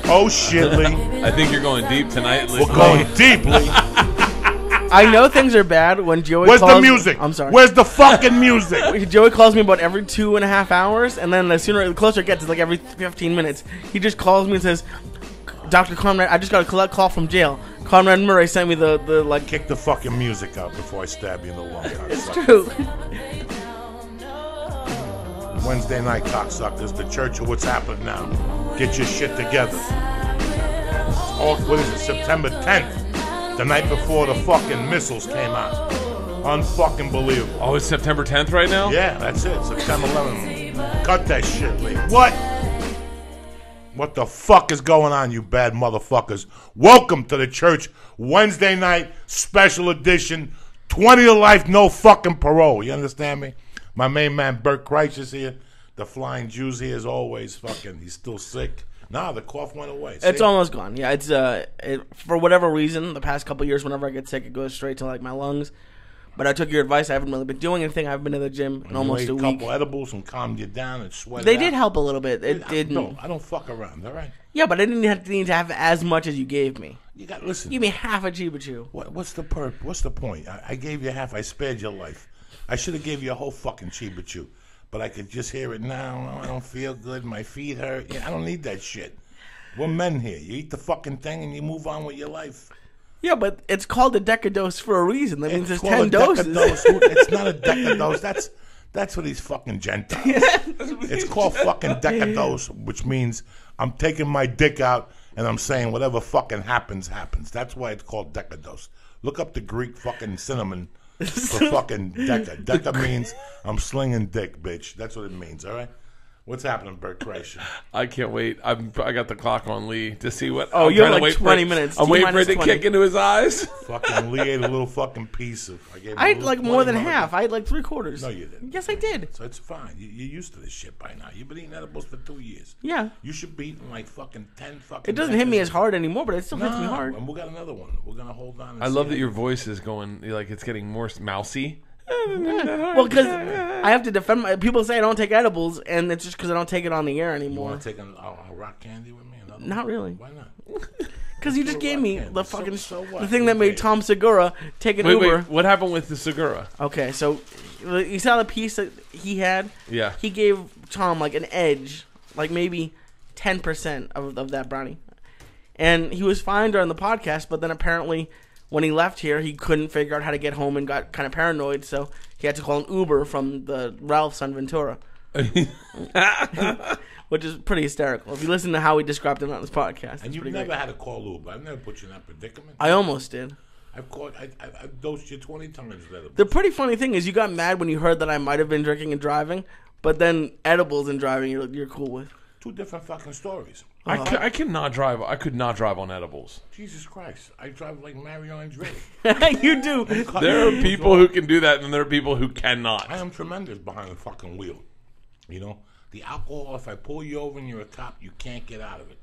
Oh shit, Lee. I think you're going deep tonight, Lee. We're going deep, Lee. I know things are bad when Joey Where's calls the music? I'm sorry. Where's the fucking music? Joey calls me about every 2.5 hours, and then the closer it gets, it's like every 15 minutes. He just calls me and says, Dr. Conrad, I just got a call from jail. Conrad Murray sent me the like... Kick the fucking music out before I stab you in the lung. It's true. Wednesday night, cocksuckers. The church of what's happening now. Get your shit together. Oh, what is it? September 10th. The night before the fucking missiles came out. Unfucking believable. Oh, it's September 10th right now? Yeah, that's it. September 11th. Cut that shit, Lee. What? What the fuck is going on, you bad motherfuckers? Welcome to the church Wednesday night special edition. 20 to life, no fucking parole. You understand me? My main man Bert Kreischer's here. The Flying Jew's here as always. Fucking, he's still sick. Nah, the cough went away. See? It's almost gone. Yeah, it's for whatever reason, the past couple years, whenever I get sick, it goes straight to like my lungs. But I took your advice. I haven't really been doing anything. I've been to the gym in almost a week. A couple edibles and calmed you down and sweat. They did help a little bit. It didn't. No, I don't fuck around. All right. Yeah, but I didn't need to have as much as you gave me. You got listen. Give me half a Chiba Chew. What's the What's the point? I gave you half. I spared your life. I should have gave you a whole fucking Chiba Chew, but I could just hear it now. I don't feel good. My feet hurt. Yeah, I don't need that shit. We're men here. You eat the fucking thing and you move on with your life. Yeah, but it's called a decadose for a reason. That means It's there's 10 doses. It's not a decadose. That's for these fucking Gentiles. It's called fucking decadose, which means I'm taking my dick out and I'm saying whatever fucking happens, happens. That's why it's called decadose. Look up the Greek fucking cinnamon for fucking deca. Deca means I'm slinging dick, bitch. That's what it means, all right? What's happening, Bert Kreischer? I can't wait. I got the clock on Lee to see what. Oh, you have like 20 minutes. I'm waiting for it to kick into his eyes. Fucking Lee ate a little fucking piece of. I ate like more than half. I ate like 3/4. No, you didn't. Yes, I did. So it's fine. You're used to this shit by now. You've been eating edibles for 2 years. Yeah. You should be eating like fucking 10 fucking. It doesn't hit me as hard anymore, but it still hits me hard. And we got another one. We're gonna hold on. I love that your voice is going like it's getting more mousy. Well, because I have to defend my... People say I don't take edibles, and it's just because I don't take it on the air anymore. You want to take a rock candy with me? Not really. Why not? Because you just gave me the fucking... what? The thing that made Tom Segura take an Uber. Wait, what happened with the Segura? Okay, so you saw the piece that he had? Yeah. He gave Tom like an edge, like maybe 10% of that brownie. And he was fine during the podcast, but then apparently... When he left here, he couldn't figure out how to get home and got kind of paranoid, so he had to call an Uber from the Ralph's on Ventura. Which is pretty hysterical. If you listen to how he described it on this podcast. And you've never had to call Uber. I've never put you in that predicament. I almost did. I've dosed you 20 times with edibles. The pretty funny thing is you got mad when you heard that I might have been drinking and driving, but then edibles and driving you're cool with. Two different fucking stories. I cannot drive. I could not drive on edibles. Jesus Christ. I drive like Mario Andretti. You do. There are people who can do that, and there are people who cannot. I am tremendous behind the fucking wheel. You know? The alcohol, if I pull you over and you're a cop, you can't get out of it.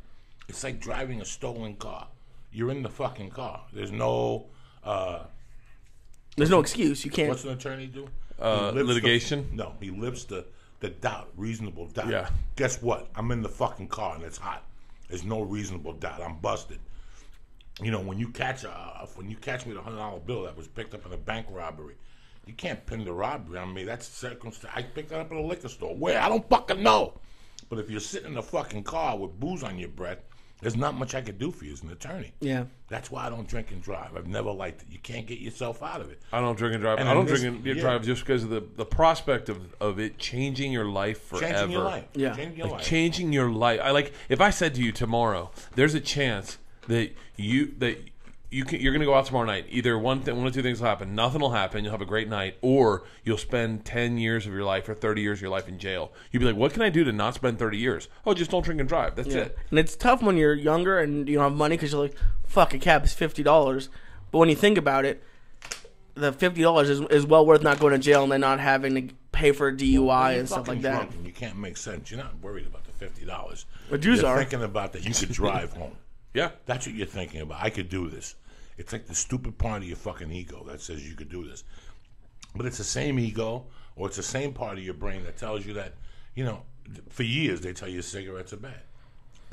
It's like driving a stolen car. You're in the fucking car. There's no... There's no excuse. You can't... What's an attorney do? Litigation? No, he lives the doubt, reasonable doubt. Yeah. Guess what? I'm in the fucking car and it's hot. There's no reasonable doubt. I'm busted. You know, when you catch me with a $100 bill that was picked up in a bank robbery, you can't pin the robbery on me. That's circumstance. I picked that up at a liquor store. Where? I don't fucking know. But if you're sitting in a fucking car with booze on your breath, there's not much I could do for you as an attorney. Yeah. That's why I don't drink and drive. I've never liked it. You can't get yourself out of it. I don't drink and drive. I don't drink and drive just because of the prospect of it changing your life forever. Changing your life. Yeah. Changing your life. If I said to you tomorrow, there's a chance that you're going to go out tomorrow night. Either one of two things will happen. Nothing will happen. You'll have a great night, or you'll spend 10 years of your life or 30 years of your life in jail. You'd be like, what can I do to not spend 30 years? Oh, just don't drink and drive. That's it. And it's tough when you're younger and you don't have money because you're like, fuck, a cab is $50. But when you think about it, the $50 is well worth not going to jail and then not having to pay for a DUI and stuff like that. And you can't make sense. You're not worried about the $50. But Jews you're are. thinking about that you could drive home. Yeah. That's what you're thinking about. I could do this. It's like the stupid part of your fucking ego that says you could do this. But it's the same ego, or it's the same part of your brain that tells you that, you know, for years they tell you cigarettes are bad.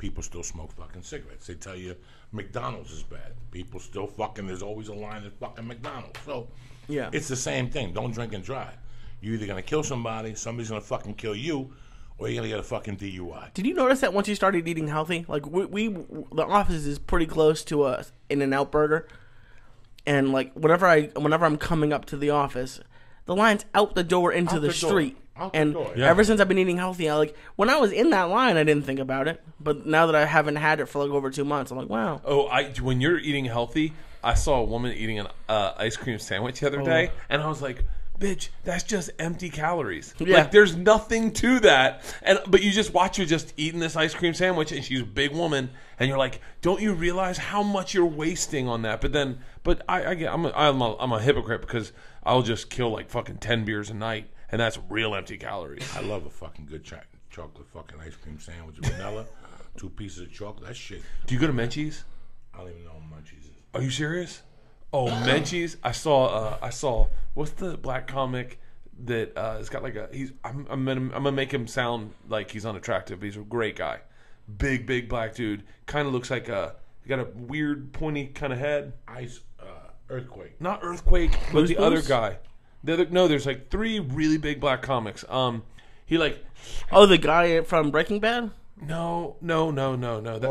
people still smoke fucking cigarettes. They tell you McDonald's is bad. People still fucking, there's always a line at fucking McDonald's. So Yeah. it's the same thing. Don't drink and drive. You're either going to kill somebody, somebody's going to fucking kill you, or you're going to get a fucking DUI. Did you notice that once you started eating healthy, like we the office is pretty close to a In-N-Out Burger, and like whenever I'm coming up to the office, the line's out the door into Out the the door. street. Out the And door, yeah. ever since I've been eating healthy, I like when I was in that line, I didn't think about it, but now that I haven't had it for like over 2 months, I'm like, wow. Oh, when you're eating healthy, I saw a woman eating an ice cream sandwich the other day, and I was like, bitch, that's just empty calories. Yeah. Like, there's nothing to that. But you just watch her just eating this ice cream sandwich, and she's a big woman, and you're like, don't you realize how much you're wasting on that? But I'm a hypocrite because I'll just kill like fucking 10 beers a night, and that's real empty calories. I love a fucking good chocolate fucking ice cream sandwich with vanilla, 2 pieces of chocolate. That shit. Do you go to Menchie's? I don't even know what Munchies is. Are you serious? Oh, Menchie's! I saw. What's the black comic that has got like a? I'm gonna make him sound like he's unattractive. He's a great guy, big black dude. Kind of looks like he got a weird pointy kind of head. Earthquake. Not Earthquake, but the Goosebumps? other guy. There's like 3 really big black comics. He like. Oh, the guy from Breaking Bad? No. Oh,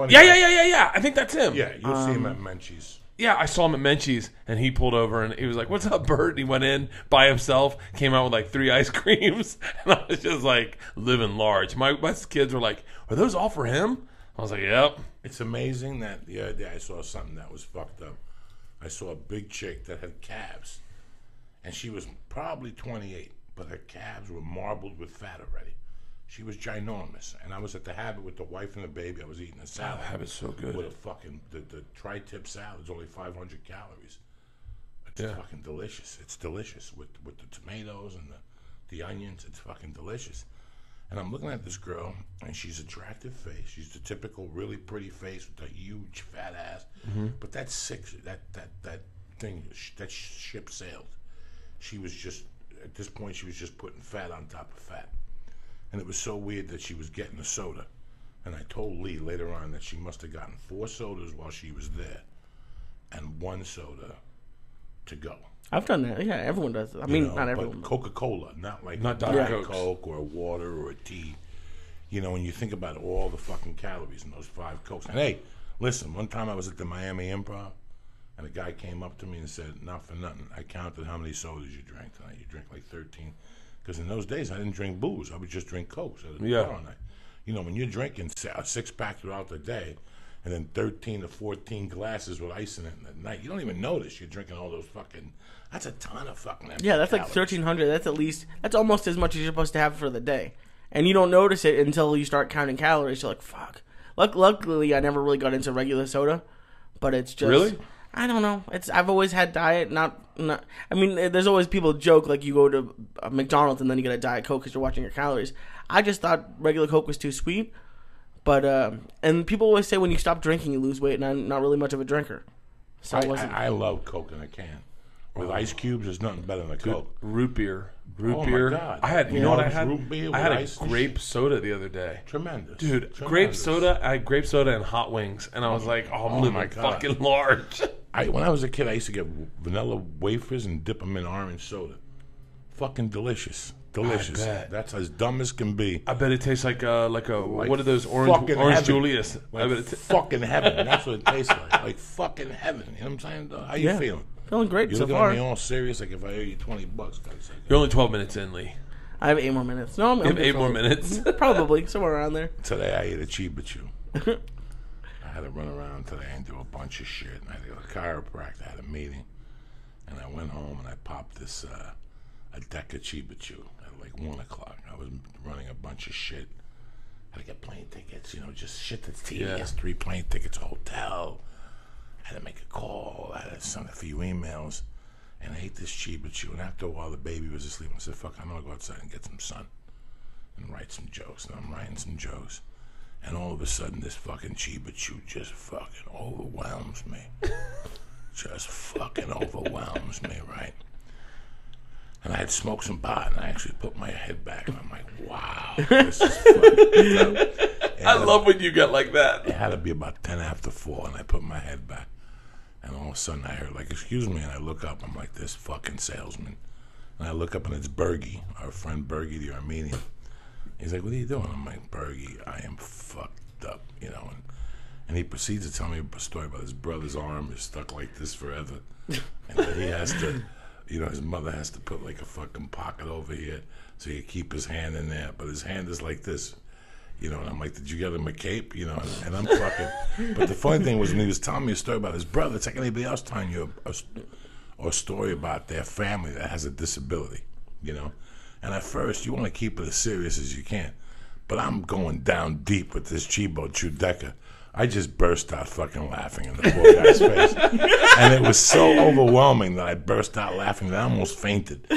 Yeah. I think that's him. Yeah, you'll see him at Munchies. Yeah, I saw him at Menchie's, and he pulled over, and he was like, "What's up, Bert?" And he went in by himself, came out with like 3 ice creams, and I was just like living large. My kids were like, "Are those all for him?" I was like, "Yep." It's amazing that the other day I saw something that was fucked up. I saw a big chick that had calves, and she was probably 28, but her calves were marbled with fat already. She was ginormous, and I was at the Habit with the wife and the baby. I was eating a salad. Habit's so good. With a fucking the tri-tip salad is only 500 calories. It's Yeah. fucking delicious. It's delicious with the tomatoes and the onions. It's fucking delicious. And I'm looking at this girl, and she's attractive face. She's the typical really pretty face with a huge fat ass. But that thing, that ship sailed. She was just at this point she was just putting fat on top of fat. And it was so weird that she was getting a soda. And I told Lee later on that she must have gotten 4 sodas while she was there and 1 soda to go. I've done that. Yeah, everyone does. I mean, not everyone. But Coca-Cola, not Diet Coke or water or a tea. You know, when you think about all the fucking calories in those 5 Cokes. And hey, listen, one time I was at the Miami Improv, and a guy came up to me and said, not for nothing, I counted how many sodas you drank tonight. You drank like 13. Because in those days, I didn't drink booze. I would just drink Cokes at the bar all night. You know, when you're drinking a 6-pack throughout the day, and then 13 to 14 glasses with ice in it at night, you don't even notice you're drinking all those fucking... That's a ton of fucking empty Yeah, that's like calories. 1,300. That's almost as much as you're supposed to have for the day. And you don't notice it until you start counting calories. You're like, fuck. Luckily, I never really got into regular soda. But it's just... Really? I don't know. I've always had diet, not. I mean, there's always people joke like you go to McDonald's and then you get a Diet Coke because you're watching your calories. I just thought regular Coke was too sweet, but and people always say when you stop drinking you lose weight, and I'm not really much of a drinker, so I love Coke in a can with ice cubes. There's nothing better than a Coke. Root beer. Oh, beer. my God. I had. You know what I had? Root beer I had with a ice and grape soda the other day. Tremendous, Dude, Tremendous. grape soda. I had grape soda and hot wings, and I was like, "Oh, I'm living my God. fucking large." When I was a kid, I used to get vanilla wafers and dip them in orange soda. Fucking delicious. Delicious. bet. That's as dumb as can be. I bet it tastes like what are those fucking orange heaven. Julius? I Like bet fucking heaven. That's what it tastes like. Like fucking heaven. You know what I'm saying? How you feeling? feeling great You so looking far. at me all serious? Like if I owe you $20, guys. You're only 12 minutes in, Lee. I have 8 more minutes. No, I'm You have 8 more minutes. Probably somewhere around there. Today I ate a Chiba Chew. I had to run around today and do a bunch of shit. And I had to go to the chiropractor. I had a meeting. And I went home and I popped this, a deck of Chiba Chew at like 1 o'clock. I was running a bunch of shit. I had to get plane tickets, you know, just shit that's tedious. Yeah. 3 plane tickets, a hotel. I had to make a call. I had to send a few emails. And I ate this Chiba Chew. And after a while, the baby was asleep. I said, fuck, I'm going to go outside and get some sun and write some jokes. And I'm writing some jokes. And all of a sudden, this fucking Chiba Chew just fucking overwhelms me. Just fucking overwhelms me, right? And I had smoked some pot, and I actually put my head back, and I'm like, wow, this is fucking dope. I love when you get like that. It had to be about 10 after 4, and I put my head back. And all of a sudden I heard, like, excuse me, and I look up. I'm like, this fucking salesman. And I look up, and it's Bergie, our friend Bergie, the Armenian. He's like, what are you doing? I'm like, Bergie, I am fucked up, you know. And he proceeds to tell me a story about his brother's arm is stuck like this forever. And that he has to, you know, his mother has to put like a fucking pocket over here so he can keep his hand in there. But his hand is like this. You know, and I'm like, did you get him a cape? You know, and I'm fucking. But the funny thing was when he was telling me a story about his brother, it's like anybody else telling you a story about their family that has a disability, you know. And at first, you want to keep it as serious as you can. But I'm going down deep with this Chibo Chudeka. I just burst out fucking laughing in the poor guy's face. And it was so overwhelming that I burst out laughing that I almost fainted.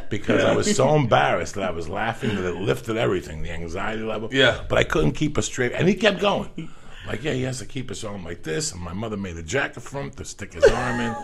Because I was so embarrassed that I was laughing that it lifted everything, the anxiety level. Yeah. But I couldn't keep a straight. And he kept going. Like, yeah, he has to keep his arm like this. And my mother made a jacket for him to stick his arm in.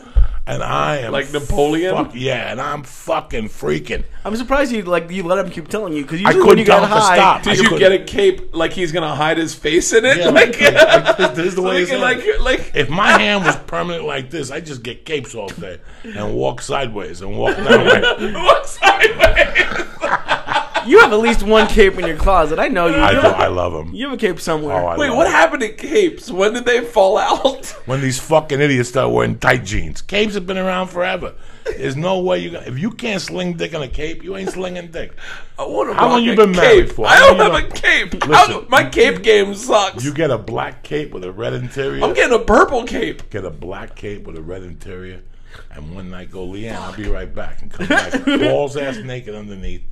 And I am like Napoleon. Yeah, and I'm fucking freaking. I'm surprised you let him keep telling you because I usually when you couldn't got tell him to high, stop. Did you get a cape like he's gonna hide his face in it? Yeah, like this is the way so it's like if my hand was permanent like this, I just get capes all day and walk sideways and walk that way. walk sideways. you have at least one cape in your closet. I know you. I love them. You have a cape somewhere. Oh, Wait, what happened to capes? When did they fall out? When these fucking idiots start wearing tight jeans. Capes have been around forever. There's no way if you can't sling dick on a cape, you ain't slinging dick. I want to How long you been cape. married for? I don't have a cape. Listen, my cape game sucks. You get a black cape with a red interior. I'm getting a purple cape. Get a black cape with a red interior. And one night go, Leanne, I'll be right back. And come back balls ass naked underneath.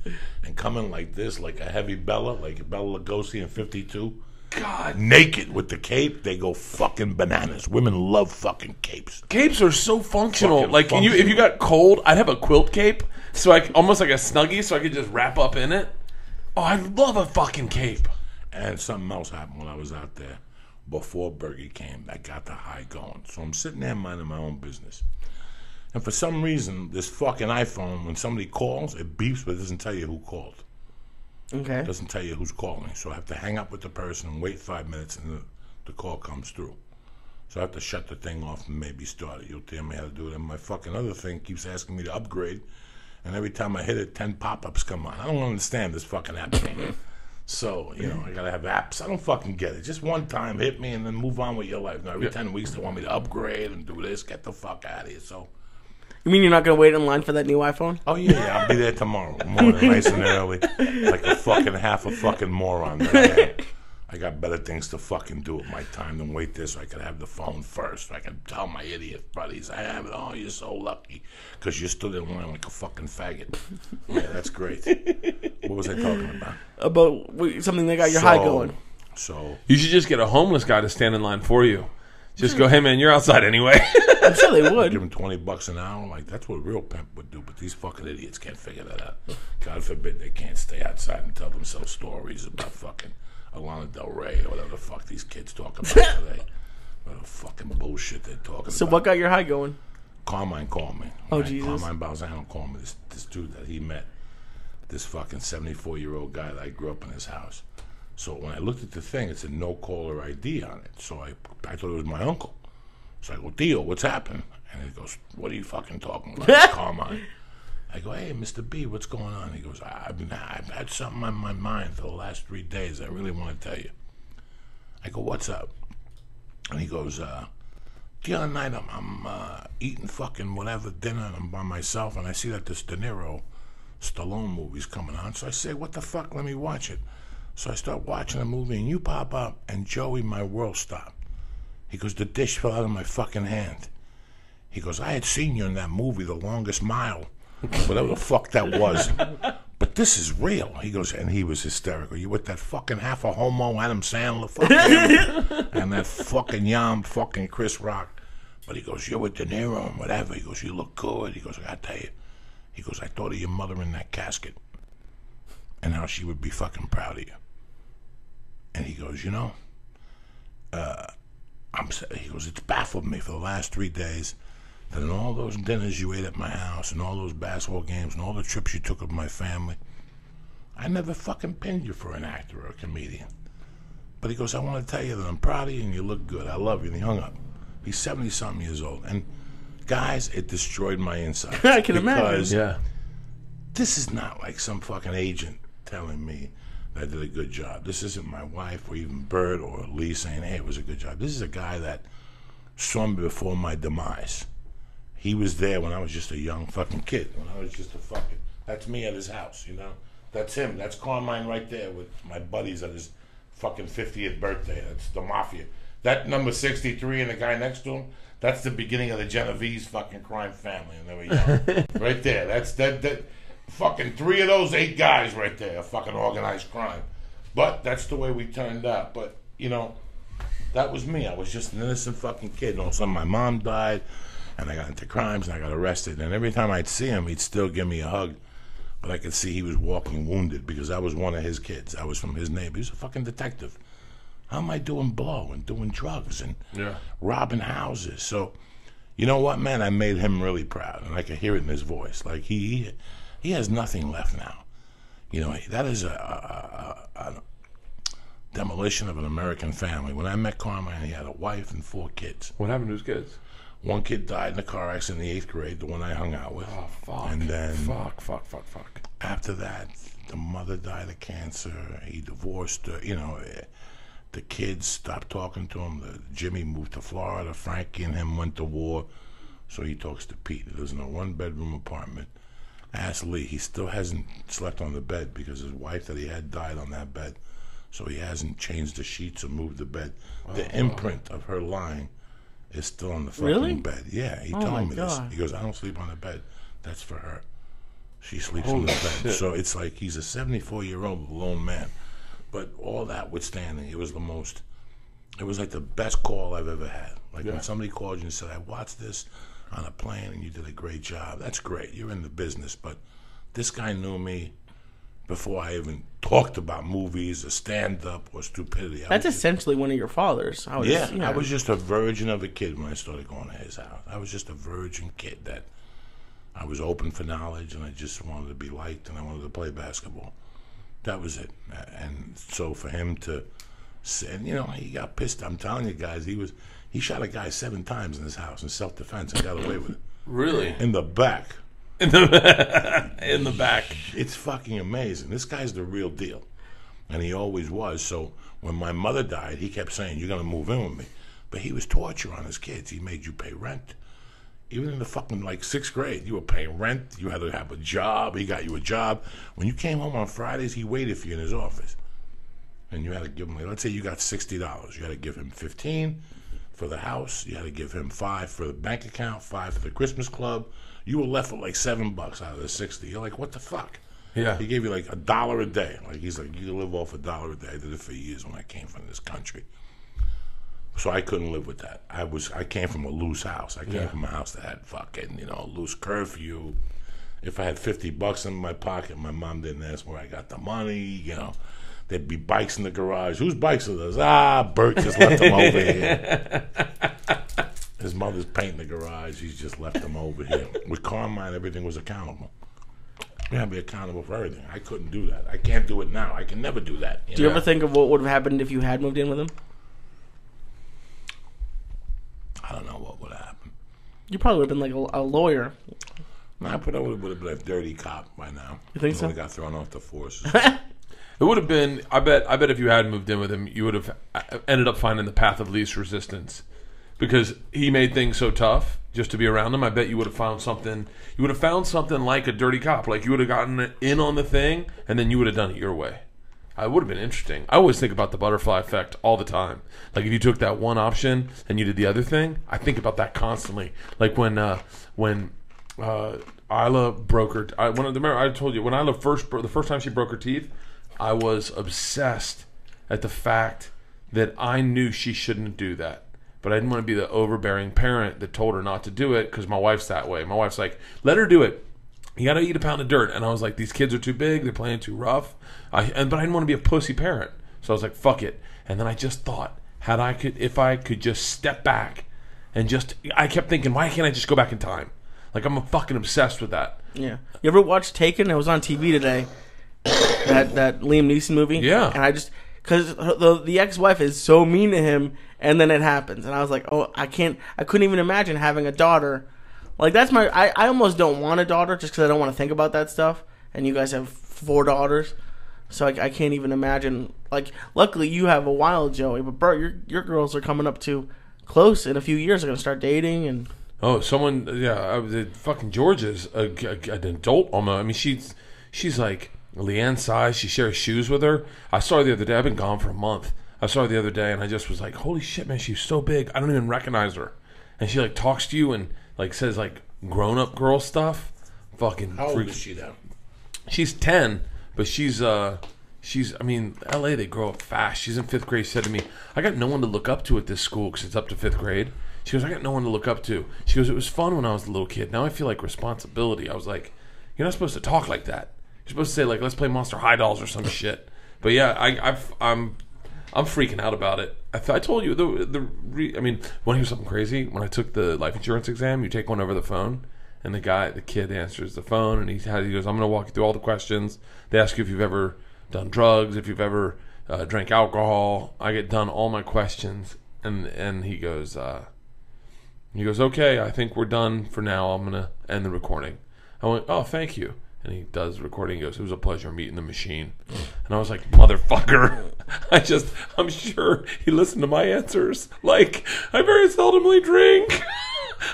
And come in like this, like a heavy Bella, like Bella Lugosi in 52. God. Naked with the cape, they go fucking bananas. Women love fucking capes. Capes are so functional. Fucking like functional. if you got cold, I'd have a quilt cape, so almost like a Snuggie, so I could just wrap up in it. Oh, I love a fucking cape. And something else happened when I was out there. Before Bergie came, I got the high going. So I'm sitting there minding my own business. And for some reason, this fucking iPhone, when somebody calls, it beeps, but it doesn't tell you who called. Okay. It doesn't tell you who's calling. So I have to hang up with the person and wait 5 minutes, and the call comes through. So I have to shut the thing off and maybe start it. You'll tell me how to do it. And my fucking other thing keeps asking me to upgrade. And every time I hit it, 10 pop-ups come on. I don't understand this fucking app thing. So, you know, I got to have apps. I don't fucking get it. Just one time, hit me, and then move on with your life. Now, every 10 weeks, they want me to upgrade and do this. Get the fuck out of here. So... You mean you're not going to wait in line for that new iPhone? Oh, yeah, I'll be there tomorrow morning, nice and early, like a fucking moron that I am. I got better things to fucking do with my time than wait there so I could have the phone first. So I could tell my idiot buddies I have it. Oh, you're so lucky because you stood in line like a fucking faggot. Yeah, that's great. What was I talking about? About something that got your high going. So You should just get a homeless guy to stand in line for you. Just go, hey man, you're outside anyway. I'm sure they would. give him $20 an hour. Like, that's what a real pimp would do. But these fucking idiots can't figure that out. God forbid they can't stay outside and tell themselves stories about fucking Alana Del Rey or whatever the fuck these kids talk about today. What the fucking bullshit they're talking about. So what got your high going? Carmine called me. Oh, right? Jesus. Carmine Balzano called me. This dude that he met. This fucking 74-year-old guy that I grew up in his house. So when I looked at the thing, it said no caller ID on it. So I thought it was my uncle. So I go, Dio, what's happened? And he goes, what are you fucking talking about? It's Carmine. I go, hey, Mr. B, what's going on? He goes, I've had something on my mind for the last 3 days. I really want to tell you. I go, what's up? And he goes, the other night I'm eating fucking whatever dinner and I'm by myself and I see that this De Niro Stallone movie's coming on. So I say, what the fuck? Let me watch it. So I start watching the movie, and you pop up, and Joey, my world stopped. He goes, the dish fell out of my fucking hand. He goes, I had seen you in that movie, The Longest Mile, whatever the fuck that was. But this is real. He goes, and he was hysterical. You with that fucking half a homo Adam Sandler fucking and that fucking yam fucking Chris Rock. But he goes, you're with De Niro and whatever. He goes, you look good. He goes, I gotta tell you. He goes, I thought of your mother in that casket and how she would be fucking proud of you. And he goes, you know, he goes, it's baffled me for the last 3 days that in all those dinners you ate at my house and all those basketball games and all the trips you took with my family, I never fucking pinned you for an actor or a comedian. But he goes, I want to tell you that I'm proud of you and you look good. I love you. And he hung up. He's 70-something years old. And, guys, it destroyed my insides. I can imagine. Because Yeah. this is not like some fucking agent telling me that I did a good job. This isn't my wife or even Bert or Lee saying, hey, it was a good job. This is a guy that saw me before my demise. He was there when I was just a young fucking kid. When I was just a fucking... That's me at his house, you know? That's him. That's Carmine right there with my buddies at his fucking 50th birthday. That's the Mafia. That number 63 and the guy next to him, that's the beginning of the Genovese fucking crime family. And they were young. Right there. That's that fucking 3 of those 8 guys right there, fucking organized crime. But that's the way we turned out. But, you know, that was me. I was just an innocent fucking kid. And all of a sudden my mom died, and I got into crimes, and I got arrested. And every time I'd see him, he'd still give me a hug. But I could see he was walking wounded because I was one of his kids. I was from his neighbor. He was a fucking detective. How am I doing blow and doing drugs and robbing houses? So, you know what, man? I made him really proud, and I could hear it in his voice. Like, he has nothing left now. You know, that is a demolition of an American family. When I met Carmine, he had a wife and 4 kids. What happened to his kids? One kid died in a car accident in the 8th grade, the one I hung out with. Oh, fuck. And then... Fuck. After that, the mother died of cancer. He divorced her. You know, the kids stopped talking to him. Jimmy moved to Florida. Frankie and him went to war. So he talks to Pete. He lives in a 1-bedroom apartment. I asked Lee. He still hasn't slept on the bed because his wife that he had died on that bed. So he hasn't changed the sheets or moved the bed. The imprint of her lying is still on the fucking bed. Yeah, he told me this. He goes, I don't sleep on the bed. That's for her. She sleeps on the bed. Shit. So it's like he's a 74-year-old lone man. But all that withstanding, it was like the best call I've ever had. Like when somebody called you and said, I watched this on a plane and you did a great job. That's great. You're in the business. But this guy knew me before I even talked about movies or stand-up or stupidity. That's essentially one of your fathers. I was just a virgin of a kid when I started going to his house. I was just a virgin kid that I was open for knowledge, and I just wanted to be liked, and I wanted to play basketball. That was it. And so for him to say, and, you know, he got pissed. I'm telling you guys, he shot a guy 7 times in his house in self-defense and got away with it. Really? In the back. In the back. It's fucking amazing. This guy's the real deal. And he always was. So when my mother died, he kept saying, you're going to move in with me. But he was torture on his kids. He made you pay rent. Even in the fucking, 6th grade, you were paying rent. You had to have a job. He got you a job. When you came home on Fridays, he waited for you in his office. And you had to give him, let's say you got $60. You had to give him $15 for the house. You had to give him $5 for the bank account, $5 for the Christmas club. You were left with $7 out of the 60. You're like, what the fuck? Yeah. He gave you $1 a day. He's like, you can live off $1 a day. I did it for years when I came from this country. So I couldn't live with that. I came from a loose house. I came from a house that had fucking, loose curfew. If I had $50 in my pocket, my mom didn't ask where I got the money. There'd be bikes in the garage. Whose bikes are those? Bert just left them over here. His mother's painting the garage. He's just left them over here. With Carmine, everything was accountable. You have to be accountable for everything. I couldn't do that. I can't do it now. I can never do that. Do you ever think of what would have happened if you had moved in with him? I don't know what would have happened. You probably would have been like a lawyer. No, I would have been a dirty cop by now. You think so? He got thrown off the force. It would have been. I bet if you had moved in with him, you would have ended up finding the path of least resistance, because he made things so tough just to be around him. I bet you would have found something. You would have found something like a dirty cop. Like you would have gotten in on the thing, and then you would have done it your way. It would have been interesting. I always think about the butterfly effect all the time. Like if you took that one option and you did the other thing, I think about that constantly. Like when Isla broke her. Remember I told you when Isla the first time she broke her teeth, I was obsessed at the fact that I knew she shouldn't do that, but I didn't want to be the overbearing parent that told her not to do it because my wife's that way. My wife's like, let her do it. You got to eat a pound of dirt. And I was like, these kids are too big. They're playing too rough. But I didn't want to be a pussy parent. So I was like, fuck it. And then I just thought, if I could just step back and I kept thinking, why can't I just go back in time? Like, I'm fucking obsessed with that. Yeah. You ever watch Taken? It was on TV today. That Liam Neeson movie. Yeah. And because the ex-wife is so mean to him, and then it happens, and I was like, oh, I couldn't even imagine having a daughter. Like, that's I almost don't want a daughter just because I don't want to think about that stuff. And you guys have 4 daughters, so I can't even imagine. Like, luckily you have a while, Joey, but Bert, your girls are coming up to close in a few years. They're gonna start dating and. Oh, someone, fucking Georgia's an adult almost. I mean, she's like Leanne's size. She shares shoes with her. I saw her the other day. I've been gone for a month. I saw her the other day, and I just was like, holy shit, man, she's so big. I don't even recognize her. And she, like, talks to you and, like, says, like, grown-up girl stuff. Fucking How old is she now? She's 10, but she's, I mean, LA, they grow up fast. She's in 5th grade. She said to me, I got no one to look up to at this school because it's up to 5th grade. She goes, I got no one to look up to. She goes, it was fun when I was a little kid. Now I feel like responsibility. I was like, you're not supposed to talk like that. You're supposed to say, like, let's play Monster High Dolls or some shit. But yeah, I'm freaking out about it. I told you I mean, want to hear something crazy? When I took the life insurance exam, you take one over the phone, and the kid answers the phone, and he goes, I'm going to walk you through all the questions. They ask you if you've ever done drugs, if you've ever drank alcohol. I get done all my questions, and he goes, okay, I think we're done for now. I'm going to end the recording. I went, oh, thank you. And he does the recording. He goes, it was a pleasure meeting the machine. And I was like, motherfucker. I'm sure he listened to my answers. Like, I very seldomly drink.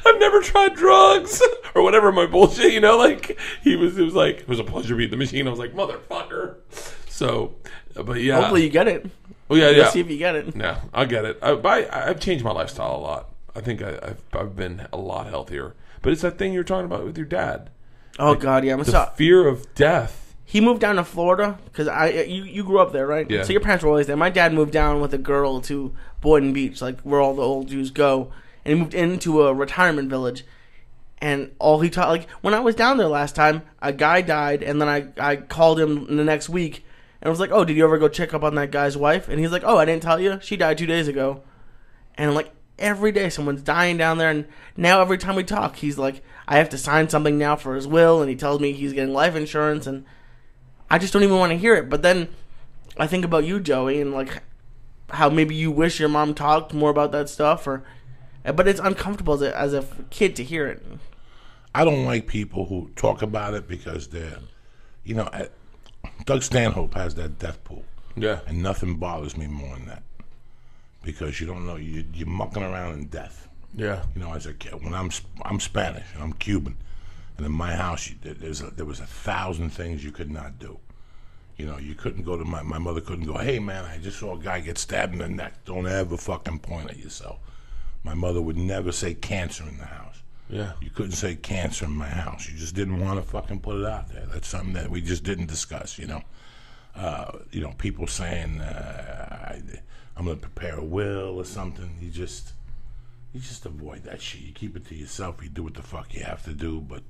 I've never tried drugs. Or whatever my bullshit, you know? Like, it was like, it was a pleasure meeting the machine. I was like, motherfucker. So, but yeah. Hopefully you get it. Oh, yeah, Let's see if you get it. Yeah, I'll get it. I've changed my lifestyle a lot. I think I've been a lot healthier. But it's that thing you're talking about with your dad. Oh, God, yeah. The fear of death. He moved down to Florida because you grew up there, right? Yeah. So your parents were always there. My dad moved down with a girl to Boynton Beach, like where all the old Jews go. And he moved into a retirement village. And all he taught, like, when I was down there last time, a guy died. And then I called him the next week. And I was like, oh, did you ever go check up on that guy's wife? And he's like, oh, I didn't tell you. She died 2 days ago. And I'm like, every day someone's dying down there. And now every time we talk, he's like, I have to sign something now for his will. And he tells me he's getting life insurance. And I just don't even want to hear it. But then I think about you, Joey, and like how maybe you wish your mom talked more about that stuff. But it's uncomfortable as a kid to hear it. I don't like people who talk about it because they're, you know, Doug Stanhope has that death pool. Yeah. And nothing bothers me more than that. Because you don't know, you're mucking around in death. Yeah. You know, as a kid, when I'm Spanish and I'm Cuban, and in my house there was 1,000 things you could not do. You know, you couldn't go to my mother couldn't go, hey man, I just saw a guy get stabbed in the neck. Don't ever fucking point at yourself. My mother would never say cancer in the house. Yeah. You couldn't say cancer in my house. You just didn't want to fucking put it out there. That's something that we just didn't discuss, you know. People saying, I'm going to prepare a will or something. You just avoid that shit. You keep it to yourself. You do what the fuck you have to do. But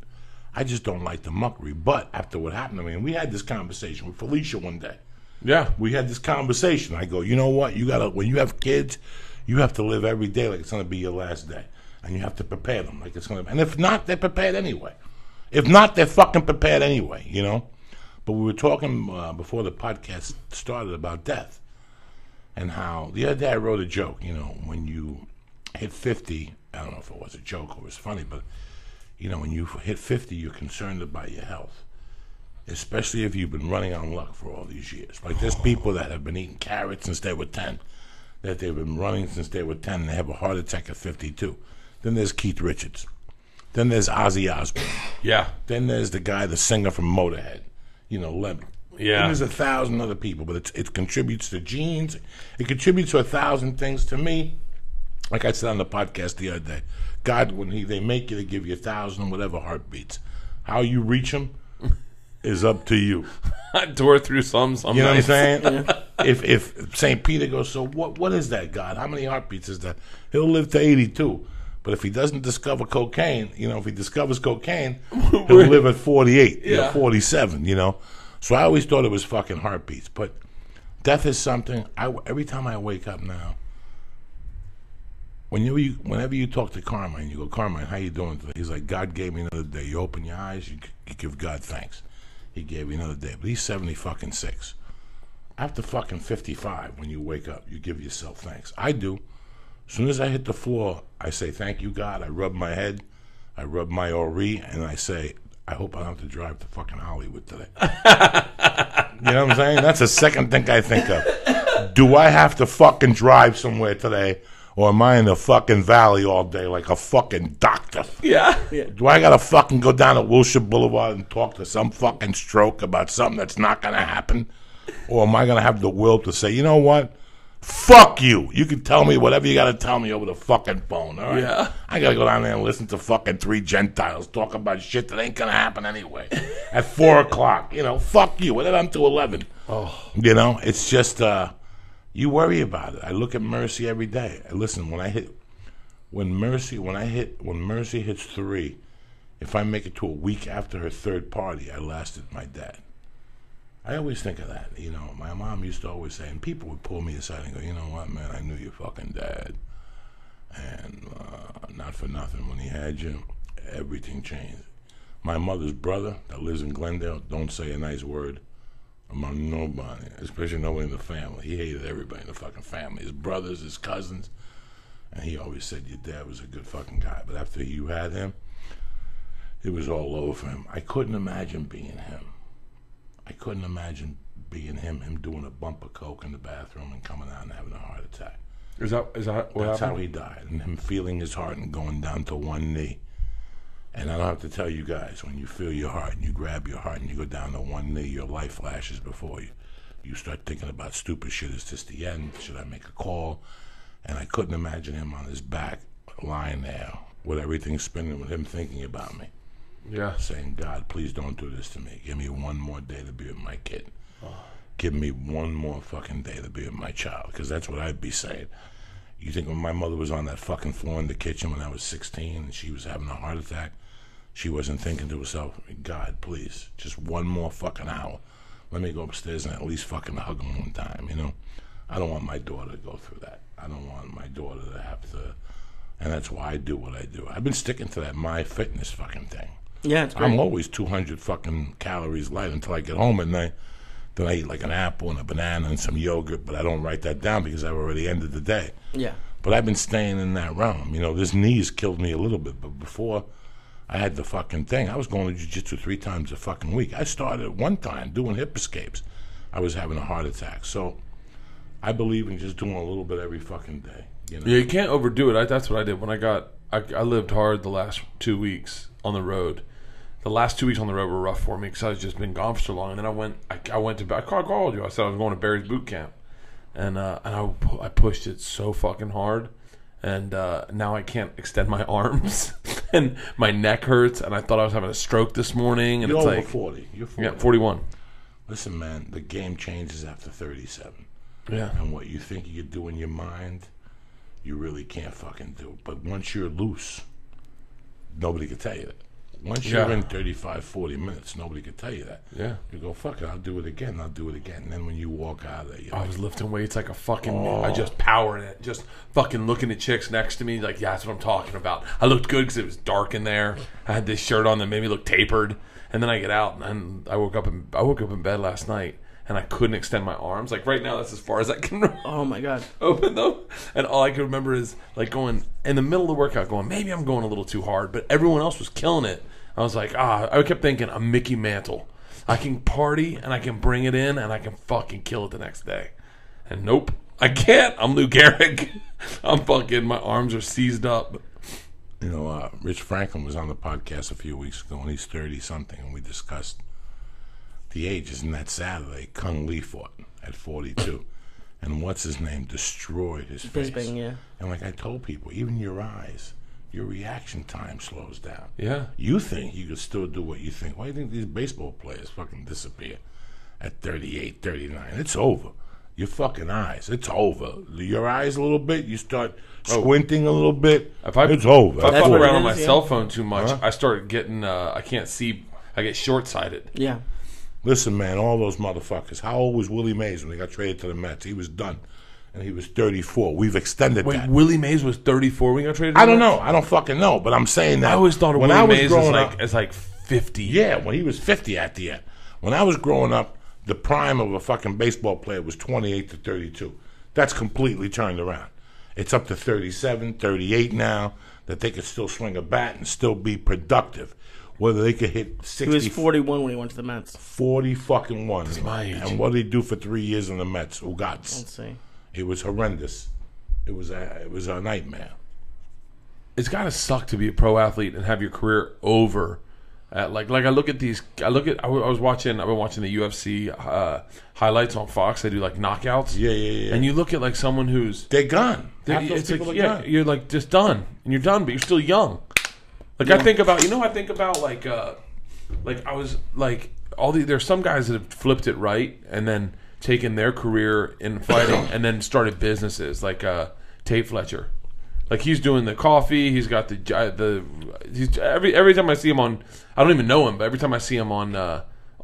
I just don't like the muckery. But after what happened to me, and we had this conversation with Felicia one day. Yeah. We had this conversation. I go, you know what? When you have kids, you have to live every day like it's going to be your last day. And you have to prepare them like it's going to. And if not, they're prepared anyway. If not, they're fucking prepared anyway, you know? But we were talking before the podcast started about death. And how the other day I wrote a joke, you know, when you hit 50, I don't know if it was a joke or it was funny, but, you know, when you hit 50, you're concerned about your health. Especially if you've been running on luck for all these years. Like there's people that have been eating carrots since they were 10, that they've been running since they were 10, and they have a heart attack at 52. Then there's Keith Richards. Then there's Ozzy Osbourne. Yeah. Then there's the singer from Motorhead, you know, Lemmy. Yeah. And there's 1,000 other people, but it contributes to genes. It contributes to 1,000 things. To me, like I said on the podcast the other day, God, when they make you, they give you 1,000 whatever heartbeats. How you reach them is up to you. I tore through some You know nights. what I'm saying? If St. Peter goes, so what is that, God? How many heartbeats is that? He'll live to 82. But if he doesn't discover cocaine, you know, if he discovers cocaine, he'll live at 48, Yeah. 47, you know. So I always thought it was fucking heartbeats. But death is something, every time I wake up now, whenever you talk to Carmine, you go, Carmine, how you doing today? He's like, God gave me another day. You open your eyes, you give God thanks. He gave me another day. But he's 76. after fucking 55, when you wake up, you give yourself thanks. I do. As soon as I hit the floor, I say, thank you, God. I rub my head, I rub my ori, and I say, I hope I don't have to drive to fucking Hollywood today. You know what I'm saying? That's the second thing I think of. Do I have to fucking drive somewhere today, or am I in the fucking valley all day like a fucking doctor? Yeah. Do I gotta fucking go down to Wilshire Boulevard and talk to some fucking stroke about something that's not gonna happen? Or am I gonna have the will to say, you know what? Fuck you. You can tell me whatever you gotta tell me over the fucking phone, all right? Yeah. I gotta go down there and listen to fucking 3 Gentiles talk about shit that ain't gonna happen anyway. At 4 o'clock. You know, fuck you. What did I'm to 11? Oh. You know, it's just, you worry about it. I look at Mercy every day. Listen, when Mercy hits 3, if I make it to a week after her 3rd party, I lasted my dad. I always think of that. You know, my mom used to always say, and people would pull me aside and go, you know what, man, I knew your fucking dad. And not for nothing, when he had you, everything changed. My mother's brother that lives in Glendale, don't say a nice word among nobody, especially nobody in the family. He hated everybody in the fucking family, his brothers, his cousins. And he always said your dad was a good fucking guy. But after you had him, it was all over for him. I couldn't imagine being him. I couldn't imagine being him doing a bump of coke in the bathroom and coming out and having a heart attack. Is that what That's happened? how he died, and him feeling his heart and going down to one knee. And I don't have to tell you guys, when you feel your heart and you grab your heart and you go down to one knee, your life flashes before you. You start thinking about stupid shit. Is this the end? Should I make a call? And I couldn't imagine him on his back, lying there with everything spinning, with him thinking about me. Yeah. Saying, God, please don't do this to me. Give me one more day to be with my kid. Give me one more fucking day to be with my child. Because that's what I'd be saying. You think when my mother was on that fucking floor in the kitchen when I was 16 and she was having a heart attack, she wasn't thinking to herself, God, please, just one more fucking hour. Let me go upstairs and at least fucking hug him one time, you know? I don't want my daughter to go through that. I don't want my daughter to have to... And that's why I do what I do. I've been sticking to that My Fitness fucking thing. Yeah, it's great. I'm always 200 fucking calories light until I get home at night. Then I eat like an apple and a banana and some yogurt, but I don't write that down because I've already ended the day. Yeah. But I've been staying in that realm. You know, this knee's killed me a little bit, but before I had the fucking thing, I was going to jiu-jitsu 3 times a fucking week. I started one time doing hip escapes. I was having a heart attack. So I believe in just doing a little bit every fucking day. You know? Yeah, you can't overdo it. That's what I did when I lived hard the last 2 weeks on the road. The last 2 weeks on the road were rough for me because I've just been gone for so long. And then I called you. I said I was going to Barry's boot camp, and I pushed it so fucking hard, and now I can't extend my arms, and my neck hurts, and I thought I was having a stroke this morning. And You're it's over like 40. You're 40. Yeah, 41. Listen, man, the game changes after 37. Yeah. And what you think you could do in your mind, you really can't fucking do. But once you're loose, nobody can tell you that. Once you're in 35, 40 minutes, nobody can tell you that. Yeah. You go, fuck it, I'll do it again. And then when you walk out of there, you're I like, was lifting weights like a fucking... I just powering it. Just fucking looking at chicks next to me like, yeah, that's what I'm talking about. I looked good because it was dark in there. I had this shirt on that made me look tapered. And then I get out, and I woke up in bed last night, and I couldn't extend my arms. Like right now, that's as far as I can Oh my God. open them. And all I can remember is like going in the middle of the workout going, maybe I'm going a little too hard, but everyone else was killing it. I was like, I kept thinking I'm Mickey Mantle. I can party and I can bring it in and I can fucking kill it the next day. And nope, I can't. I'm Lou Gehrig. I'm fucking, my arms are seized up. You know, Rich Franklin was on the podcast a few weeks ago, and he's 30-something, and we discussed the ages. And that Saturday, Kung Lee fought at 42. And what's his name destroyed his face. Bisping, yeah. And like I told people, even your eyes, your reaction time slows down. Yeah. You think you could still do what you think. Why do you think these baseball players fucking disappear at 38, 39? It's over. Your fucking eyes, it's over. Your eyes a little bit, you start squinting a little bit, it's over. If I That's fuck what around it on my is, yeah. cell phone too much, I start getting, I can't see, I get short-sighted. Yeah. Listen, man, all those motherfuckers. How old was Willie Mays when he got traded to the Mets? He was done. And he was 34. We've extended Wait, that. Willie Mays was 34 when he got traded to I the don't Mets? know. I don't fucking know. But I'm saying that. I always thought of when Willie I was Mays growing up, as like 50. yeah, when he was 50 at the end. When I was growing up, the prime of a fucking baseball player was 28 to 32. That's completely turned around. It's up to 37, 38 now that they could still swing a bat and still be productive. Whether they could hit 60. He was 41 when he went to the Mets. 40 fucking one. That's my age. And what did he do for 3 years in the Mets? Ugats. Let's see. It was horrendous. It was a nightmare. It's got to suck to be a pro athlete and have your career over. Like I look at these. I've been watching the UFC highlights on Fox. They do like knockouts. Yeah. And you look at like someone who's They're gone. Half those it's people like are gone. you're like just done, and you're done, but you're still young. Like I think about like I was like there's some guys that have flipped it right and then taken their career in fighting and then started businesses like Tate Fletcher. Like he's doing the coffee. He's got he's every time I see him on, I don't even know him, but every time I see him on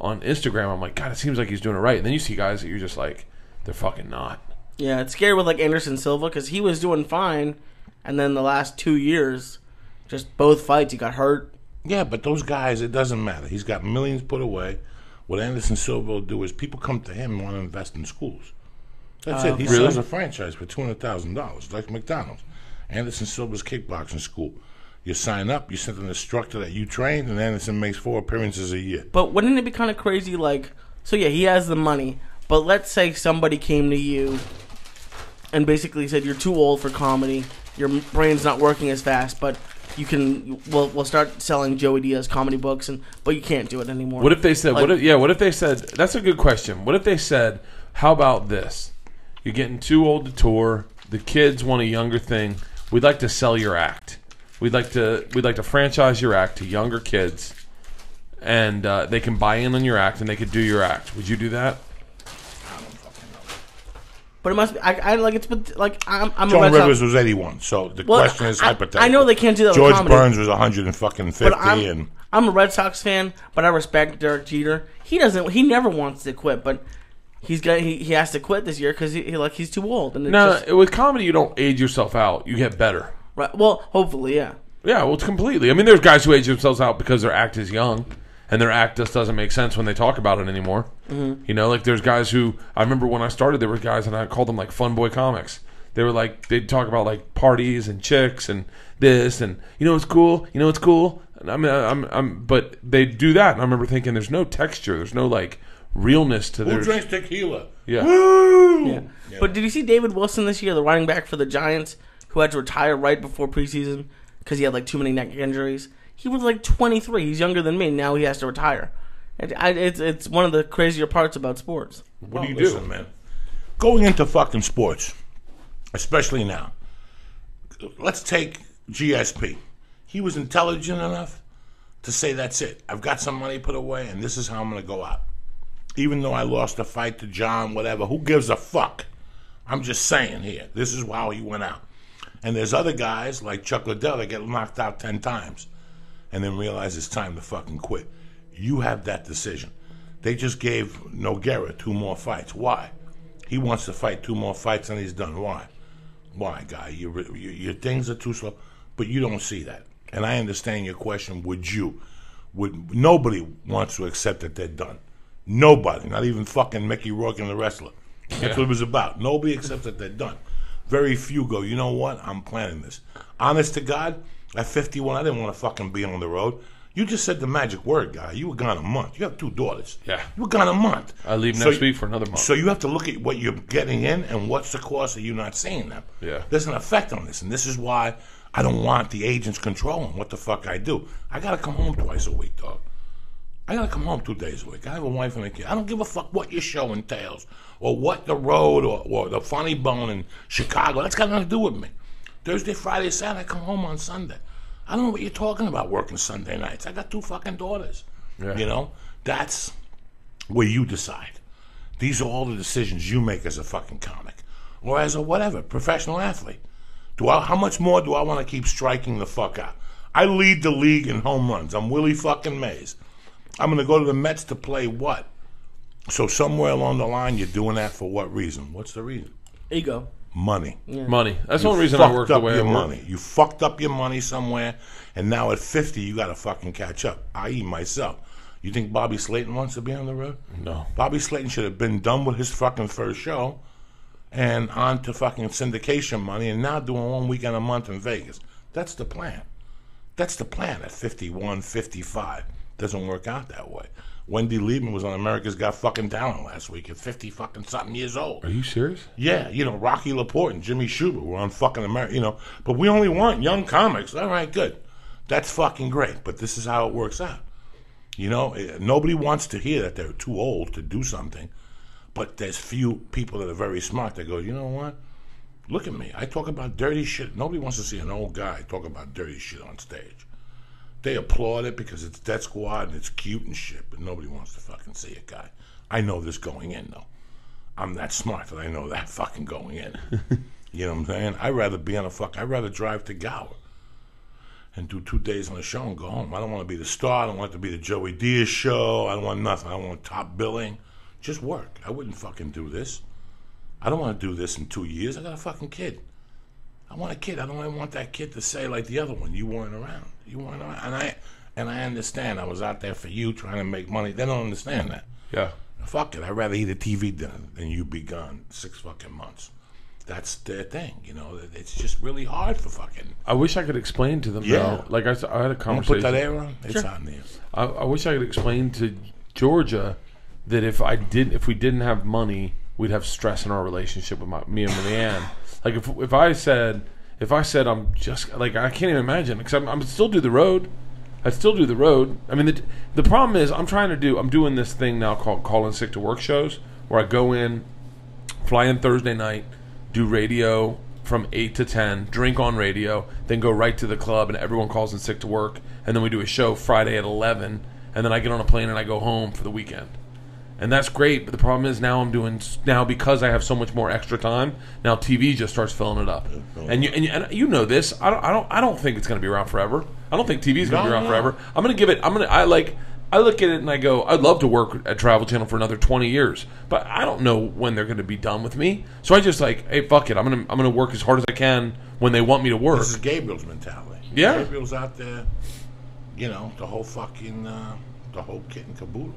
Instagram, I'm like, God, it seems like he's doing it right. And then you see guys that you're just like, they're fucking not. Yeah, it's scary with like Anderson Silva because he was doing fine, and then the last 2 years, just both fights he got hurt. Yeah, but those guys, it doesn't matter. He's got millions put away. What Anderson Silva will do is people come to him and want to invest in schools. That's it. He really? sells a franchise for $200,000, like McDonald's. Anderson Silva's kickboxing school. You sign up, you send an instructor that you train, and Anderson makes 4 appearances a year. But wouldn't it be kind of crazy, like, so yeah, he has the money, but let's say somebody came to you and basically said, you're too old for comedy, your brain's not working as fast, but we'll start selling Joey Diaz comedy books, but you can't do it anymore. What if they said, what if they said, that's a good question. What if they said, how about this? You're getting too old to tour, the kids want a younger thing, we'd like to sell your act. We'd like to franchise your act to younger kids, and they can buy in on your act and they could do your act. Would you do that? I don't fucking know. But it must be. I'm Joan a Red Rivers Sox, was 81, so the question is hypothetical. I know they can't do that. George with comedy, Burns was 150, but and I'm a Red Sox fan, but I respect Derek Jeter. He never wants to quit, but he has to quit this year because he's too old. And with comedy, you don't age yourself out. You get better. Right. Well, hopefully, yeah. Yeah, well, it's completely. I mean, there's guys who age themselves out because their act is young, and their act just doesn't make sense when they talk about it anymore. Mm-hmm. You know, like there's guys who, I remember when I started, there were guys, and I called them like fun boy comics. They were like, they'd talk about like parties and chicks and this, and it's cool. It's cool. And I mean, but they do that, and I remember thinking, there's no texture, there's no like realness to their. Who drinks tequila? Yeah. Woo! Yeah. But did you see David Wilson this year, the running back for the Giants, who had to retire right before preseason because he had like too many neck injuries? He was like 23. He's younger than me. Now he has to retire. It's one of the crazier parts about sports. What do you do, man? Going into fucking sports, especially now. Let's take GSP. He was intelligent enough to say, that's it. I've got some money put away, and this is how I'm going to go out. Even though I lost a fight to John, whatever, who gives a fuck? I'm just saying here. This is how he went out. And there's other guys like Chuck Liddell that get knocked out 10 times and then realize it's time to fucking quit. You have that decision. They just gave Nogueira 2 more fights. Why? He wants to fight 2 more fights and he's done. Why? Why, guy? Your things are too slow. But you don't see that. And I understand your question, would you? Nobody wants to accept that they're done. Nobody. Not even fucking Mickey Rourke and the wrestler. That's what it was about. Nobody accepts that they're done. Very few go, you know what? I'm planning this. Honest to God, at 51, I didn't want to fucking be on the road. You just said the magic word, guy. You were gone a month. You have 2 daughters. Yeah. You were gone a month. I leave next week for another month. So you have to look at what you're getting in and what's the cost of you not seeing them. Yeah. There's an effect on this, and this is why I don't want the agents controlling what the fuck I do. I got to come home twice a week, dog. I got to come home 2 days a week. I have a wife and a kid. I don't give a fuck what your show entails or what the road or the Funny Bone in Chicago. That's got nothing to do with me. Thursday, Friday, Saturday, I come home on Sunday. I don't know what you're talking about working Sunday nights. I got 2 fucking daughters. Yeah. That's where you decide. These are all the decisions you make as a fucking comic or as a whatever, professional athlete. How much more do I want to keep striking the fuck out? I lead the league in home runs. I'm Willie fucking Mays. I'm going to go to the Mets to play what? So somewhere along the line, you're doing that for what reason? What's the reason? Ego. Money. Yeah. Money. That's the only reason I work the way I work. Money. You fucked up your money somewhere, and now at 50, you got to fucking catch up, i.e. myself. You think Bobby Slayton wants to be on the road? No. Bobby Slayton should have been done with his fucking first show and on to fucking syndication money and now doing 1 weekend a month in Vegas. That's the plan. That's the plan at 51, 55. Doesn't work out that way. Wendy Liebman was on America's Got Fucking Talent last week at 50 fucking something years old. Are you serious? Yeah, Rocky Laporte and Jimmy Schubert were on fucking America, but we only want young comics. All right, good. That's fucking great, but this is how it works out. Nobody wants to hear that they're too old to do something, but there's few people that are very smart that go, you know what? Look at me. I talk about dirty shit. Nobody wants to see an old guy talk about dirty shit on stage. They applaud it because it's Death Squad and it's cute and shit, but nobody wants to fucking see it, guy. I know this going in, though. I'm that smart that I know that fucking going in. You know what I'm saying? I'd rather drive to Gower and do 2 days on a show and go home. I don't want to be the star. I don't want it to be the Joey Diaz show. I don't want nothing. I don't want top billing. Just work. I wouldn't fucking do this. I don't want to do this in 2 years. I got a fucking kid. I want a kid. I don't even want that kid to say like the other one, you weren't around. You weren't around. And I understand. I was out there for you trying to make money. They don't understand that. Yeah. Fuck it. I'd rather eat a TV dinner than you be gone 6 fucking months. That's their thing. It's just really hard for fucking. I wish I could explain to them, though. Like I had a conversation. Put that air on? It's on there. I wish I could explain to Georgia that if we didn't have money, we'd have stress in our relationship with me and Leanne. Like if I said I'm just like I can't even imagine because I'm still do the road. I still do the road. I mean the problem is I'm doing this thing now called Call in Sick to Work shows where I go in, fly in Thursday night, do radio from 8 to 10, drink on radio, then go right to the club and everyone calls in sick to work, and then we do a show Friday at 11, and then I get on a plane and I go home for the weekend. And that's great, but the problem is now because I have so much more extra time, now TV just starts filling it up. And you know this. I don't think it's going to be around forever. I don't think TV is going to be around forever. I look at it and I go, I'd love to work at Travel Channel for another 20 years, but I don't know when they're going to be done with me. So I just hey, fuck it. I'm going to work as hard as I can when they want me to work. This is Gabriel's mentality. Yeah. Gabriel's out there, the whole fucking the whole kit and caboodle.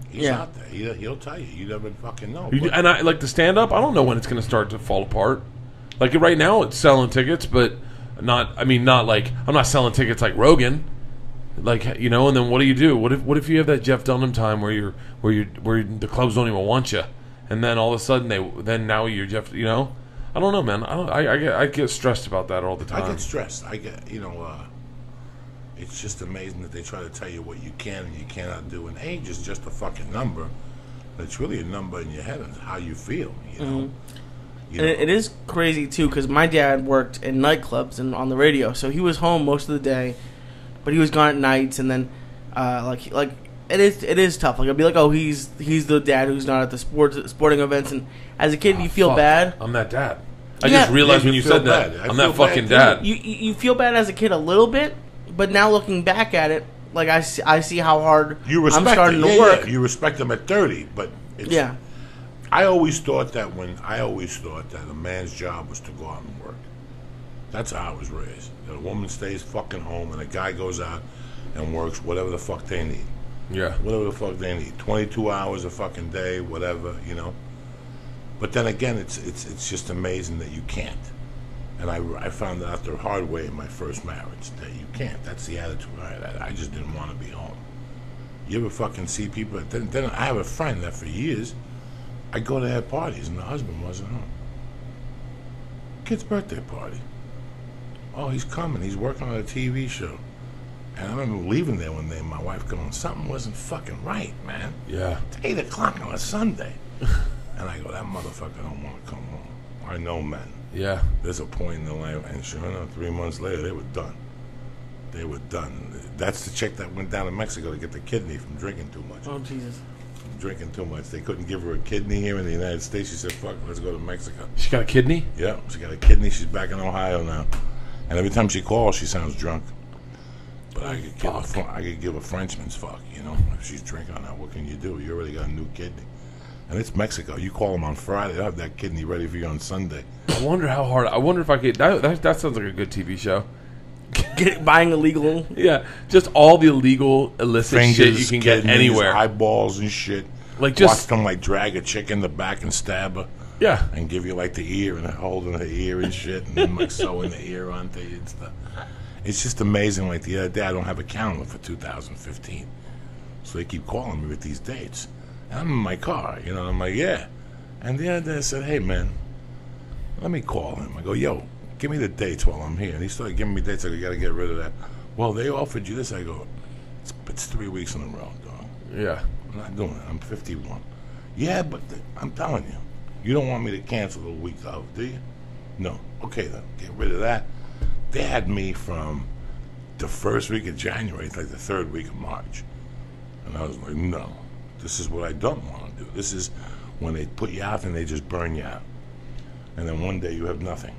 He's out there. He'll tell you. You never fucking know. And I like the stand up. I don't know when it's going to start to fall apart. Like right now, it's selling tickets, but not like I'm not selling tickets like Rogan. Like and then what do you do? What if you have that Jeff Dunham time where the clubs don't even want you, and then all of a sudden now you're Jeff. I don't know, man. I get stressed about that all the time. I get stressed. I get It's just amazing that they try to tell you what you can and you cannot do. And age is just a fucking number. But it's really a number in your head and how you feel, And it is crazy, too, because my dad worked in nightclubs and on the radio. So he was home most of the day, but he was gone at nights. And then, it is tough. Like, I'd be like, oh, he's the dad who's not at the sporting events. And as a kid, you feel bad. I'm that dad. I just realized when you said that. I'm that fucking dad. You feel bad as a kid a little bit. But now looking back at it, like I see how hard I'm starting to work. Yeah. You respect them at 30, but I always thought that a man's job was to go out and work. That's how I was raised. That a woman stays fucking home and a guy goes out and works whatever the fuck they need. Yeah. Whatever the fuck they need. 22 hours a fucking day, whatever, But then again, it's just amazing that you can't. And I found out the hard way in my first marriage that you can't. That's the attitude I just didn't want to be home. You ever fucking see people? Then I have a friend that for years, I go to their parties and the husband wasn't home. Kid's birthday party. Oh, he's coming. He's working on a TV show. And I remember leaving there one day and my wife going, something wasn't fucking right, man. Yeah. It's 8 o'clock on a Sunday. And I go, that motherfucker don't want to come home. I know men. Yeah. There's a point in their life, and sure enough, 3 months later, they were done. They were done. That's the chick that went down to Mexico to get the kidney from drinking too much. Oh, Jesus. From drinking too much. They couldn't give her a kidney here in the United States. She said, fuck, let's go to Mexico. She got a kidney? Yeah, she got a kidney. She's back in Ohio now. And every time she calls, she sounds drunk. But I could give a Frenchman's fuck, If she's drinking on that, what can you do? You already got a new kidney. And it's Mexico. You call them on Friday, they'll have that kidney ready for you on Sunday. I wonder how hard. I wonder if I could. That sounds like a good TV show. buying illegal. Yeah, just all the illegal, illicit Fingers, shit you can get kidneys, anywhere. eyeballs and shit. Like just watch them like drag a chick in the back and stab her. Yeah, and give you like the ear and holding her ear and shit, and then like sewing the ear onto you and stuff. It's just amazing. Like the other day, I don't have a calendar for 2015, so they keep calling me with these dates. And I'm in my car, you know. I'm like, yeah. And the other day, I said, hey man, let me call him. I go, yo, give me the dates while I'm here. And he started giving me dates. I go, you got to get rid of that. Well, they offered you this. I go, it's 3 weeks in a row, dog. yeah. I'm not doing it. I'm 51. Yeah, but I'm telling you, you don't want me to cancel the week of, do you? No. Okay, then. Get rid of that. They had me from the first week of January to like the third week of March. And I was like, no. This is what I don't want to do. This is when they put you out and they just burn you out. And then one day you have nothing.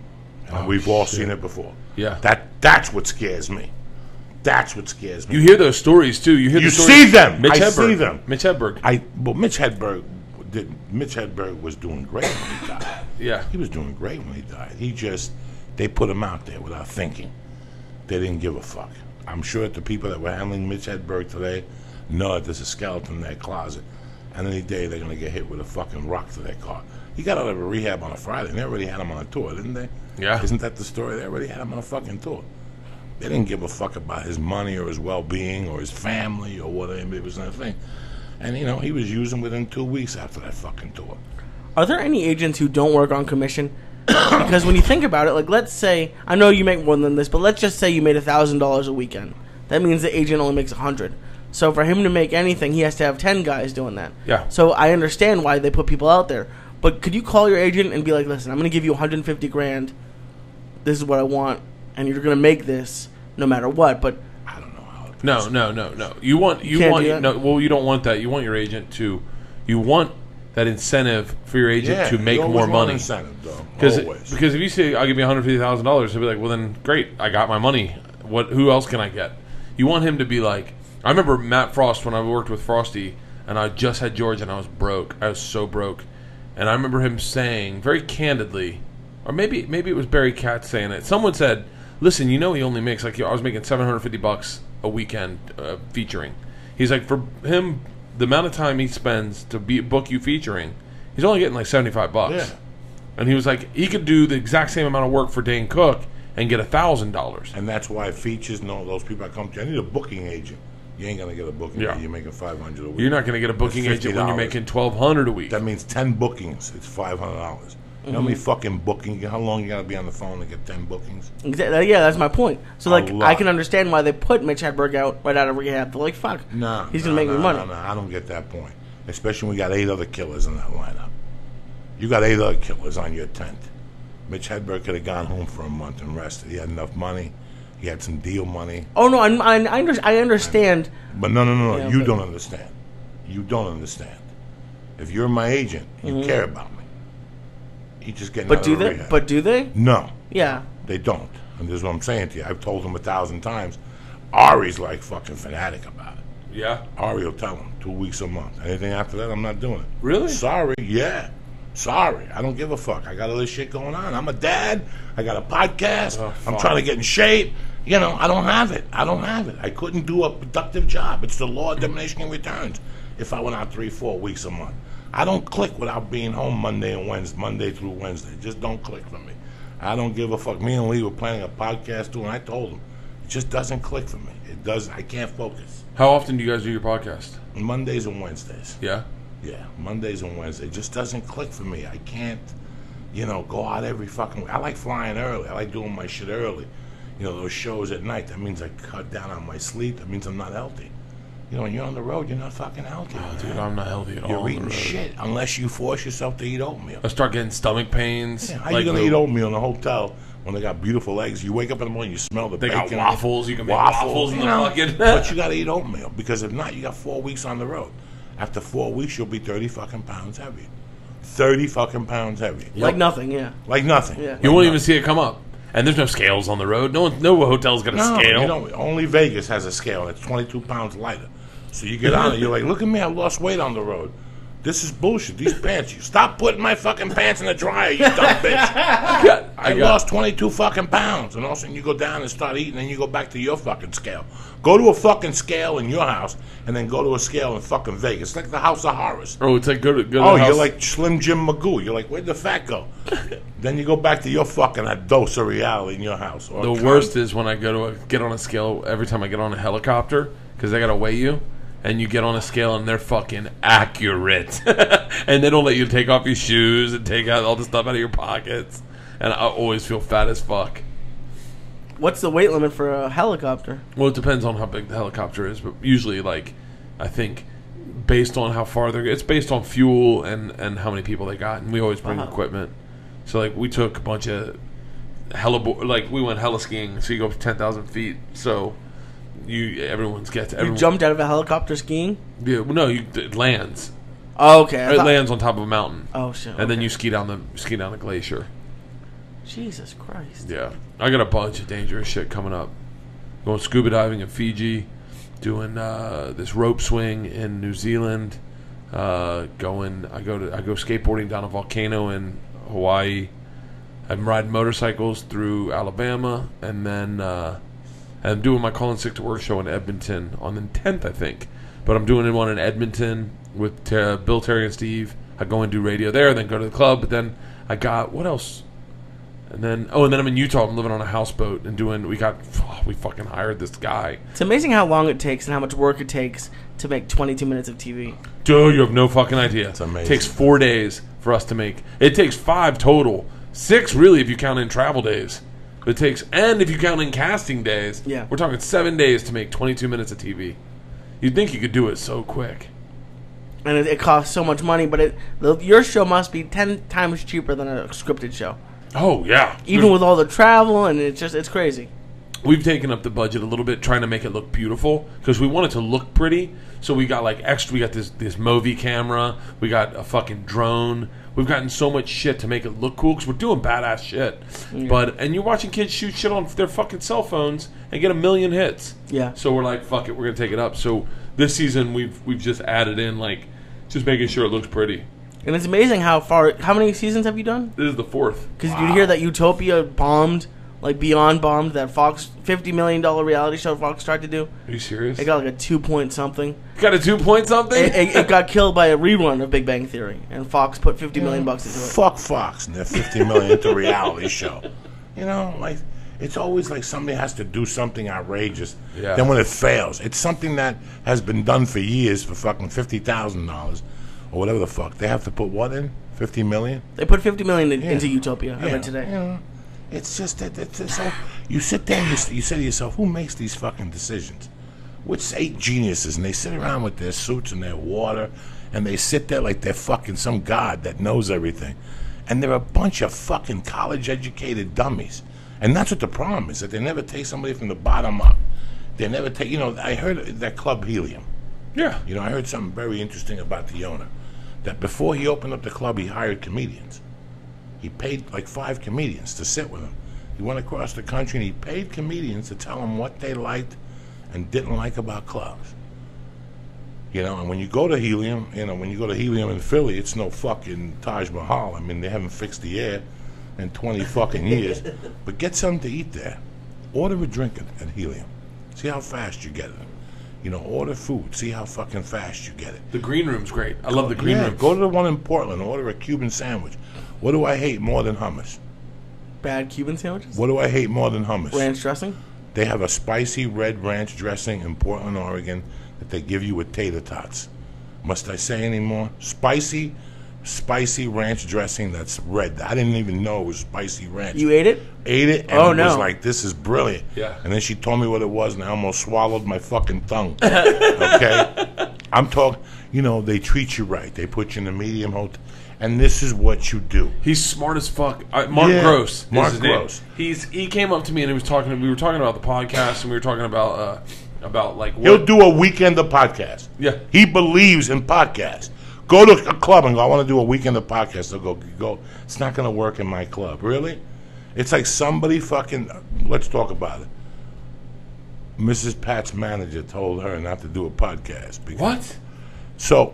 And we've all seen it before. Yeah. That's what scares me. That's what scares me. You hear those stories too. You hear the stories. see them. Mitch I Hedberg. see them. Mitch Hedberg. Mitch Hedberg was doing great when he died. Yeah. He was doing great when he died. They put him out there without thinking. They didn't give a fuck. I'm sure that the people that were handling Mitch Hedberg today know that there's a skeleton in their closet, and any day they're going to get hit with a fucking rock to their car. He got out of a rehab on a Friday, and they already had him on a tour, didn't they? Yeah. Isn't that the story? They already had him on a fucking tour. They didn't give a fuck about his money or his well-being or his family or whatever. It was nothing. And, you know, he was using within 2 weeks after that fucking tour. Are there any agents who don't work on commission? Because when you think about it, like, let's say, I know you make more than this, but let's just say you made $1,000 a weekend. That means the agent only makes $100. So for him to make anything, he has to have 10 guys doing that. Yeah. So I understand why they put people out there. But could you call your agent and be like, listen, I'm going to give you $150,000. This is what I want, and you're going to make this no matter what. But I don't know how. No. You want do that? no. Well, you don't want that. You want your agent to. You want that incentive for your agent to make more money. Incentive, though. Because if you say I'll give you $150,000, he'll be like, well then great, I got my money. Who else can I get? You want him to be like, I remember Matt Frost when I worked with Frosty, and I just had George, and I was broke. I was so broke, and I remember him saying very candidly, or maybe it was Barry Katz saying it. Someone said, listen, you know he only makes like I was making $750 a weekend featuring. He's like, for him, the amount of time he spends to book you featuring, he's only getting like $75. Yeah. And he was like, he could do the exact same amount of work for Dane Cook and get $1,000. And that's why features know those people that come to you. I need a booking agent. You ain't gonna get a booking agent. You're making $500 a week. You're not gonna get a booking agent when you're making $1,200 a week. That means 10 bookings. It's $500. You know how many fucking bookings? How long you gotta be on the phone to get 10 bookings? Exactly. Yeah, that's my point. So like, I can understand why they put Mitch Hedberg right out of rehab. They're like, fuck, he's gonna make me money. No, I don't get that point. Especially when we got 8 other killers in that lineup. You got 8 other killers on your tent. Mitch Hedberg could have gone home for a month and rested. He had enough money. He had some deal money. Oh no, I understand. But no. Yeah, You don't understand. You don't understand. If you're my agent, you care about me. He just getting out of rehab. But do they? No. Yeah. They don't. And this is what I'm saying to you. I've told him 1,000 times. Ari's like fucking fanatic about it. Yeah. Ari will tell him 2 weeks a month. Anything after that, I'm not doing it. Really? Sorry. Yeah. Sorry. I don't give a fuck. I got all this shit going on. I'm a dad. I got a podcast. I'm trying to get in shape. You know, I don't have it. I couldn't do a productive job. It's the law of diminishing returns if I went out 3-4 weeks a month. I don't click without being home Monday through Wednesday. Just don't click for me. I don't give a fuck. Me and Lee were planning a podcast too, and I told him, it just doesn't click for me. It does. I can't focus. How often do you guys do your podcast? Mondays and Wednesdays. Yeah? Yeah, Mondays and Wednesdays. It just doesn't click for me. I can't, go out every fucking week. I like flying early. I like doing my shit early. Those shows at night. That means I cut down on my sleep. That means I'm not healthy. When you're on the road, you're not fucking healthy. Oh, dude, I'm not healthy at all. You're eating shit unless you force yourself to eat oatmeal. I start getting stomach pains. Yeah, how you going to eat oatmeal in a hotel when they got beautiful eggs? You wake up in the morning, you smell the bacon. They got waffles. You can make waffles in the bucket. But you got to eat oatmeal because if not, you got 4 weeks on the road. After 4 weeks, you'll be 30 fucking pounds heavy. 30 fucking pounds heavy. Yep. Like nothing, yeah. Like nothing. Yeah. You won't even see it come up. And there's no scales on the road. No hotel's got a scale. Only Vegas has a scale that's 22 pounds lighter. So you get on it, you're like, look at me, I lost weight on the road. This is bullshit. These pants. You stop putting my fucking pants in the dryer, you dumb bitch. I lost 22 fucking pounds. And all of a sudden you go down and start eating, and you go back to your fucking scale. Go to a fucking scale in your house, and then go to a scale in fucking Vegas. It's like the House of Horrors. Oh, it's like go to the Oh, house. you're like Slim Jim Magoo. You're like, where'd the fat go? Then you go back to your fucking dose of reality in your house. Or the worst is when I go to get on a scale every time I get on a helicopter, because they got to weigh you. And you get on a scale and they're fucking accurate. And they don't let you take off your shoes and take out all the stuff out of your pockets. And I always feel fat as fuck. What's the weight limit for a helicopter? Well, it depends on how big the helicopter is. But usually, like, I think based on how far it's based on fuel and how many people they got. And we always bring equipment. So, like, we took a bunch of we went heli skiing. So you go up to 10,000 feet. So... everyone's gets. You jumped out of a helicopter skiing? Yeah, well, no, it lands. Oh, okay. It lands on top of a mountain. Oh shit! And then you ski down the glacier. Jesus Christ! Yeah, I got a bunch of dangerous shit coming up. Going scuba diving in Fiji, doing this rope swing in New Zealand. I go skateboarding down a volcano in Hawaii. I'm riding motorcycles through Alabama, and then. I'm doing my Calling Sick to Work show in Edmonton on the 10th, I think. But I'm doing one in Edmonton with Bill, Terry, and Steve. I go and do radio there, then go to the club. But then I got, what else? And then I'm in Utah. I'm living on a houseboat and we fucking hired this guy. It's amazing how long it takes and how much work it takes to make 22 minutes of TV. Dude, you have no fucking idea. It's amazing. It takes 4 days for us to make. It takes 5 total. 6 really if you count in travel days. And if you count in casting days, we're talking 7 days to make 22 minutes of TV. You'd think you could do it so quick. And it costs so much money, but your show must be 10 times cheaper than a scripted show. Oh, yeah. Even with all the travel, and it's crazy. We've taken up the budget a little bit, trying to make it look beautiful, because we want it to look pretty. So we got we got this Movi camera, we got a fucking drone. We've gotten so much shit to make it look cool because we're doing badass shit. Yeah. And you're watching kids shoot shit on their fucking cell phones and get 1 million hits. Yeah. So we're like, fuck it, we're gonna take it up. So this season we've just added in just making sure it looks pretty. And it's amazing how many seasons have you done? This is the 4th. Because you hear that Utopia bombed, beyond bombed, that Fox $50 million reality show Fox tried to do. Are you serious? It got a 2 point something. Got a 2 point something? It got killed by a rerun of Big Bang Theory, and Fox put $50 million into it. Fuck Fox and their $50 million into a reality show. It's always like somebody has to do something outrageous. Yeah. Then when it fails, it's something that has been done for years for fucking $50,000 or whatever the fuck. They have to put what in? $50 million? They put $50 million into Utopia. I read today. It's just that so you sit there and you say to yourself, who makes these fucking decisions? Which 8 geniuses, and they sit around with their suits and their water, and they sit there like they're fucking some god that knows everything. And they're a bunch of fucking college-educated dummies. And that's what the problem is, that they never take somebody from the bottom up. They never take, I heard that Club Helium. Yeah. I heard something very interesting about the owner. That before he opened up the club, he hired comedians. He paid 5 comedians to sit with him. He went across the country and he paid comedians to tell him what they liked and didn't like about clubs. And when you go to Helium, when you go to Helium in Philly, it's no fucking Taj Mahal. I mean, they haven't fixed the air in 20 fucking years. But get something to eat there. Order a drink at Helium. See how fast you get it. Order food. See how fucking fast you get it. The green room's great. I love the green room. Go to the one in Portland. Order a Cuban sandwich. What do I hate more than hummus? Bad Cuban sandwiches? What do I hate more than hummus? Ranch dressing? They have a spicy red ranch dressing in Portland, Oregon that they give you with tater tots. Must I say any more? Spicy ranch dressing that's red. I didn't even know it was spicy ranch. You ate it? Ate it, and it was like, this is brilliant. Yeah. And then she told me what it was, and I almost swallowed my fucking tongue. Okay? I'm talking, they treat you right. They put you in a medium hotel. And this is what you do. He's smart as fuck. Mark Gross. Mark Gross. He came up to me and we were talking about the podcast, and we were talking about what he'll do a weekend of podcast. Yeah. He believes in podcasts. Go to a club and go, I want to do a weekend of podcast. They'll go, it's not going to work in my club. Really? It's like somebody fucking, let's talk about it. Mrs. Pat's manager told her not to do a podcast. What? So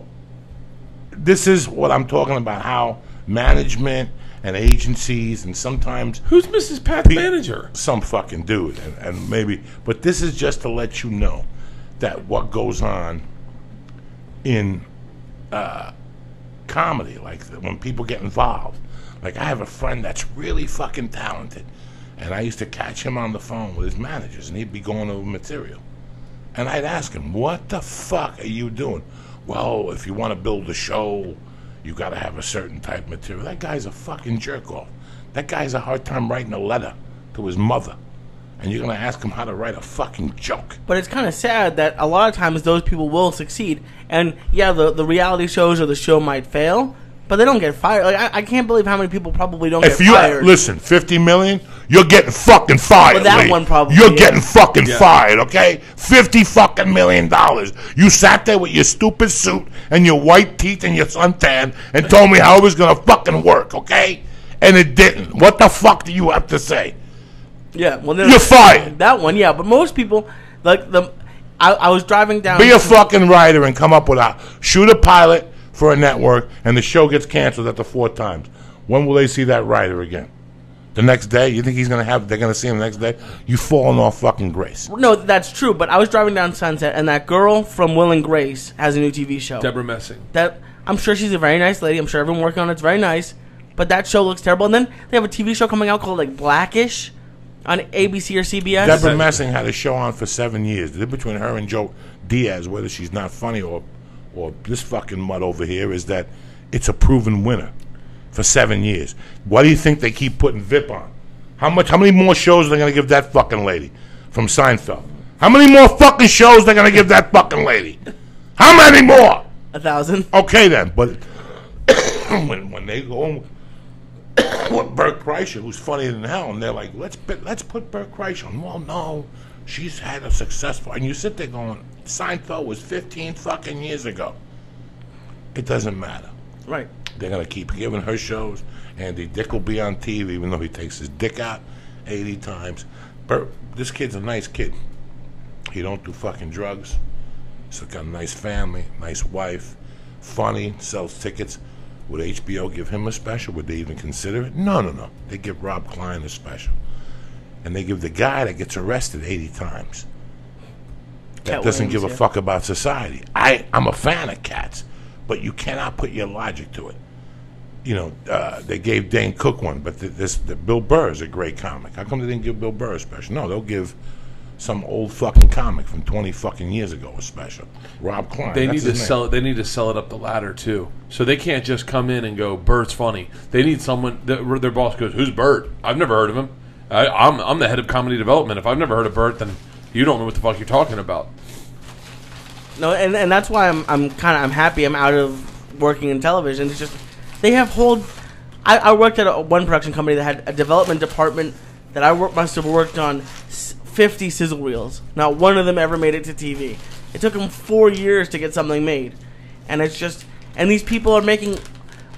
this is what I'm talking about, how management and agencies and sometimes... Who's Mrs. Pat's manager? Some fucking dude. And maybe... But this is just to let you know that what goes on in comedy, like when people get involved. Like, I have a friend that's really fucking talented, and I used to catch him on the phone with his managers, and he'd be going over material. And I'd ask him, what the fuck are you doing? Well, if you want to build a show, you got to have a certain type of material. That guy's a fucking jerk-off. That guy's a hard time writing a letter to his mother. And you're going to ask him how to write a fucking joke. But it's kind of sad that a lot of times those people will succeed. And, yeah, the reality shows or the show might fail, but they don't get fired. Like, I can't believe how many people probably don't get fired. Listen, $50 million, you're getting fucking fired. Well, that one probably. You're getting fucking fired, okay? $50 fucking million. You sat there with your stupid suit and your white teeth and your suntan and told me how it was going to fucking work, okay? And it didn't. What the fuck do you have to say? Yeah, well, you're fired. That one, yeah. But most people, like I was driving down. Be a fucking writer and come up with shoot a pilot for a network, and the show gets canceled at the 4th time. When will they see that writer again? The next day? You think they're gonna see him the next day? You falling off fucking grace. No, that's true. But I was driving down Sunset, and that girl from Will and Grace has a new TV show. Deborah Messing. That I'm sure she's a very nice lady. I'm sure everyone working on it's very nice. But that show looks terrible. And then they have a TV show coming out called like Blackish on ABC or CBS. Deborah Messing had a show on for 7 years. The difference between her and Joe Diaz, whether she's not funny or this fucking mud over here, is that it's a proven winner for 7 years. Why do you think they keep putting VIP on? How many more shows are they going to give that fucking lady from Seinfeld? How many more fucking shows are they going to give that fucking lady? How many more? 1,000. Okay then, but when they go with Bert Kreischer, who's funnier than hell, and they're like, let's put Bert Kreischer on. Well, no, she's had a successful, and you sit there going, Seinfeld was 15 fucking years ago. It doesn't matter. Right. They're going to keep giving her shows. Andy Dick will be on TV, even though he takes his dick out 80 times. Bert, this kid's a nice kid. He don't do fucking drugs. He's got a nice family, nice wife, funny, sells tickets. Would HBO give him a special? Would they even consider it? No. They give Rob Klein a special. And they give the guy that gets arrested 80 times. That doesn't give a fuck about society. I'm a fan of Cats, but you cannot put your logic to it. You know, they gave Dane Cook one, but Bill Burr is a great comic. How come they didn't give Bill Burr a special? No, they'll give some old fucking comic from 20 fucking years ago a special. Rob Klein. They need to sell it. They need to sell it up the ladder too. So they can't just come in and go, Bert's funny. They need someone. Their boss goes, who's Bert? I've never heard of him. I'm the head of comedy development. If I've never heard of Bert, then you don't know what the fuck you're talking about. No, and that's why I'm happy I'm out of working in television. It's just they have I worked at one production company that had a development department that I must have worked on 50 sizzle reels. Not one of them ever made it to TV. It took them 4 years to get something made, and it's just these people are making,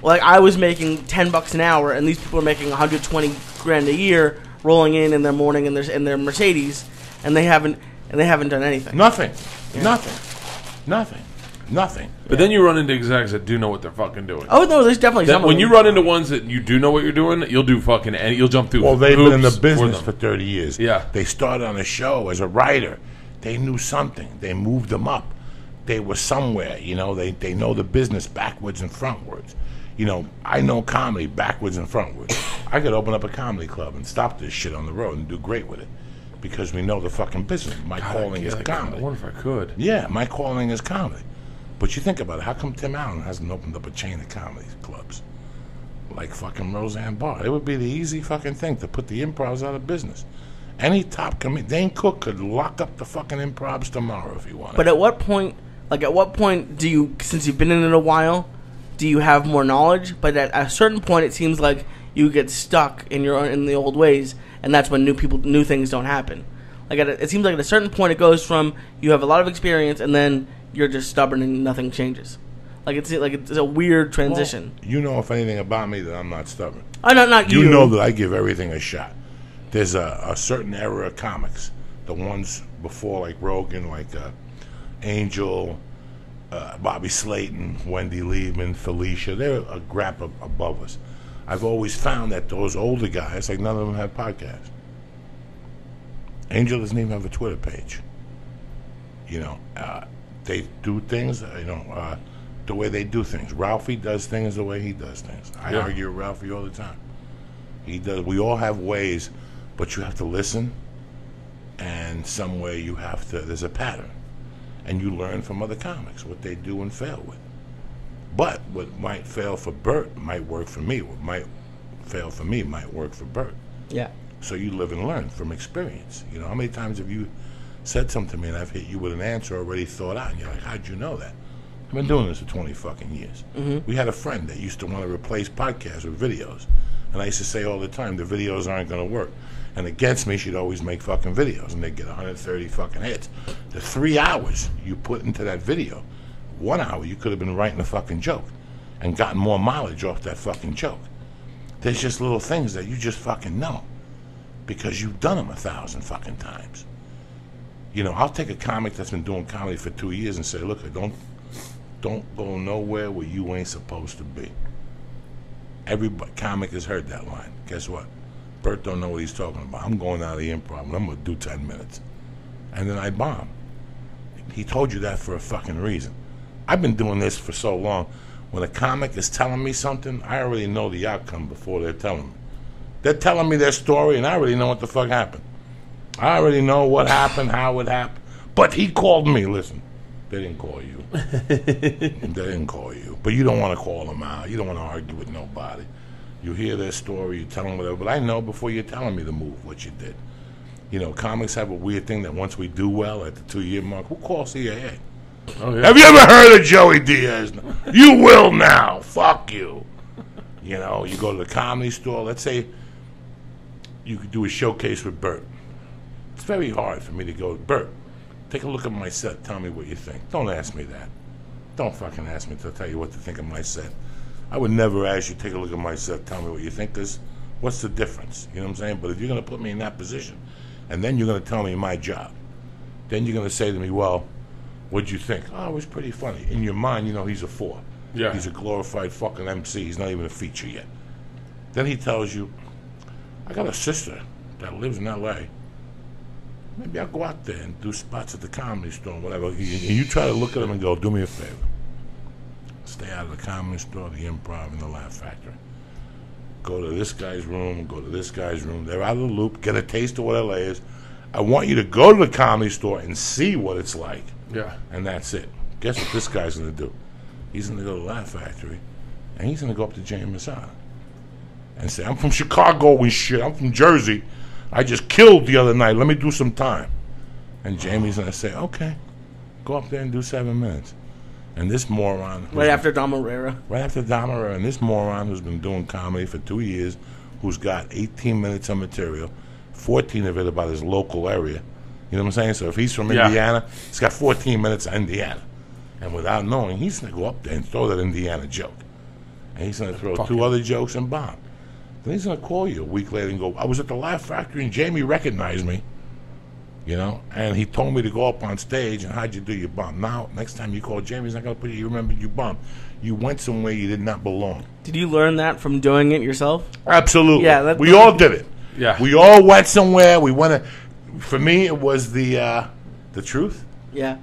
like I was making $10 an hour, and these people are making $120,000 a year, rolling in their morning in their Mercedes, and they haven't done anything. Nothing. But then you run into execs that do know what they're fucking doing. Oh no, there's definitely some. When you run into ones that you do know what you're doing, you'll do fucking you'll jump through. Well, they've been in the business for 30 years. Yeah, they started on a show as a writer. They knew something. They moved them up. They were somewhere. You know, they know the business backwards and frontwards. You know, I know comedy backwards and frontwards. I could open up a comedy club and stop this shit on the road and do great with it. Because we know the fucking business. My calling is comedy. I wonder if I could. Yeah, my calling is comedy. But you think about it, how come Tim Allen hasn't opened up a chain of comedy clubs? Like fucking Roseanne Barr. It would be the easy fucking thing to put the improvs out of business. Any top comedian, Dane Cook could lock up the fucking improvs tomorrow if he wanted. But at what point do you, since you've been in it a while, do you have more knowledge? But at a certain point it seems like you get stuck in the old ways, and that's when new things don't happen. Like it seems like at a certain point it goes from you have a lot of experience and then you're just stubborn and nothing changes. Like it's a weird transition. Well, you know, if anything about me, that I'm not stubborn. Not you. You know that I give everything a shot. There's a certain era of comics, the ones before like Rogan, like Angel, Bobby Slayton, Wendy Liebman, Felicia. They're a grap above us. I've always found that those older guys, like none of them have podcasts. Angel doesn't even have a Twitter page. You know, they do things, the way they do things. Ralphie does things the way he does things. I argue with Ralphie all the time. He does. We all have ways, but you have to listen, and some way you have to, there's a pattern. And you learn from other comics what they do and fail with. But what might fail for Bert might work for me. What might fail for me might work for Bert. Yeah. So you live and learn from experience. You know, how many times have you said something to me and I've hit you with an answer already thought out, and you're like, how'd you know that? I've been doing this for 20 fucking years. Mm-hmm. We had a friend that used to want to replace podcasts with videos. And I used to say all the time, the videos aren't going to work. And against me, she'd always make fucking videos, and they'd get 130 fucking hits. The 3 hours you put into that video, 1 hour you could have been writing a fucking joke and gotten more mileage off that fucking joke. There's just little things that you just fucking know because you've done them 1,000 fucking times. You know, I'll take a comic that's been doing comedy for 2 years and say, look, don't go nowhere where you ain't supposed to be. Every comic has heard that line. Guess what? Bert don't know what he's talking about. I'm going out of the improv and I'm going to do 10 minutes. And then I bomb. He told you that for a fucking reason. I've been doing this for so long. When a comic is telling me something, I already know the outcome before they're telling me. They're telling me their story and I already know what the fuck happened. I already know what happened, how it happened. But he called me. Listen, they didn't call you. They didn't call you. But you don't want to call them out. You don't want to argue with nobody. You hear their story, you tell them whatever. But I know before you're telling me the move what you did. You know, comics have a weird thing that once we do well at the 2-year mark, who calls CIA? Oh, yeah. Have you ever heard of Joey Diaz? You will now. Fuck you. You know, you go to the Comedy Store. Let's say you could do a showcase with Bert. It's very hard for me to go, Bert, take a look at my set. Tell me what you think. Don't ask me that. Don't fucking ask me to tell you what to think of my set. I would never ask you, take a look at my set, tell me what you think, because what's the difference? You know what I'm saying? But if you're going to put me in that position, and then you're going to tell me my job, then you're going to say to me, well, what'd you think? Oh, it was pretty funny. In your mind, you know he's a 4. Yeah. He's a glorified fucking MC. He's not even a feature yet. Then he tells you, I got a sister that lives in L.A. Maybe I'll go out there and do spots at the Comedy Store or whatever. And you try to look at him and go, do me a favor. Stay out of the Comedy Store, the Improv, and the Laugh Factory. Go to this guy's room, go to this guy's room. They're out of the loop. Get a taste of what LA is. I want you to go to the Comedy Store and see what it's like. Yeah. And that's it. Guess what this guy's going to do? He's going to go to the Laugh Factory, and he's going to go up to Jamie Masada and say, I'm from Chicago and shit. I'm from Jersey. I just killed the other night. Let me do some time. And Jamie's going to say, okay, go up there and do 7 minutes. And this moron... Right after Dom Herrera. Right after Dom Herrera. And this moron who's been doing comedy for 2 years, who's got 18 minutes of material, 14 of it about his local area. You know what I'm saying? So if he's from Indiana, he's got 14 minutes of Indiana. And without knowing, he's going to go up there and throw that Indiana joke. And he's going to throw 2 other jokes and bomb. Then he's going to call you a week later and go, I was at the Laugh Factory and Jamie recognized me. You know, and he told me to go up on stage, and how'd you do your bomb? Now, next time you call Jamie, he's not going to put you remembered you bomb. You went somewhere you did not belong. Did you learn that from doing it yourself? Absolutely. Yeah, we all did it. Yeah. We all went somewhere. We went. For me, it was the truth. Yeah.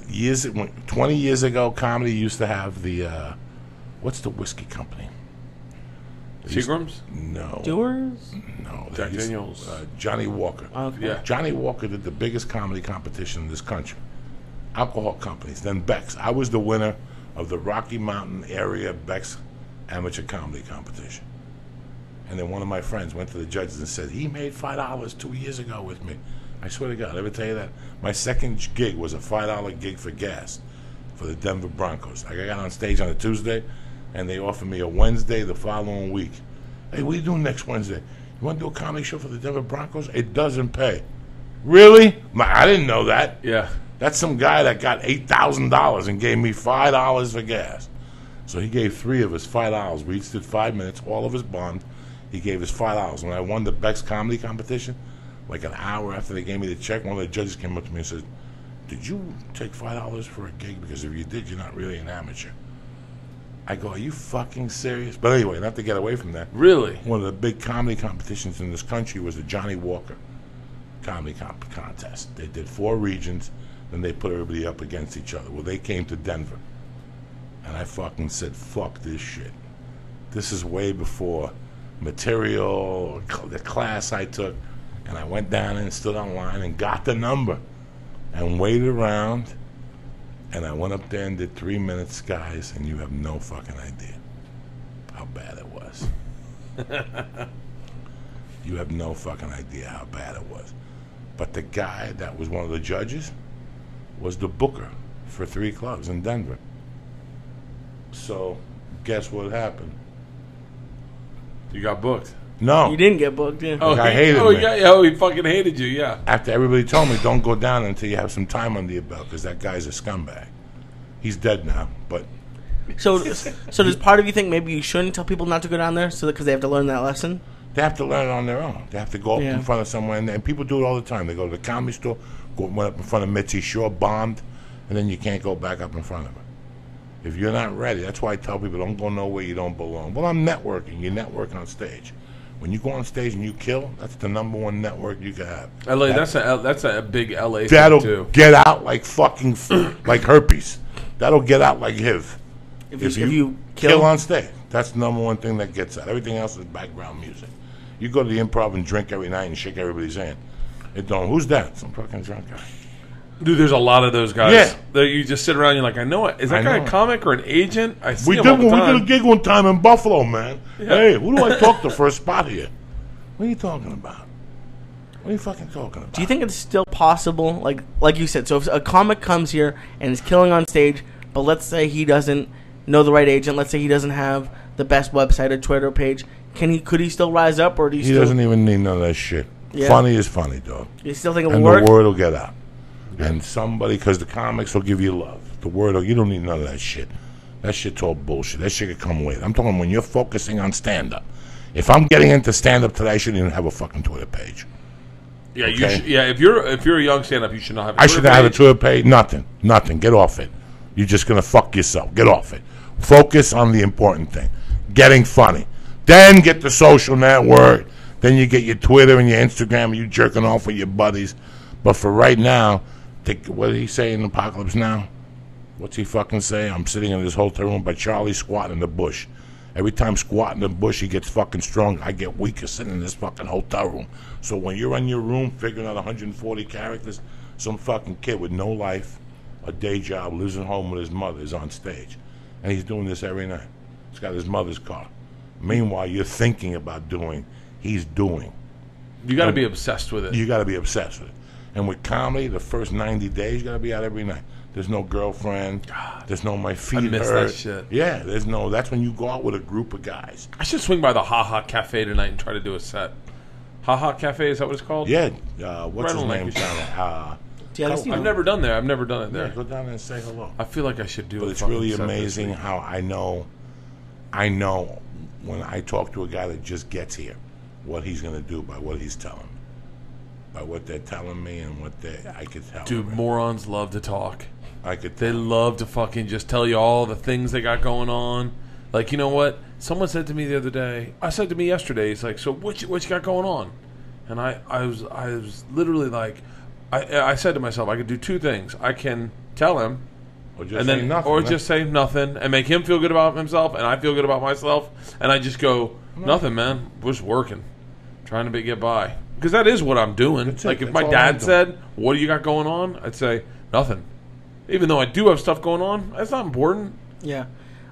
20 years ago, comedy used to have the, what's the whiskey company? Seagram's? No. Doers? No. Jack Daniels. Johnny Walker. Okay. Yeah. Johnny Walker did the biggest comedy competition in this country. Alcohol companies. Then Beck's. I was the winner of the Rocky Mountain area Beck's amateur comedy competition. And then one of my friends went to the judges and said, he made $5 2 years ago with me. I swear to God, I ever tell you that? My second gig was a $5 gig for gas for the Denver Broncos. I got on stage on a Tuesday, and they offered me a Wednesday the following week. Hey, what are you doing next Wednesday? You want to do a comedy show for the Denver Broncos? It doesn't pay. Really? I didn't know that. Yeah. That's some guy that got $8,000 and gave me $5 for gas. So he gave 3 of us $5. We each did 5 minutes, all of us bombed. He gave us $5. When I won the Beck's comedy competition, like an hour after they gave me the check, one of the judges came up to me and said, did you take $5 for a gig? Because if you did, you're not really an amateur. I go, are you fucking serious? But anyway, not to get away from that. Really? One of the big comedy competitions in this country was the Johnny Walker comedy contest. They did 4 regions, then they put everybody up against each other. Well, they came to Denver. And I fucking said, fuck this shit. This is way before material or the class I took. And I went down and stood online and got the number and waited around. And I went up there and did 3 minutes, guys, and you have no fucking idea how bad it was. You have no fucking idea how bad it was. But the guy that was one of the judges was the booker for 3 clubs in Denver. So, guess what happened? You got booked. No. You didn't get booked, yeah. The guy hated me. Yeah, he fucking hated you, yeah. After everybody told me, don't go down until you have some time under your belt, because that guy's a scumbag. He's dead now, but... So does part of you think maybe you shouldn't tell people not to go down there because they have to learn that lesson? They have to learn it on their own. They have to go up Yeah. in front of someone, and people do it all the time. They go to the comedy store, went up in front of Mitzi Shore, bombed, and then you can't go back up in front of her. If you're not ready, that's why I tell people, don't go nowhere you don't belong. Well, I'm networking. You network on stage. When you go on stage and you kill, that's the #1 network you can have. LA, that's a big LA That'll thing too. get out like fucking like herpes. That'll get out like HIV. If you kill on stage, that's the #1 thing that gets out. Everything else is background music. You go to the Improv and drink every night and shake everybody's hand. It don't. Who's that? Some fucking drunk guy. Dude, there's a lot of those guys. Yeah. That you just sit around and you're like, I know it. Is that guy a comic or an agent? I see We him did all the time. we did a gig one time in Buffalo, man. Yeah. Hey, who do I talk to for a spot here? What are you talking about? What are you fucking talking about? Do you think it's still possible, like you said, so if a comic comes here and is killing on stage, but let's say he doesn't know the right agent, let's say he doesn't have the best website or Twitter page, could he still rise up, or do you he still... doesn't even need none of that shit. Yeah. Funny is funny, dog. You still think it'll And work? the word will get out. And somebody, because the comics will give you love. The word, you don't need none of that shit. That shit's all bullshit. That shit could come later. I'm talking when you're focusing on stand-up. If I'm getting into stand-up today, I shouldn't even have a fucking Twitter page. Yeah, Okay? if you're a young stand-up, you should not have. I should have a Twitter page. Nothing. Get off it. You're just gonna fuck yourself. Get off it. Focus on the important thing. Getting funny. Then get the social network. Then you get your Twitter and your Instagram and you jerking off with your buddies. But for right now, what did he say in Apocalypse Now? What's he fucking say? I'm sitting in this hotel room by Charlie squatting in the bush. Every time squatting in the bush, he gets fucking strong. I get weaker sitting in this fucking hotel room. So when you're in your room figuring out 140 characters, some fucking kid with no life, a day job, lives at home with his mother, is on stage. And he's doing this every night. He's got his mother's car. Meanwhile, you're thinking about doing, he's doing. You got to be obsessed with it. You got to be obsessed with it. And with comedy, the first 90 days, you got to be out every night. There's no girlfriend. There's no my feet I miss hurt. that shit. Yeah, that's when you go out with a group of guys. I should swing by the Ha Ha Cafe tonight and try to do a set. Ha Ha Cafe, is that what it's called? Yeah, what's his Right on name down there? Yeah, I've never done there. I've never done it there. Yeah, go down there and say hello. I feel like I should do it. But it's really amazing how I know when I talk to a guy that just gets here what he's going to do by what he's telling me. By what they're telling me and what I could tell. Dude, morons love to talk. I could They tell. love to fucking just tell you all the things they got going on. Like, you know what? Someone said to me the other day, I said to me yesterday, he's like, so what you got going on? And I was literally like, I said to myself, I could do 2 things. I can tell him, Or just and say then, nothing. or just say nothing and make him feel good about himself, and I feel good about myself, and I just go, nothing, man. We're just working, trying to get by. Because that is what I'm doing. That's it. Like, if That's my all dad I'm doing. said, what do you got going on? I'd say, nothing. Even though I do have stuff going on, that's not important. Yeah.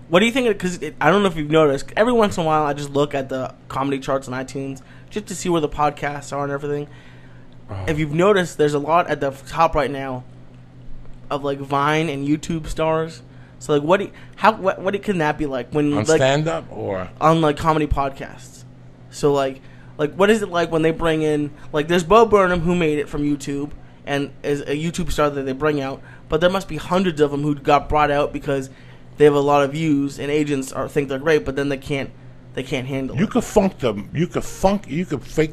What do you think? Because I don't know if you've noticed. Every once in a while, I just look at the comedy charts on iTunes just to see where the podcasts are and everything. Oh. If you've noticed, there's a lot at the top right now of like Vine and YouTube stars. So like, what can that be like when On like stand up or on like comedy podcasts? So like what is it like when they bring in like there's Bo Burnham who made it from YouTube and is a YouTube star that they bring out, but there must be hundreds of them who got brought out because they have a lot of views and agents think they're great, but then they can't handle you it. could fake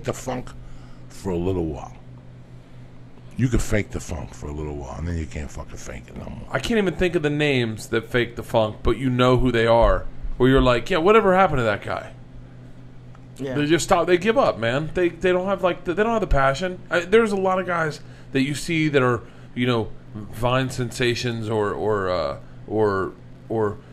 the funk for a little while. You could fake the funk for a little while, and then you can't fucking fake it no more. I can't even think of the names that fake the funk, but you know who they are. Where you're like, yeah, whatever happened to that guy? Yeah. They just stop. They give up, man. They don't have they don't have the passion. There's a lot of guys that you see that are Vine sensations or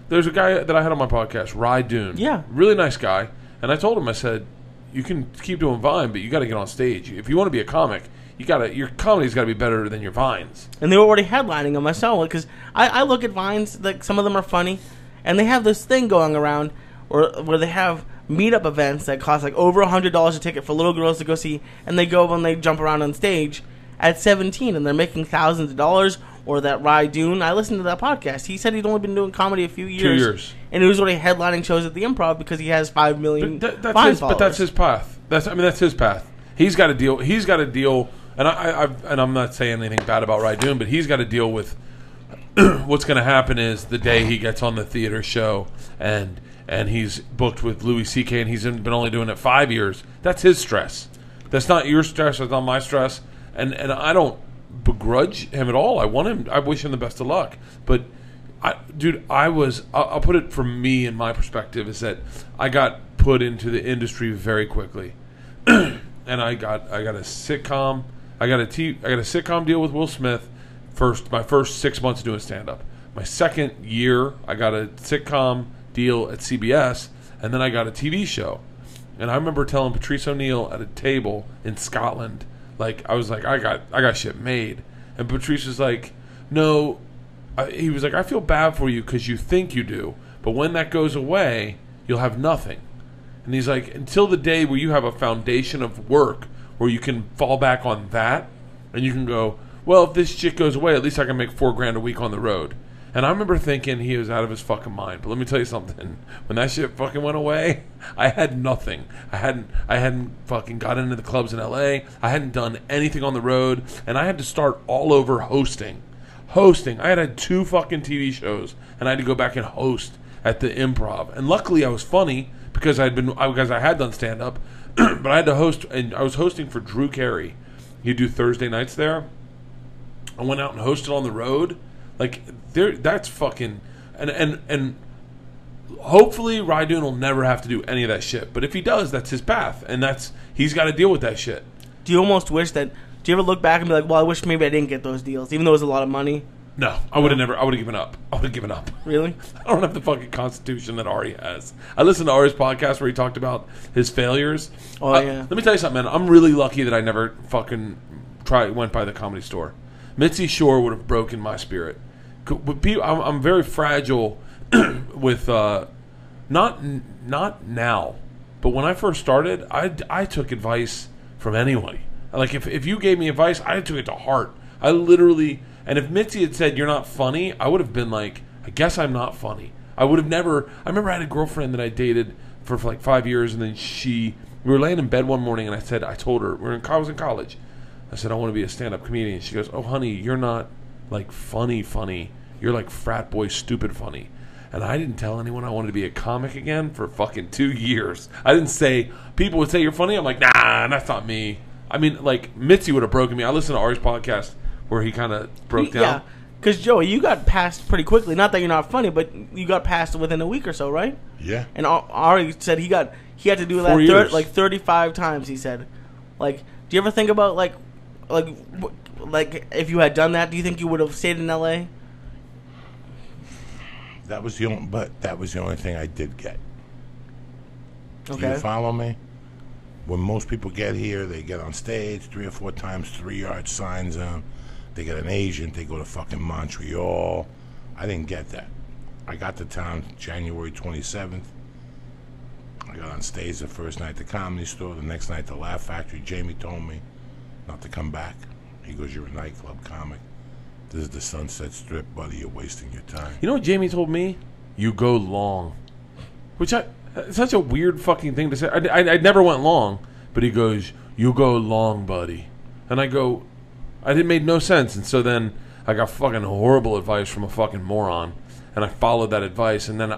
there's a guy that I had on my podcast, Rye Dune. Yeah, really nice guy. And I told him, I said, you can keep doing Vine, but you got to get on stage. If you want to be a comic, your comedy's got to be better than your Vines. And they were already headlining them myself, because I look at Vines, like some of them are funny, and they have this thing going around where they have meetup events that cost like over $100 a ticket for little girls to go see, and they go and they jump around on stage at 17, and they're making thousands of dollars. Or that Rye Dune, I listened to that podcast. He said he'd only been doing comedy a few years. 2 years. And he was already headlining shows at the Improv because he has 5 million But followers. that's his path. That's his path. He's got to deal. And I'm not saying anything bad about Rye Dune, but he's got to deal with what's going to happen is the day he gets on the theater show and he's booked with Louis C.K. and he's been only doing it 5 years. That's his stress. That's not your stress. That's not my stress. And I don't begrudge him at all. I wish him the best of luck. But I'll put it from me and my perspective is that I got put into the industry very quickly. And I got a sitcom. I got a sitcom deal with Will Smith my first 6 months doing stand up. My second year I got a sitcom deal at CBS, and then I got a TV show. And I remember telling Patrice O'Neill at a table in Scotland, I was like, I got shit made. And Patrice was like, no. He was like, I feel bad for you because you think you do. But when that goes away, you'll have nothing. And he's like, until the day where you have a foundation of work where you can fall back on that and you can go, well, if this shit goes away, at least I can make $4,000 a week on the road. And I remember thinking he was out of his fucking mind. But let me tell you something. When that shit fucking went away, I had nothing. I hadn't fucking got into the clubs in LA. I hadn't done anything on the road. And I had to start all over hosting. I had 2 fucking TV shows. And I had to go back and host at the Improv. And luckily I was funny because I had done stand-up. But I had to host. And I was hosting for Drew Carey. He'd do Thursday nights there. I went out and hosted on the road. That's fucking and hopefully Rye Dune will never have to do any of that shit. But if he does, that's his path, and he's got to deal with that shit. Do you almost wish that? Do you ever look back and be like, well, I wish maybe I didn't get those deals, even though it was a lot of money? No, I would have never. I would have given up. Really? I don't have the fucking constitution that Ari has. I listened to Ari's podcast where he talked about his failures. Oh yeah. Let me tell you something, man. I'm really lucky that I never fucking went by the Comedy Store. Mitzi Shore would have broken my spirit. I'm very fragile with not now, but when I first started, I took advice from anybody. If you gave me advice, I took it to heart. I literally, and if Mitzi had said you're not funny, I would have been like, I guess I'm not funny. I would have never. I remember I had a girlfriend that I dated for like 5 years, and then we were laying in bed one morning, and I told her I was in college. I said I want to be a stand-up comedian. She goes, oh honey, you're not like funny. You're like frat boy stupid funny. And I didn't tell anyone I wanted to be a comic again for fucking 2 years. I didn't say, people would say you're funny. I'm like, nah, that's not me. I mean, like, Mitzi would have broken me. I listened to Ari's podcast where he kind of broke down. Yeah, because Joey, you got passed pretty quickly. Not that you're not funny, but you got passed within a week or so, right? Yeah. And Ari said he had to do 4 years. like 35 times, he said. Like, do you ever think about, like if you had done that, do you think you would have stayed in L.A.? That was the only thing I did get. Okay. Do you follow me? When most people get here, they get on stage 3 or 4 times, 3-yard signs on. They get an agent. They go to fucking Montreal. I didn't get that. I got to town January 27th. I got on stage the first night at the Comedy Store. The next night at the Laugh Factory. Jamie told me not to come back. He goes, you're a nightclub comic. This is the Sunset Strip, buddy. You're wasting your time. You know what Jamie told me? You go long. It's such a weird fucking thing to say. I never went long, but he goes, you go long, buddy. And I go, it made no sense. And so then I got fucking horrible advice from a fucking moron. And I followed that advice. And then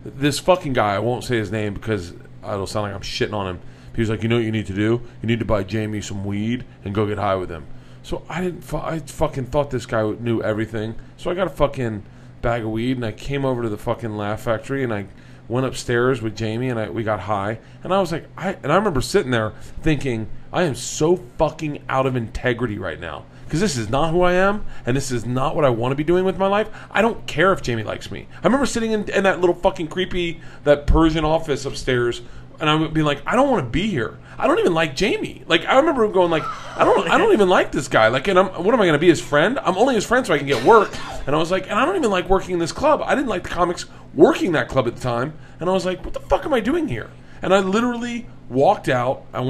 this fucking guy, I won't say his name because it'll sound like I'm shitting on him. He was like, you know what you need to do? You need to buy Jamie some weed and go get high with him. So I fucking thought this guy knew everything. So I got a fucking bag of weed, and I came over to the fucking Laugh Factory, and I went upstairs with Jamie, and we got high. And I was like, I remember sitting there thinking, I am so fucking out of integrity right now. Because this is not who I am, and this is not what I want to be doing with my life. I don't care if Jamie likes me. I remember sitting in that little fucking creepy, that Persian office upstairs, and I would be like, I don't want to be here. I don't even like Jamie. Like, I remember going like, I don't even like this guy. Like, and what am I going to be, his friend? I'm only his friend so I can get work. And I was like, and I don't even like working in this club. I didn't like the comics working that club at the time. And I was like, what the fuck am I doing here? And I literally walked out. I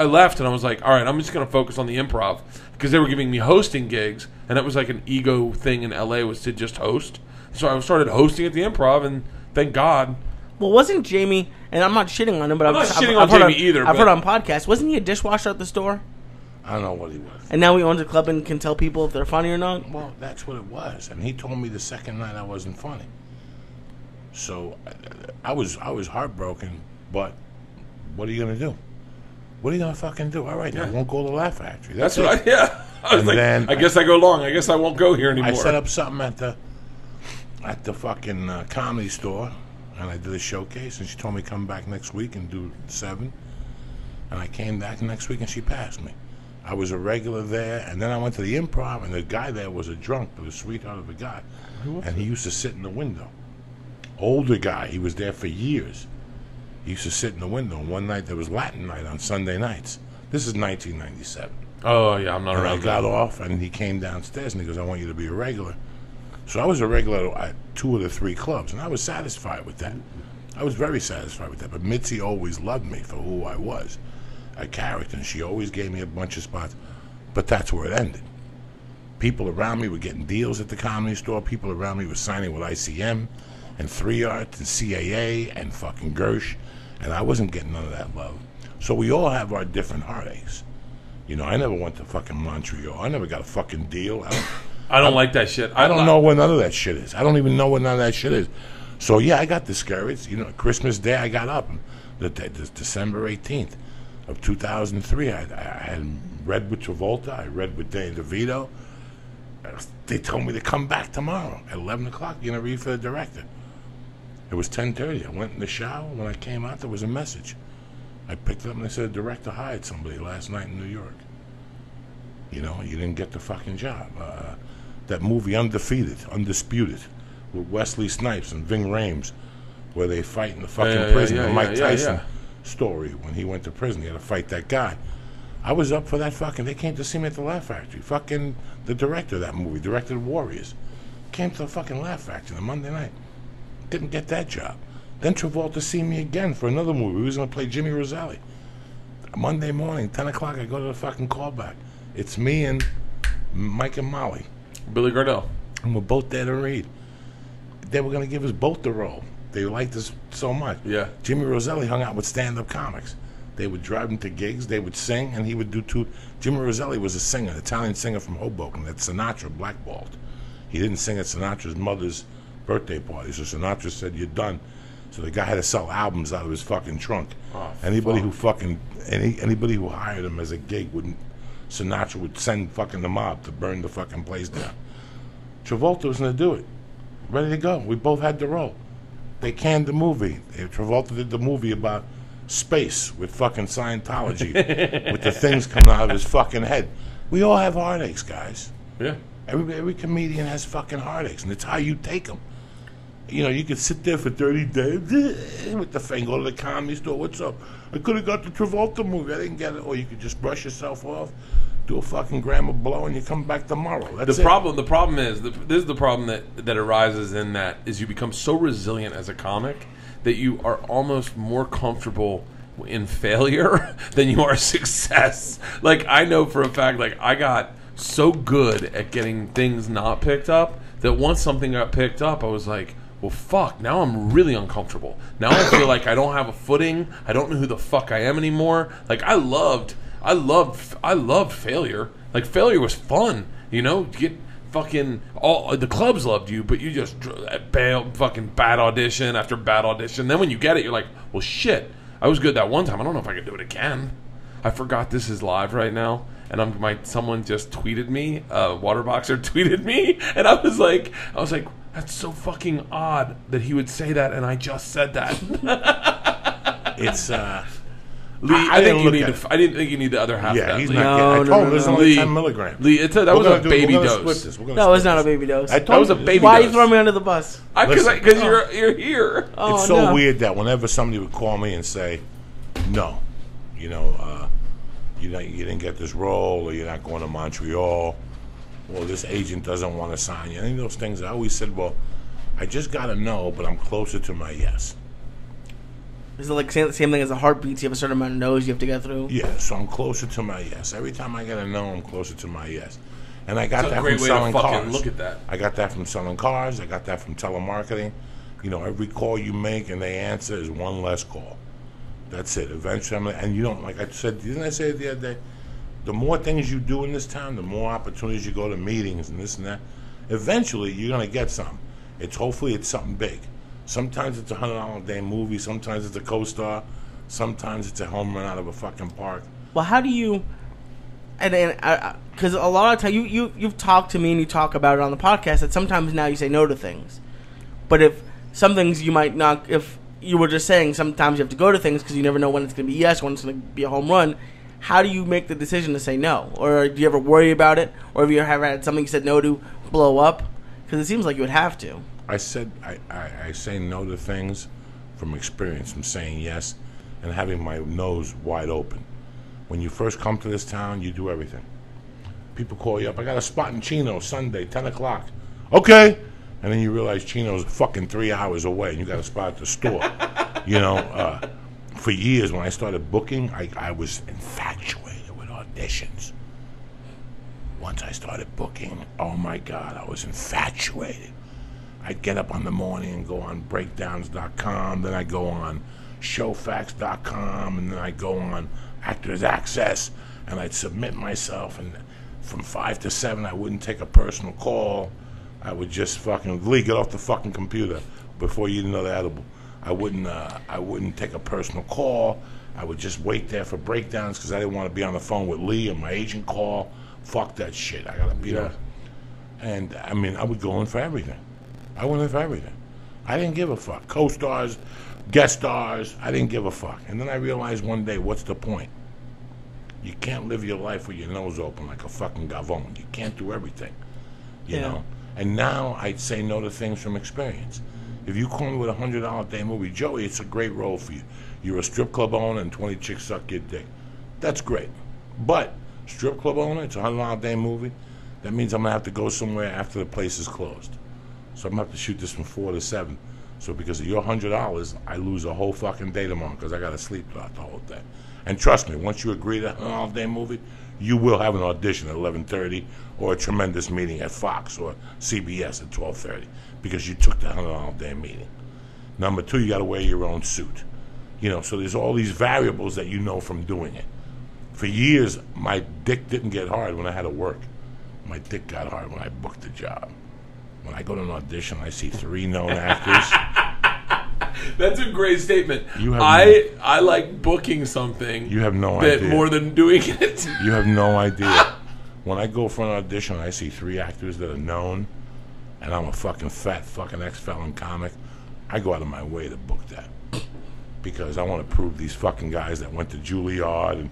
left, and I was like, all right, I'm just going to focus on the improv. Because they were giving me hosting gigs, and that was like an ego thing in LA, was to just host. So I started hosting at the improv, and thank God. Well, wasn't Jamie, and I'm not shitting on him, but I'm not shitting on Jamie either. I've heard on podcasts, wasn't he a dishwasher at the store? I don't know what he was. And now he owns a club and can tell people if they're funny or not? Well, that's what it was. And he told me the second night I wasn't funny. So I was heartbroken, but what are you going to do? What are you going to fucking do? All right, I won't go to the Laugh Factory. That's what I was like, then I guess I go long. I guess I won't go here anymore. I set up something at the fucking Comedy Store, and I did a showcase, and she told me to come back next week and do 7. And I came back next week, and she passed me. I was a regular there, and then I went to the improv, and the guy there was a drunk, but a sweetheart of a guy. And he used to sit in the window. Older guy. He was there for years. He used to sit in the window. And one night, there was Latin night on Sunday nights. This is 1997. Oh, yeah, I'm not and around. I got off, and he came downstairs, and he goes, I want you to be a regular. So I was a regular at 2 of the 3 clubs, and I was satisfied with that. I was very satisfied with that. But Mitzi always loved me for who I was, a character, and she always gave me a bunch of spots. But that's where it ended. People around me were getting deals at the Comedy Store. People around me were signing with ICM and 3 Art and CAA and fucking Gersh, and I wasn't getting none of that love. So we all have our different heartaches. You know, I never went to fucking Montreal. I never got a fucking deal. I don't like that shit. I don't know what none of that shit is. I don't even know what none of that shit is. So, yeah, I got discouraged. You know, Christmas Day, I got up. This December 18th of 2003, I had read with Travolta. I read with Danny DeVito. They told me to come back tomorrow at 11 o'clock. You're going to read for the director. It was 10:30. I went in the shower. When I came out, there was a message. I picked it up, and they said the director hired somebody last night in New York. You know, you didn't get the fucking job. That movie, Undisputed, with Wesley Snipes and Ving Rhames, where they fight in the fucking prison. The Mike Tyson story, when he went to prison, he had to fight that guy. I was up for that fucking... They came to see me at the Laugh Factory. Fucking the director of that movie, directed Warriors, came to the fucking Laugh Factory on Monday night. Didn't get that job. Then Travolta see me again for another movie. He was going to play Jimmy Roselli. Monday morning, 10 o'clock, I go to the fucking callback. It's me and Mike and Molly. Billy Gardell. And we're both there to read. They were going to give us both the role. They liked us so much. Yeah. Jimmy Roselli hung out with stand-up comics. They would drive him to gigs. They would sing, and he would do 2. Jimmy Roselli was a singer, an Italian singer from Hoboken that Sinatra blackballed. He didn't sing at Sinatra's mother's birthday party, so Sinatra said, you're done. So the guy had to sell albums out of his fucking trunk. Oh, anybody who hired him as a gig Sinatra would send fucking the mob to burn the fucking place down. Travolta was going to do it. Ready to go. We both had the role. They canned the movie. Travolta did the movie about space with fucking Scientology, with the things coming out of his fucking head. We all have heartaches, guys. Yeah. Every comedian has fucking heartaches, and it's how you take them. You know, you could sit there for 30 days with the thing, go to the Comedy Store, what's up? I could have got the Travolta movie, I didn't get it. Or you could just brush yourself off, do a fucking grammar blow, and you come back tomorrow. That's the problem is, this is the problem that arises in that, is you become so resilient as a comic that you are almost more comfortable in failure than you are success. Like, I know for a fact, like, I got so good at getting things not picked up that once something got picked up, I was like, well, fuck, now I'm really uncomfortable. Now I feel like I don't have a footing. I don't know who the fuck I am anymore. Like, I loved failure. Like, failure was fun, you know? You get fucking, all the clubs loved you, but you just fucking bad audition after bad audition. Then when you get it, you're like, well, shit, I was good that one time. I don't know if I could do it again. I forgot this is live right now, and someone just tweeted me, Waterboxer tweeted me, and I was like, that's so fucking odd that he would say that, and I just said that. It's Lee, I didn't think you need the other half. Yeah, of that, he's Lee. not getting. I told him there's only Lee, 10 milligrams. Lee, that was a baby dose. That was not a baby dose. That was a baby Why dose. are you throwing me under the bus? Because you're here. Oh, It's so no. weird that whenever somebody would call me and say, no, you didn't get this role, or you're not going to Montreal, or this agent doesn't want to sign you. Any of those things, I always said, well, I just got to know, but I'm closer to my yes. Is it like the same thing as a heartbeat? You have a certain amount of no's you have to get through? Yeah, so I'm closer to my yes. Every time I get a no, I'm closer to my yes. And I got That's a that great from way to selling fucking cars. look at that. I got that from selling cars. I got that from telemarketing. Every call you make and they answer is one less call. That's it. Eventually, and you don't, like I said, didn't I say it the other day? The more things you do in this town, the more opportunities you go to meetings and this and that. Eventually, you're going to get something. Hopefully it's something big. Sometimes it's a $100 a day movie. Sometimes it's a co-star. Sometimes it's a home run out of a fucking park. Well, how do you... Because a lot of times, you've talked to me and you talk about it on the podcast, that sometimes now you say no to things. But if some things you might not... If you were just saying sometimes you have to go to things because you never know when it's going to be yes, when it's going to be a home run, how do you make the decision to say no? Or do you ever worry about it? Or have you ever had something you said no to blow up? Because it seems like you would have to. I said I say no to things from experience, from saying yes and having my nose wide open. When you first come to this town, you do everything. People call you up, I got a spot in Chino Sunday, 10 o'clock. Okay. And then you realize Chino's fucking 3 hours away and you got a spot at the store. For years when I started booking, I was infatuated with auditions. Once I started booking, oh my God, I was infatuated. I'd get up on the morning and go on breakdowns.com, then I'd go on showfax.com, and then I'd go on Actors Access, and I'd submit myself, and from 5 to 7, I wouldn't take a personal call. I would just fucking, Lee, get off the fucking computer before you eat another edible. I wouldn't take a personal call. I would just wait there for breakdowns because I didn't want to be on the phone with Lee and my agent call. Fuck that shit. I got to be there. And, I mean, I would go in for everything. I went in for everything. I didn't give a fuck. Co-stars, guest stars, I didn't give a fuck. And then I realized one day, what's the point? You can't live your life with your nose open like a fucking gavone. You can't do everything, you know? And now I'd say no to things from experience. If you call me with a $100 a day movie, Joey, it's a great role for you. You're a strip club owner and 20 chicks suck your dick. That's great. But strip club owner, it's a $100 a day movie. That means I'm going to have to go somewhere after the place is closed. So I'm going to have to shoot this from 4 to 7. So because of your $100, I lose a whole fucking day tomorrow because I got to sleep throughout the whole day. And trust me, once you agree to a $100 a day movie, you will have an audition at 11:30 or a tremendous meeting at Fox or CBS at 12:30 because you took the $100 a day meeting. Number 2, you got to wear your own suit. So there's all these variables that you know from doing it. For years, my dick didn't get hard when I had to work. My dick got hard when I booked the job. When I go to an audition, I see 3 known actors. That's a great statement. I like booking something. You have no idea. More than doing it. You have no idea. When I go for an audition, I see 3 actors that are known, and I'm a fucking fat fucking ex-felon comic. I go out of my way to book that because I want to prove these fucking guys that went to Juilliard and,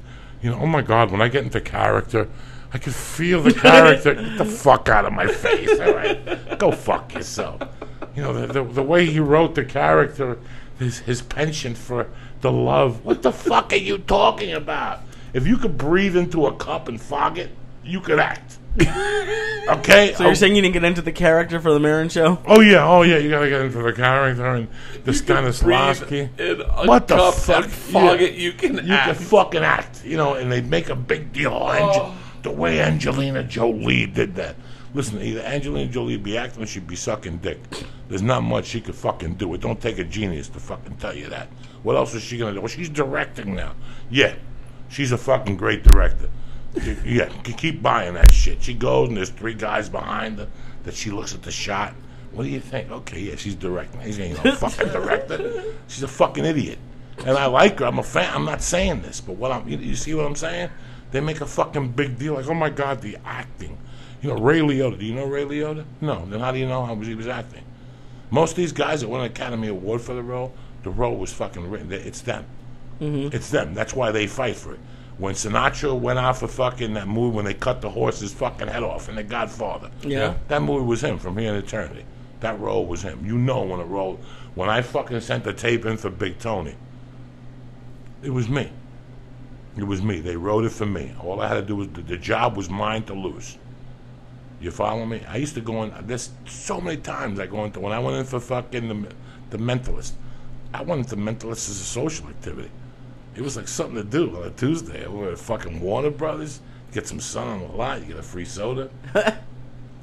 oh my God, when I get into character, I can feel the character. Get the fuck out of my face, all right? Go fuck yourself. The way he wrote the character, his penchant for the love. What the fuck are you talking about? If you could breathe into a cup and fog it, you could act. Okay? So you're saying you didn't get into the character for the Marin show? Oh yeah, you gotta get into the character and the Stanislavski. What the fuck? Fog it, you can act. You can fucking act, and they make a big deal. The way Angelina Jolie did that. Listen, either Angelina Jolie be acting or she'd be sucking dick. There's not much she could fucking do. It don't take a genius to fucking tell you that. What else is she gonna do? Well, she's directing now. Yeah, she's a fucking great director. Yeah, keep buying that shit. She goes and there's 3 guys behind her that she looks at the shot. What do you think? Okay, yeah, she's directing. She ain't no fucking director. She's a fucking idiot. And I like her. I'm a fan. I'm not saying this, but you see what I'm saying? They make a fucking big deal. Like, oh my God, the acting. You know, Ray Liotta. Do you know Ray Liotta? No. Then how do you know how he was acting? Most of these guys that won an Academy Award for the role was fucking written. It's them. Mm-hmm. It's them. That's why they fight for it. When Sinatra went out for fucking that movie when they cut the horse's fucking head off in The Godfather. Yeah. That movie was him from here to eternity. That role was him. You know when a role... When I fucking sent the tape in for Big Tony, it was me. It was me. They wrote it for me. All I had to do was... The job was mine to lose. You follow me? I used to go in... There's so many times I go into... When I went in for fucking the Mentalist, I went into Mentalist as a social activity. It was like something to do on a Tuesday. We were at fucking Warner Brothers, get some sun on the lot, you get a free soda.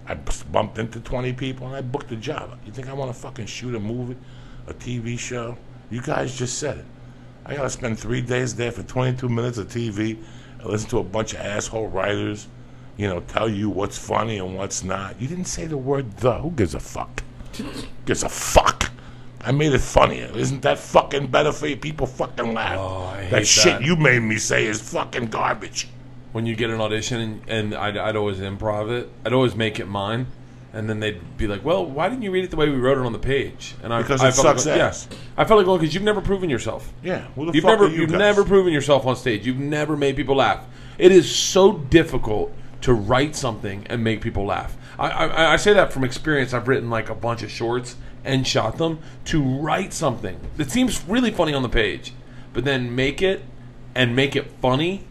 I bumped into 20 people and I booked a job. You think I want to fucking shoot a movie, a TV show? You guys just said it. I got to spend 3 days there for 22 minutes of TV and listen to a bunch of asshole writers, you know, tell you what's funny and what's not. You didn't say the word the. Who gives a fuck? Gives a fuck? I made it funnier. Isn't that fucking better for you? People fucking laugh. Oh, I hate that shit you made me say is fucking garbage. When you get an audition and I'd always improv it, I'd always make it mine, and then they'd be like, "Well, why didn't you read it the way we wrote it on the page?" And because it sucks ass. Yeah, I felt like going because you've never proven yourself. Yeah, who the fuck are you You've guys? never proven yourself on stage. You've never made people laugh. It is so difficult to write something and make people laugh. I say that from experience. I've written like a bunch of shorts and shot them. To write something that seems really funny on the page, but then make it funny.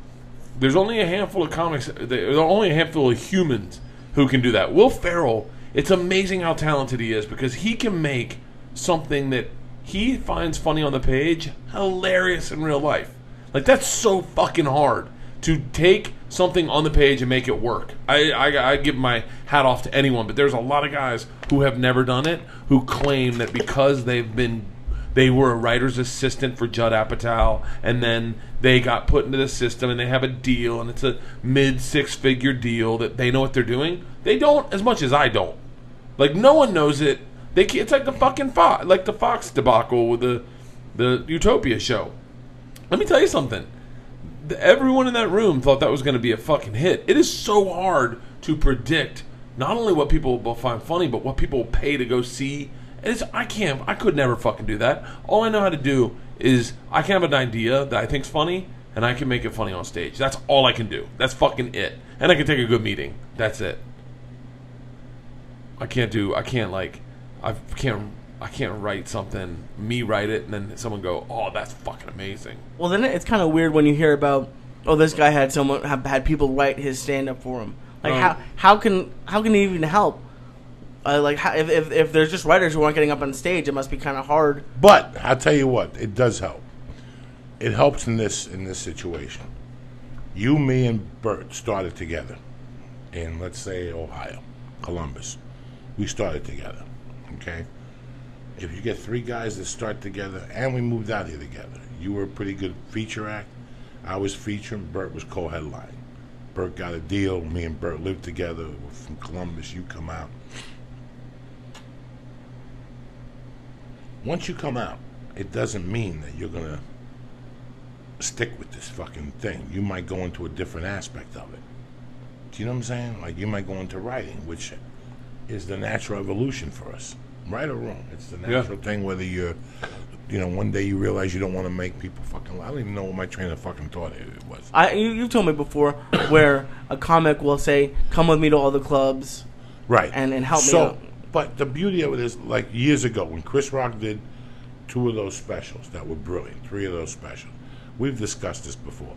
There's only a handful of comics. There's only a handful of humans who can do that. Will Ferrell, it's amazing how talented he is because he can make something that he finds funny on the page hilarious in real life. Like, that's so fucking hard to take something on the page and make it work. I give my hat off to anyone, but there's a lot of guys who have never done it who claim that because they were a writer's assistant for Judd Apatow, and then they got put into the system, and they have a deal, and it's a mid-six-figure deal that they know what they're doing. They don't as much as I don't. Like, no one knows it. It's like the fucking Fox debacle with the Utopia show. Let me tell you something. Everyone in that room thought that was going to be a fucking hit. It is so hard to predict not only what people will find funny, but what people will pay to go see. I could never fucking do that. All I know how to do is I can have an idea that I think's funny, and I can make it funny on stage. That's all I can do. That's fucking it. And I can take a good meeting. That's it. I can't write something, me write it, and then someone go, "Oh, that's fucking amazing." Well, then it's kind of weird when you hear about, oh, this guy had people write his stand-up for him. Like, how can it even help? If there's just writers who aren't getting up on stage, it must be kind of hard. But I'll tell you what, it does help. It helps in this situation. You, me, and Bert started together in, let's say, Ohio, Columbus. We started together, okay? If you get 3 guys that start together, and we moved out here together, you were a pretty good feature act. I was featuring, Bert was co-headlining. Bert got a deal. Me and Bert lived together. We're from Columbus. You come out. Once you come out, it doesn't mean that you're going to stick with this fucking thing. You might go into a different aspect of it. Do you know what I'm saying? Like, you might go into writing, which is the natural evolution for us. Right or wrong, it's the natural thing. Whether you're, one day you realize you don't want to make people fucking. I don't even know what my train of fucking thought it was. You've told me before where a comic will say, "Come with me to all the clubs," right, and help me out. But the beauty of it is, like years ago when Chris Rock did 2 of those specials that were brilliant, 3 of those specials. We've discussed this before,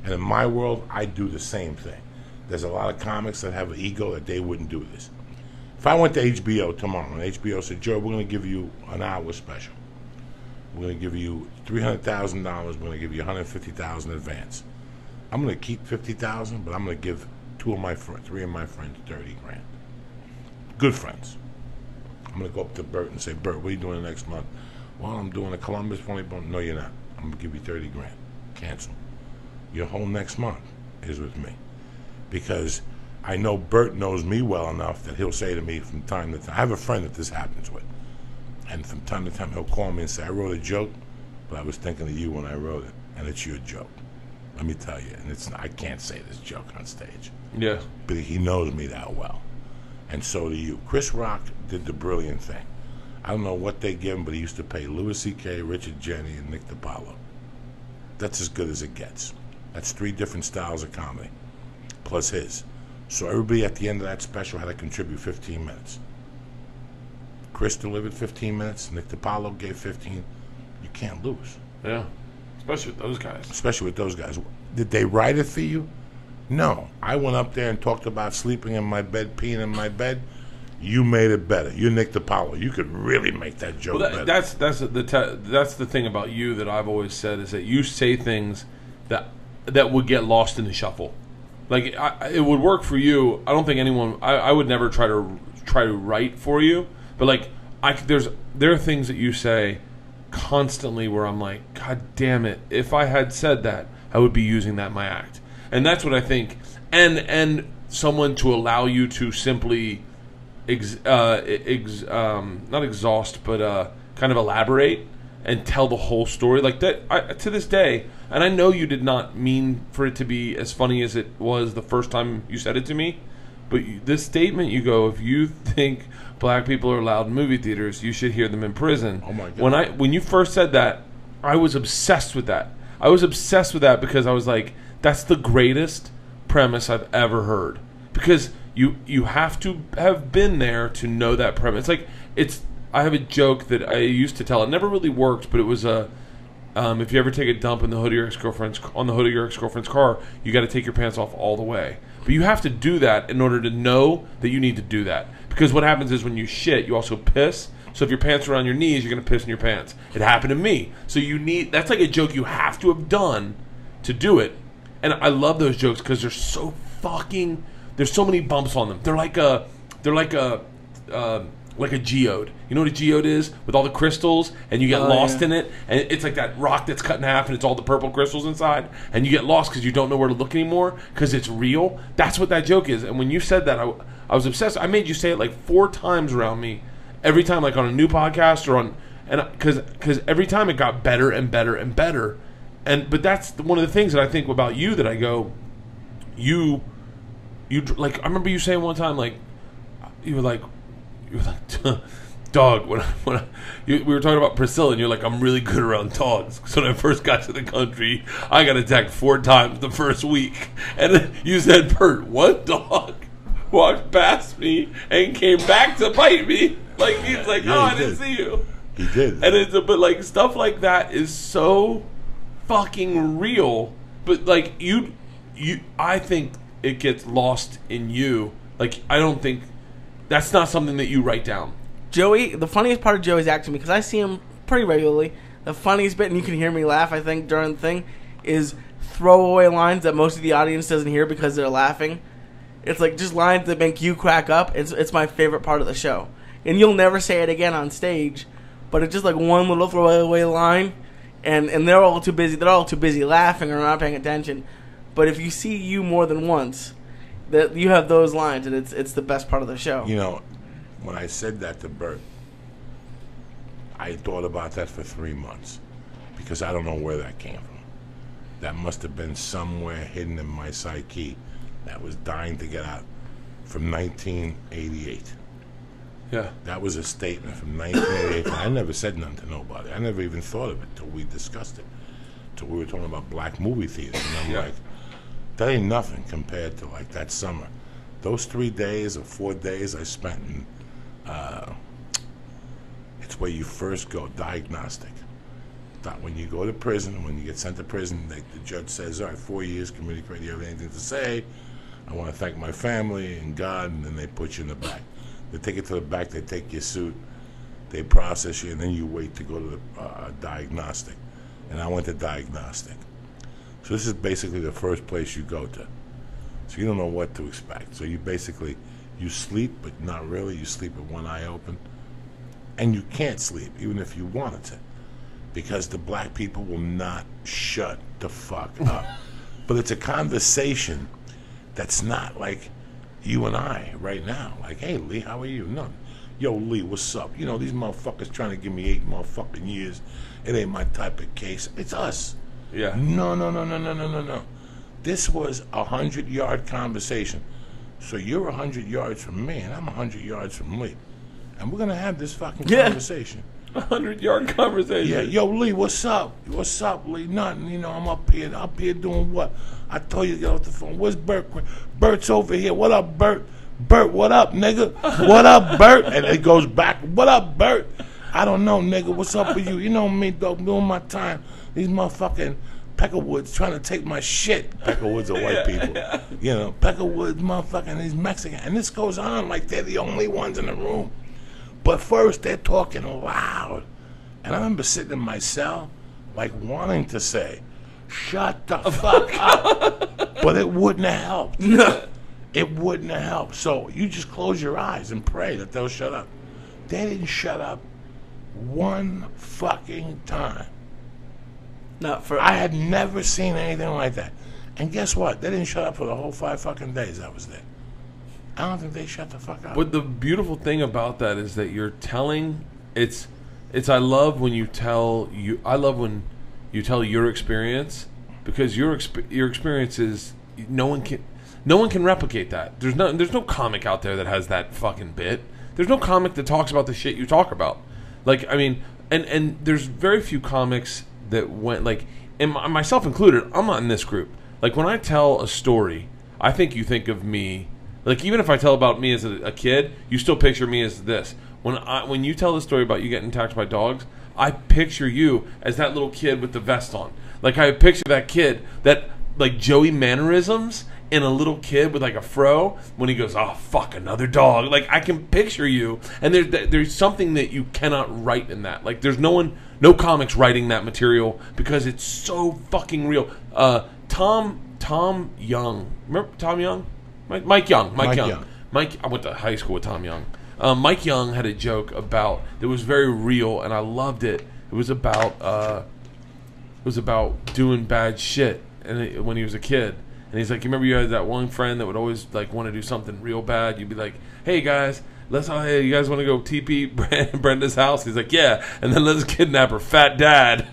and in my world, I do the same thing. There's a lot of comics that have an ego that they wouldn't do this. If I went to HBO tomorrow and HBO said, "Joe, we're going to give you an hour special. We're going to give you $300,000. We're going to give you $150,000 in advance. I'm going to keep $50,000, but I'm going to give 3 of my friends $30,000. Good friends. I'm going to go up to Bert and say, "Bert, what are you doing next month?" "Well, I'm doing a Columbus funny bone." "No, you're not. I'm going to give you $30,000. Cancel. Your whole next month is with me." Because I know Bert knows me well enough that he'll say to me from time to time, I have a friend that this happens with, and from time to time he'll call me and say, "I wrote a joke, but I was thinking of you when I wrote it, and it's your joke." let me tell you, and I can't say this joke on stage. Yeah. But he knows me that well. And so do you. Chris Rock did the brilliant thing. I don't know what they give him, but he used to pay Louis C.K., Richard Jeni, and Nick DiPaolo. That's as good as it gets. That's 3 different styles of comedy, plus his. So everybody at the end of that special had to contribute 15 minutes. Chris delivered 15 minutes. Nick DiPaolo gave 15. You can't lose. Yeah. Especially with those guys. Did they write it for you? No. I went up there and talked about sleeping in my bed, peeing in my bed. You made it better. You're Nick DiPaolo. You could really make that joke better. That's the thing about you that I've always said is that you say things that would get lost in the shuffle. Like it would work for you. I don't think anyone. I would never try to write for you. But like there are things that you say constantly where I'm like, God damn it! If I had said that, I would be using that in my act. And that's what I think. And someone to allow you to simply not exhaust, but kind of elaborate and tell the whole story like that. To this day, and I know you did not mean for it to be as funny as it was the first time you said it to me, but this statement you go, if you think black people are allowed in movie theaters, you should hear them in prison. Oh my God. When you first said that, I was obsessed with that. I was obsessed with that because I was like, that's the greatest premise I've ever heard. Because you have to have been there to know that premise. I have a joke that I used to tell. It never really worked, but it was if you ever take a dump in the hood of your ex-girlfriend's car, you got to take your pants off all the way. But you have to do that in order to know that you need to do that. Because what happens is when you shit, you also piss. So if your pants are on your knees, you're going to piss in your pants. It happened to me. So that's like a joke you have to have done to do it. And I love those jokes because they're so fucking. There's so many bumps on them. They're like a geode. You know what a geode is? With all the crystals, and you get lost in it, and it's like that rock that's cut in half, and it's all the purple crystals inside, and you get lost because you don't know where to look anymore because it's real. That's what that joke is. And when you said that, I was obsessed. I made you say it like 4 times around me, every time, like on a new podcast or on, and because every time it got better and better and better. But that's one of the things that I think about you that I go, you like. I remember you saying one time, like, you were like, dog. We were talking about Priscilla, and you're like, I'm really good around dogs. So when I first got to the country, I got attacked 4 times the first week, and then you said, Bert, one dog walked past me and came back to bite me. Like he's like, yeah, I didn't see you. He did, but like stuff like that is so fucking real. But like you, I think it gets lost in you. Like I don't think that's not something that you write down. Joey, the funniest part of Joey's acting, because I see him pretty regularly, the funniest bit, and you can hear me laugh, I think, during the thing, is throwaway lines that most of the audience doesn't hear because they're laughing. It's like just lines that make you crack up. It's my favorite part of the show. And you'll never say it again on stage, but it's just like one little throwaway line, and they're all too busy. They're all too busy laughing or not paying attention. But if you see you more than once, that you have those lines, and it's the best part of the show. You know, when I said that to Bert, I thought about that for 3 months because I don't know where that came from. That must have been somewhere hidden in my psyche that was dying to get out from 1988. Yeah. That was a statement from 1988. I never said nothing to nobody. I never even thought of it till we discussed it. Till we were talking about black movie theaters. And I'm like, that ain't nothing compared to like that summer. Those 3 days or 4 days I spent in, it's where you first go, diagnostic. When you go to prison, when you get sent to prison, the judge says, all right, 4 years, community credit, you have anything to say? I want to thank my family and God, and then they put you in the back. They take it to the back, they take your suit, they process you, and then you wait to go to the diagnostic. And I went to diagnostic. So this is basically the first place you go to. So you don't know what to expect. So you sleep, but not really. You sleep with one eye open. And you can't sleep, even if you wanted to. Because the black people will not shut the fuck up. But it's a conversation that's not like you and I right now. Like, hey, Lee, how are you? No. Yo, Lee, what's up? You know, these motherfuckers trying to give me 8 motherfucking years. It ain't my type of case. It's us. Yeah. No. This was a 100-yard conversation. So you're 100 yards from me, and I'm 100 yards from Lee. And we're going to have this fucking conversation. 100-yard conversation. Yeah, yo, Lee, what's up? What's up, Lee? Nothing, you know, I'm up here doing what? I told you to get off the phone. Where's Bert? Bert's over here. What up, Bert? Bert, what up, nigga? What up, Bert? And it goes back. What up, Bert? I don't know, nigga. What's up with you? You know me, dog, doing my time. These motherfucking Peckerwoods trying to take my shit. Peckerwoods are white people. You know, Peckerwoods, motherfucking, these Mexican. And this goes on like they're the only ones in the room. But first, they're talking loud. And I remember sitting in my cell, like wanting to say, shut the fuck up. But it wouldn't have helped. It wouldn't have helped. So you just close your eyes and pray that they'll shut up. They didn't shut up one fucking time. I had never seen anything like that. And guess what? They didn't shut up for the whole 5 fucking days I was there. I don't think they shut the fuck up. But the beautiful thing about that is that you're telling I love when you tell your experience, because your experience is no one can replicate that. There's no comic out there that has that fucking bit. There's no comic that talks about the shit you talk about. Like, I mean, and there's very few comics that went, like, and myself included, I'm not in this group. Like, when I tell a story, I think you think of me, like, even if I tell about me as a kid, you still picture me as this. When you tell the story about you getting attacked by dogs, I picture you as that little kid with the vest on. Like, I picture that kid, that, like, Joey mannerisms in a little kid with, like, a fro, when he goes, oh, fuck, another dog. Like, I can picture you, and there's something that you cannot write in that. Like, there's no comics writing that material, because it's so fucking real. Tom Young. Remember Tom Young? Mike Young. I went to high school with Tom Young. Mike Young had a joke that was very real, and I loved it. It was about doing bad shit, and when he was a kid. And he's like, you remember you had that one friend that would always, like, want to do something real bad? You'd be like, hey guys, hey, you guys want to go TP Brenda's house? He's like, yeah, and then let's kidnap her fat dad.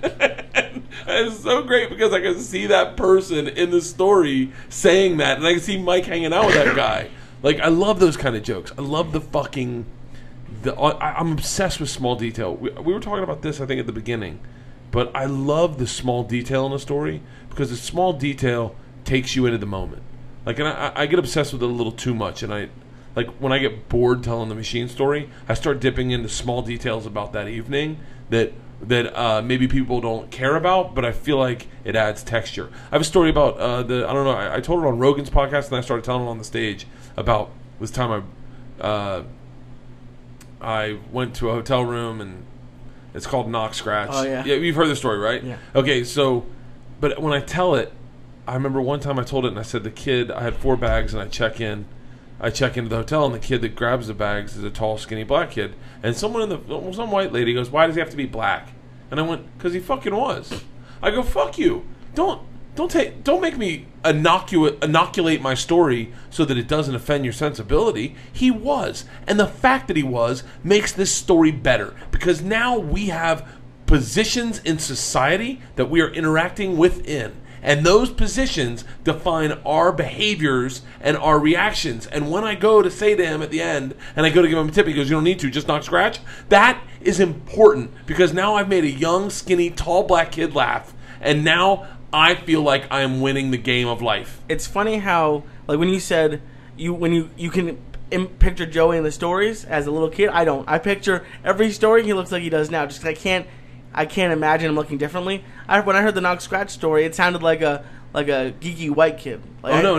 And it's so great because I can see that person in the story saying that, and I can see Mike hanging out with that guy. Like, I love those kind of jokes. I love I'm obsessed with small detail. We were talking about this, I think, at the beginning, but I love the small detail in a story, because the small detail takes you into the moment. Like, and I get obsessed with it a little too much, and like, when I get bored telling the machine story, I start dipping into small details about that evening that maybe people don't care about, but I feel like it adds texture. I have a story about I told it on Rogan's podcast, and I started telling it on the stage about this time I went to a hotel room, and it's called Knock Scratch. Oh, yeah. Yeah, you've heard the story, right? Yeah. Okay, so, but when I tell it, I remember one time I told it, and I said the kid, I had 4 bags, and I check into the hotel, and the kid that grabs the bags is a tall, skinny black kid. And some white lady goes, why does he have to be black? And I went, because he fucking was. I go, fuck you. Don't make me inoculate my story so that it doesn't offend your sensibility. He was. And the fact that he was makes this story better, because now we have positions in society that we are interacting within. And those positions define our behaviors and our reactions. And when I go to say to him at the end, and I go to give him a tip, he goes, you don't need to, just knock scratch. That is important, because now I've made a young, skinny, tall, black kid laugh. And now I feel like I am winning the game of life. It's funny how, like, when you said you can picture Joey in the stories as a little kid, I don't. I picture every story he looks like he does now, just 'cause I can't imagine him looking differently. When I heard the Knock Scratch story, it sounded like a geeky white kid. Like, no.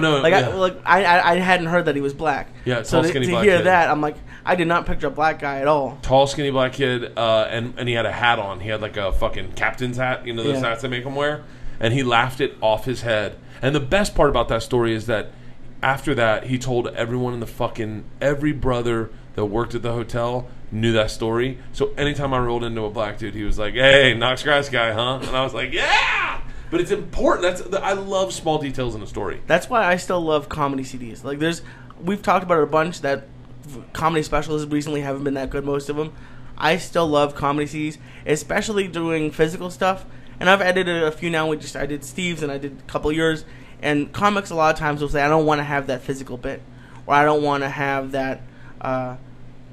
I hadn't heard that he was black. Yeah, so tall, skinny to black hear kid. that, I'm like, I did not picture a black guy at all. Tall, skinny black kid, and he had a hat on. He had like a fucking captain's hat, you know, those hats they make him wear. And he laughed it off his head. And the best part about that story is that after that, he told everyone in every brother that worked at the hotel knew that story. So anytime I rolled into a black dude, he was like, hey, Knock Scratch guy, huh? And I was like, yeah! But it's important. I love small details in a story. That's why I still love comedy CDs. Like, we've talked about it a bunch, that comedy specials recently haven't been that good, most of them. I still love comedy CDs, especially doing physical stuff. And I've edited a few now. I did Steve's and I did a couple of yours. And comics a lot of times will say, I don't want to have that physical bit, or I don't want to have that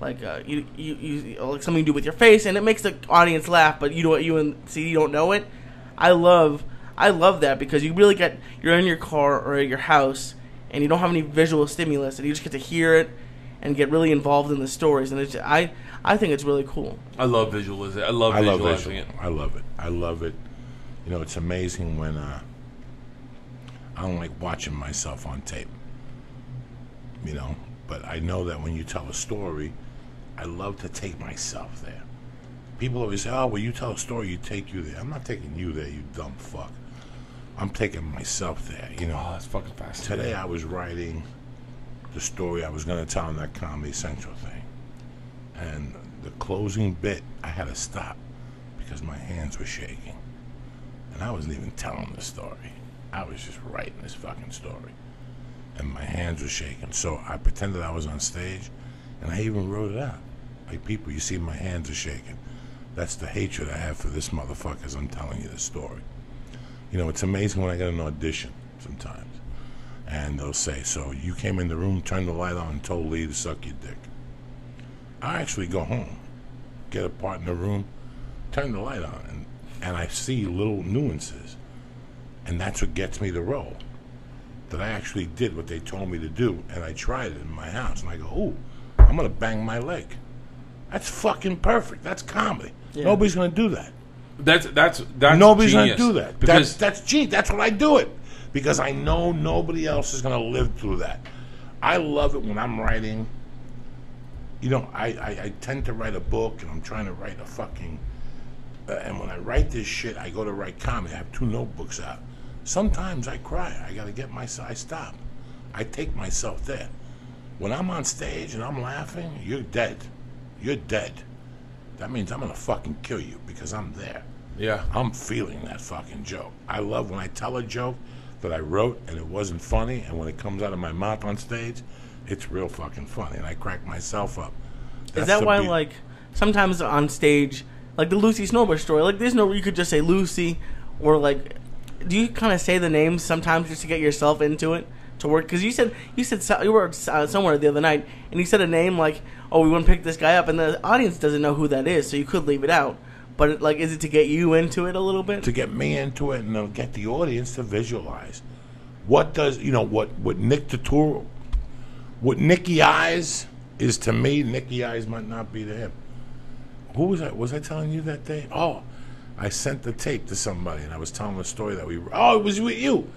like something you do with your face, and it makes the audience laugh, but you don't know it. I love that, because you really you're in your car or at your house and you don't have any visual stimulus, and you just get to hear it and get really involved in the stories, and I think it's really cool. I love visualizing. I love visualizing it. I love it. I love it. You know, it's amazing when I don't like watching myself on tape. You know, but I know that when you tell a story, I love to take myself there. People always say, "Oh, when you tell a story, you take you there." I'm not taking you there, you dumb fuck. I'm taking myself there. You know, Oh, that's fucking fascinating. today I was writing the story I was going to tell in that Comedy Central thing, and the closing bit, I had to stop because my hands were shaking, and I wasn't even telling the story. I was just writing this fucking story, and my hands were shaking. So I pretended I was on stage, and I even wrote it out. Like, people, you see my hands are shaking. That's the hatred I have for this motherfucker as I'm telling you the story. You know, it's amazing when I get an audition sometimes, and they'll say, "So you came in the room, turned the light on, and told Lee to suck your dick." I actually go home, get a part in the room, turn the light on, and I see little nuances, and that's what gets me the role. That I actually did what they told me to do, and I tried it in my house, and I go, "Ooh, I'm gonna bang my leg." That's fucking perfect. That's comedy. Yeah. Nobody's gonna do that. That's Nobody's genius. gonna do that. Because That's genius. That's what I do it, because I know nobody else is gonna live through that. I love it when I'm writing. You know, I tend to write a book, and I'm trying to write a fucking. And when I write this shit, I go to write comedy. I have 2 notebooks out. Sometimes I cry. I gotta get myself. I stop. I take myself there. When I'm on stage and I'm laughing, you're dead. You're dead. That means I'm gonna fucking kill you, because I'm there. yeah, I'm feeling that fucking joke. I love when I tell a joke that I wrote and it wasn't funny, and when it comes out of my mouth on stage, it's real fucking funny, and I crack myself up. Is that why, like, sometimes on stage, like the Lucy Snowbird story, like there's no, you could just say Lucy, or like, do you kind of say the names sometimes just to get yourself into it to work? Because you were somewhere the other night, and you said a name like, "Oh, we want to pick this guy up," and the audience doesn't know who that is, so you could leave it out. But like, is it to get you into it a little bit? To get me into it, and to get the audience to visualize. What does, you know, what Nick Turturro, what Nicky Eyes is to me, Nicky Eyes might not be to him. Who was I? Was I telling you that day? Oh, I sent the tape to somebody, and I was telling the story that it was with you.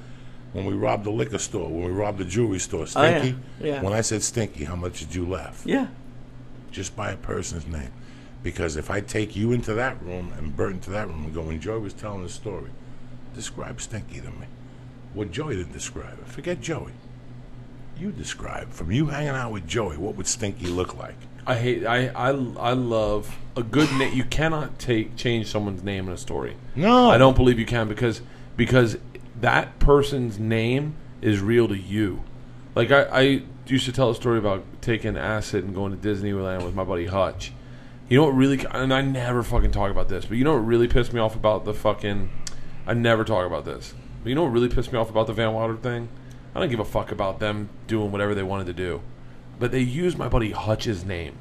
When we robbed the liquor store, when we robbed the jewelry store, Stinky. Oh, yeah. When I said Stinky, how much did you laugh? Yeah. Just by a person's name. Because if I take you into that room and Bert into that room and go, when Joey was telling the story, describe Stinky to me. Well, Joey didn't describe it. Forget Joey. You describe. From you hanging out with Joey, what would Stinky look like? I love a good name. You cannot change someone's name in a story. No. I don't believe you can, because that person's name is real to you. Like, I used to tell a story about taking acid and going to Disneyland with my buddy Hutch. You know what really, and I never fucking talk about this, but you know what really pissed me off about the fucking, I never talk about this, but you know what really pissed me off about the Van Wilder thing? I don't give a fuck about them doing whatever they wanted to do. But they used my buddy Hutch's name.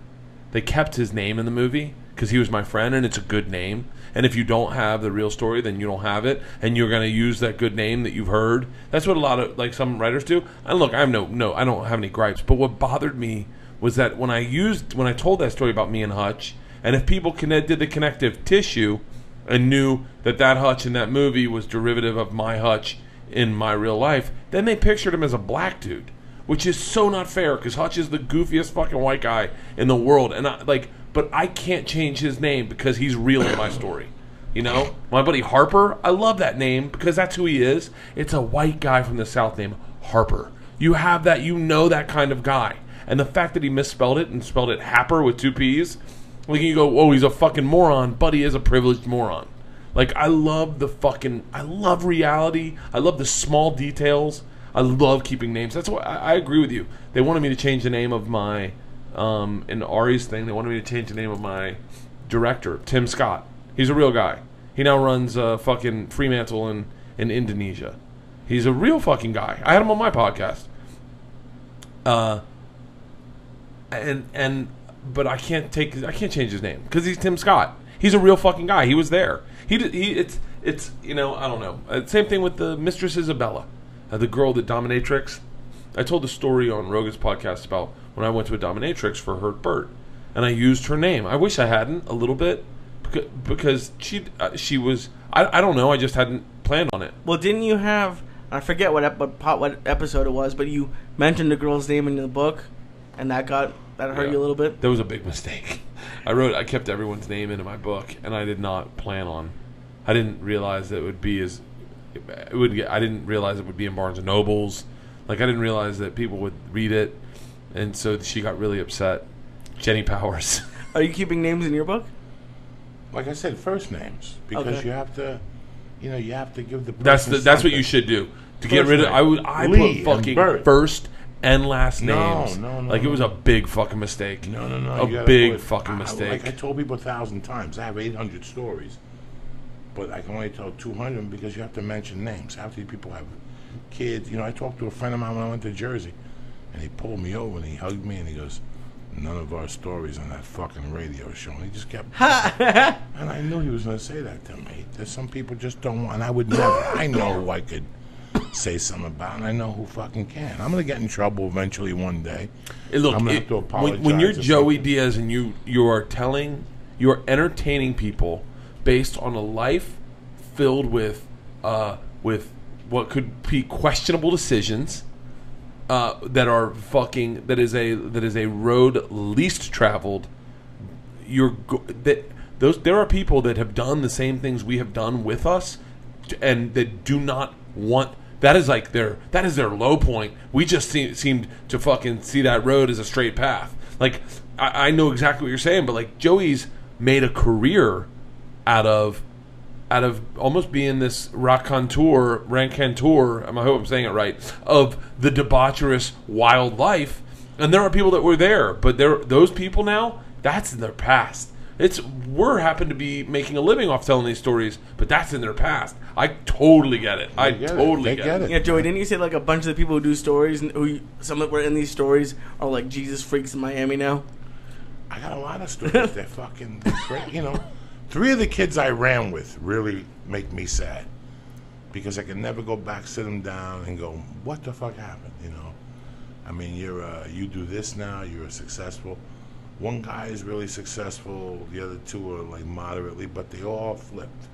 They kept his name in the movie because he was my friend, and it's a good name. And if you don't have the real story, then you don't have it, and you're going to use that good name that you've heard. That's what a lot of, like, some writers do. And look, I have no, I don't have any gripes. But what bothered me was that when I told that story about me and Hutch, and if people did the connective tissue and knew that Hutch in that movie was derivative of my Hutch in my real life, then they pictured him as a black dude, which is so not fair, because Hutch is the goofiest fucking white guy in the world, and but I can't change his name because he's real in my story. You know, my buddy Harper, I love that name because that's who he is. It's a white guy from the South named Harper. You have that, you know, that kind of guy, and the fact that he misspelled it and spelled it Happer with 2 P's, like, you go, oh, he's a fucking moron, but he is a privileged moron. Like, I love reality. I love the small details. I love keeping names. That's why I agree with you. They wanted me to change the name of my, in Ari's thing, they wanted me to change the name of my director, Tim Scott. He's a real guy. He now runs fucking Fremantle in Indonesia. He's a real fucking guy. I had him on my podcast. But I can't change his name because he's Tim Scott. He's a real fucking guy. He was there. It's I don't know. Same thing with the Mistress Isabella, the girl that dominatrix. I told the story on Rogan's podcast about when I went to a dominatrix for Hurt Bert, and I used her name. I wish I hadn't a little bit because she was. I don't know. I just hadn't planned on it. Well, didn't you have? I forget what episode it was, but you mentioned the girl's name in the book, and that hurt you a little bit. That was a big mistake. I kept everyone's name into my book, and I did not plan on. I didn't realize that it would be I didn't realize it would be in Barnes and Nobles. Like I didn't realize that people would read it, and so she got really upset. Jenny Powers. Are you keeping names in your book? Like I said, first names because you have to, you have to give the person that's what you should do to get rid of. I put fucking first and last names. No. Like it was a big fucking mistake. No. A big fucking mistake. Like I told people 1,000 times, I have 800 stories, but I can only tell 200 because you have to mention names. Half these people have kids. I talked to a friend of mine when I went to Jersey, and he pulled me over and he hugged me and he goes, "None of our stories on that fucking radio show." And he just kept, and I knew he was going to say that to me. There's some people just don't want, and I would never. I know who I could say something about, and I know who fucking can. I'm going to get in trouble eventually one day. Look, I'm going to have to apologize. When you're Joey Diaz and you are entertaining people based on a life filled with what could be questionable decisions. That is a road least traveled. There are people that have done the same things we have done with us, and that do not want. That is their low point. We just seemed to fucking see that road as a straight path. Like I know exactly what you're saying, but like Joey's made a career out of almost being this raconteur, I hope I'm saying it right, of the debaucherous wild life. And there are people that were there, but those people now, that's in their past. We're happen to be making a living off telling these stories, but that's in their past. I totally get it. I totally get it. Yeah, Joey, didn't you say like a bunch of the people who do stories and some that were in these stories are like Jesus freaks in Miami now? I got a lot of stories. They're great, 3 of the kids I ran with really make me sad because I can never go back, sit them down, and go, "What the fuck happened?" I mean, you do this now. You're successful. One guy is really successful. The other 2 are like moderately, but they all flipped.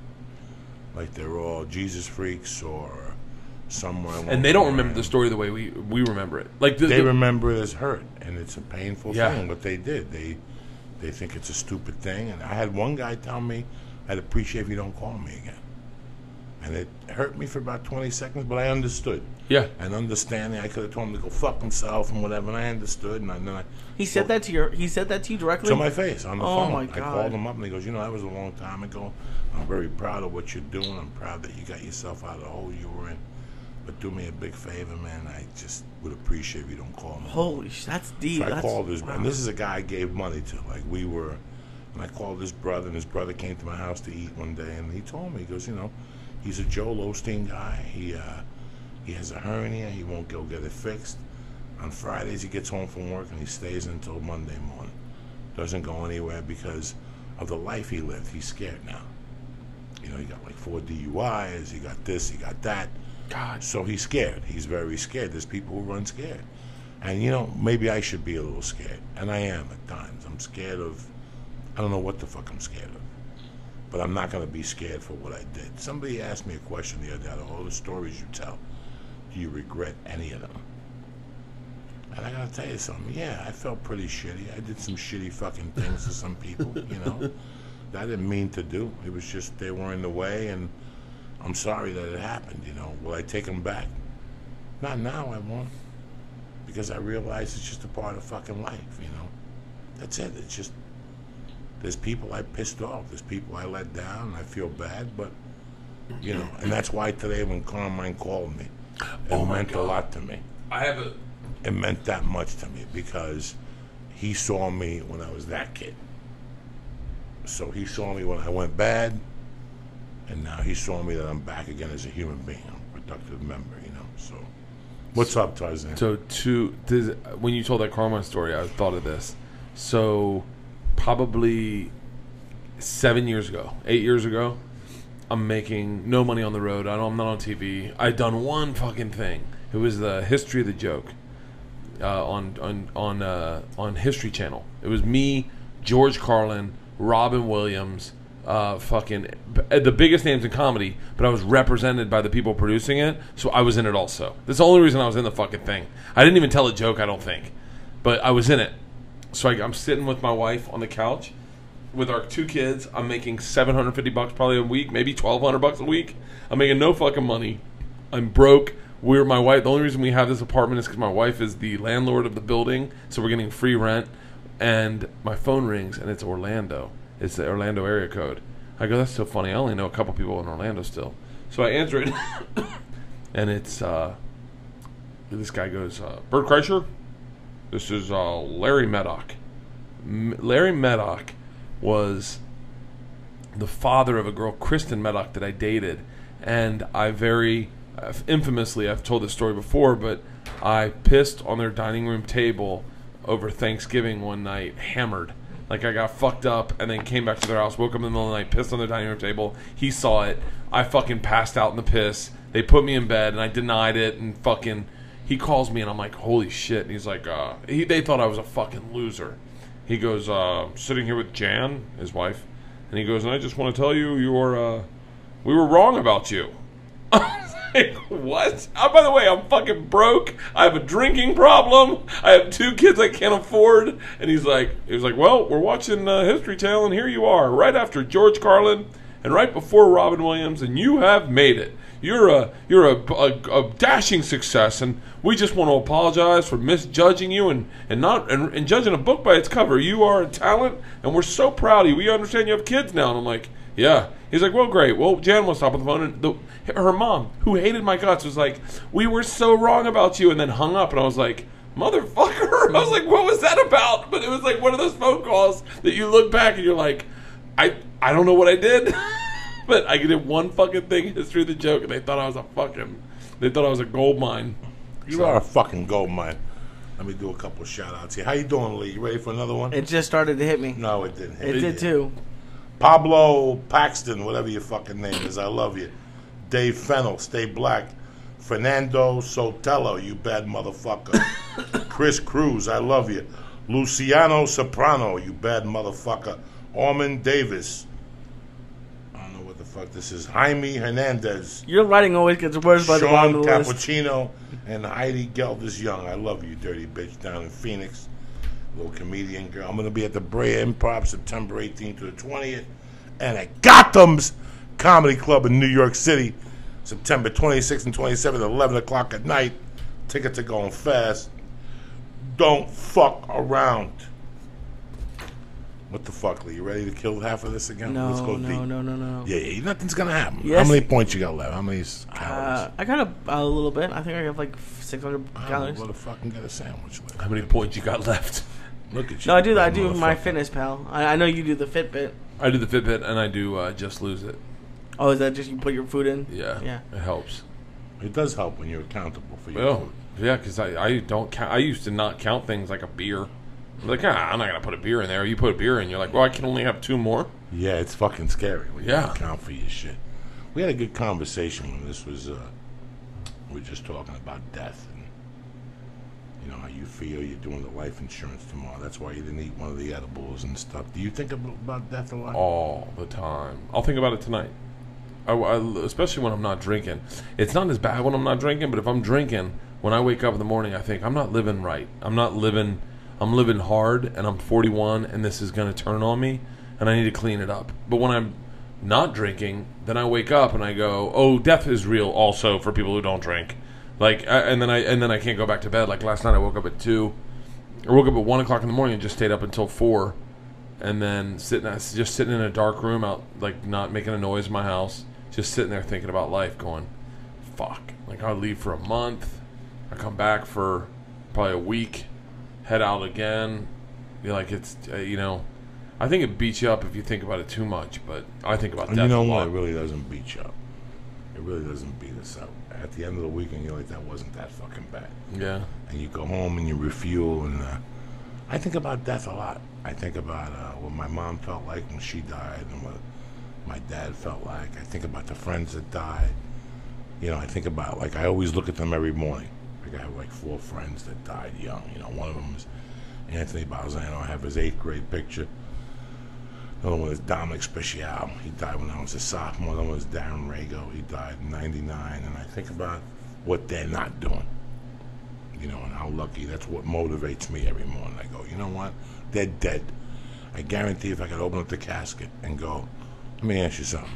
Like they're all Jesus freaks or somewhere. And they don't remember the story the way we remember it. Like they remember it as hurt, and it's a painful thing. What they did, they think it's a stupid thing. And I had one guy tell me, "I'd appreciate if you don't call me again." And it hurt me for about 20 seconds, but I understood. Yeah. And understanding, I could have told him to go fuck himself and whatever, and I understood. And then he said that to you directly? To my face on the phone. Oh my God. I called him up and he goes, "That was a long time ago. I'm very proud of what you're doing. I'm proud that you got yourself out of the hole you were in. But do me a big favor, man. I just would appreciate if you don't call me." Holy shit, that's deep. So I called his brother. And this is a guy I gave money to. And I called his brother, and his brother came to my house to eat one day, and he told me, he goes, he's a Joel Osteen guy. He has a hernia. He won't go get it fixed. On Fridays, he gets home from work, and he stays until Monday morning. Doesn't go anywhere because of the life he lived. He's scared now. He got like 4 DUIs. He got this. He got that. God. So he's scared. He's very scared. There's people who run scared. And, maybe I should be a little scared. And I am at times. I'm scared of, I don't know what the fuck I'm scared of. But I'm not going to be scared for what I did. Somebody asked me a question the other day, out of all the stories you tell, do you regret any of them? And I got to tell you something. Yeah, I felt pretty shitty. I did some shitty fucking things to some people, that I didn't mean to do. It was just they were in the way, and I'm sorry that it happened, Will I take them back? Not now, I won't. Because I realize it's just a part of fucking life, That's it. It's just, there's people I pissed off. There's people I let down, and I feel bad, but, and that's why today when Carmine called me, it meant a lot to me. It meant that much to me because he saw me when I was that kid. So he saw me when I went bad, And now he's showing me that I'm back again as a human being. I'm a productive member, you know. So, what's up, Tarzan? So, when you told that Carmine story, I thought of this. So, probably 8 years ago, I'm making no money on the road. I'm not on TV. I'd done one fucking thing. It was the History of the Joke on History Channel. It was me, George Carlin, Robin Williams, the biggest names in comedy, but I was represented by the people producing it, so I was in it also. That's the only reason I was in the fucking thing. I didn't even tell a joke, I don't think, but I was in it. So I'm sitting with my wife on the couch with our 2 kids. I'm making $750 probably a week, maybe $1,200 a week. I'm making no fucking money. I'm broke. My wife. The only reason we have this apartment is because my wife is the landlord of the building, so we're getting free rent. And my phone rings, and it's Orlando. It's the Orlando area code. I go, that's so funny. I only know a couple people in Orlando still. So I answer it, and it's this guy goes, Bert Kreischer? This is Larry Meddock. Larry Meddock was the father of a girl, Kristen Meddock, that I dated. And I infamously, I've told this story before, but I pissed on their dining room table over Thanksgiving one night, hammered. Like, I got fucked up and then came back to their house, woke up in the middle of the night, pissed on their dining room table. He saw it. I fucking passed out in the piss. They put me in bed and I denied it, and fucking, he calls me and I'm like, holy shit. And he's like, they thought I was a fucking loser. He goes, sitting here with Jan, his wife, and he goes, and I just want to tell you, we were wrong about you. Like, what? Oh, by the way, I'm fucking broke. I have a drinking problem. I have 2 kids I can't afford. And he was like, well, we're watching History Channel, and here you are, right after George Carlin and right before Robin Williams, and you have made it. You're a dashing success, and we just want to apologize for misjudging you and judging a book by its cover. You are a talent, and we're so proud of you. We understand you have kids now. And I'm like, yeah. He's like, well, great. Well, Jan wants to stop on the phone, and her mom, who hated my guts, was like, we were so wrong about you, and then hung up. And I was like, motherfucker. I was like, what was that about? But it was like one of those phone calls that you look back and you're like, I don't know what I did. But I did one fucking thing, History of the Joke, and they thought I was a gold mine. You are a fucking gold mine. Let me do a couple of shout outs here. How you doing, Lee? You ready for another one? It just started to hit me. No, it didn't hit me. It did too. Pablo Paxton, whatever your fucking name is, I love you. Dave Fennell, stay black. Fernando Sotelo, you bad motherfucker. Chris Cruz, I love you. Luciano Soprano, you bad motherfucker. Orman Davis. I don't know what the fuck this is. Jaime Hernandez. Your writing always gets worse by the bottom of the list. Cappuccino and Heidi Gelders Young. I love you, dirty bitch, down in Phoenix. Little comedian girl. I'm going to be at the Brea Improv September 18th to the 20th. And at Gotham's Comedy Club in New York City, September 26th and 27th at 11 o'clock at night. Tickets are going fast. Don't fuck around. What the fuck, Lee? You ready to kill half of this again? No, Let's go deep. No. Yeah, nothing's going to happen. Yes. How many points you got left? How many calories? I got a little bit. I think I have like 600 calories. What the fucking get a sandwich left? How many points you got left? Look at you. No, I do. I do my Fitness Pal. I know you do the Fitbit. I do the Fitbit, and I do Just Lose It. Oh, is that just you put your food in? Yeah. It helps. It does help when you're accountable for your food. Yeah, because I don't count. I used to not count things like a beer. I'm like, I'm not gonna put a beer in there. You put a beer in, you're like, well, I can only have 2 more. Yeah, it's fucking scary when you don't count for your shit. We had a good conversation when this was. We were just talking about death and how you feel. You're doing the life insurance tomorrow. That's why you didn't eat one of the edibles and stuff. Do you think about death a lot? All the time. I'll think about it tonight. Especially when I'm not drinking. It's not as bad when I'm not drinking, but if I'm drinking, when I wake up in the morning, I think I'm not living right. I'm living hard, and I'm 41, and this is going to turn on me, and I need to clean it up. But when I'm not drinking, then I wake up and I go, oh, death is real also for people who don't drink. Like, and then I can't go back to bed. Like last night, I woke up at 2. I woke up at 1 o'clock in the morning and just stayed up until 4, and then just sitting in a dark room out, like not making a noise in my house, just sitting there thinking about life, going, fuck. Like I'll leave for a month, I come back for probably a week, head out again. You're like, it's I think it beats you up if you think about it too much, but I think about death you know a what? lot. It really doesn't beat you up. It really doesn't beat us up. At the end of the weekend, you're like, that wasn't that fucking bad. Yeah. And you go home and you refuel, and I think about death a lot. I think about what my mom felt like when she died and what my dad felt like. I think about the friends that died. You know, I think about, like, I always look at them every morning. Like, I have, like, 4 friends that died young. You know, one of them is Anthony Balzano. I have his 8th grade picture. Another one is Dominic Speciale. He died when I was a sophomore. Another one is Darren Rago. He died in 99. And I think about what they're not doing. You know, and how lucky. That's what motivates me every morning. I go, you know what? They're dead. I guarantee if I could open up the casket and go, let me ask you something.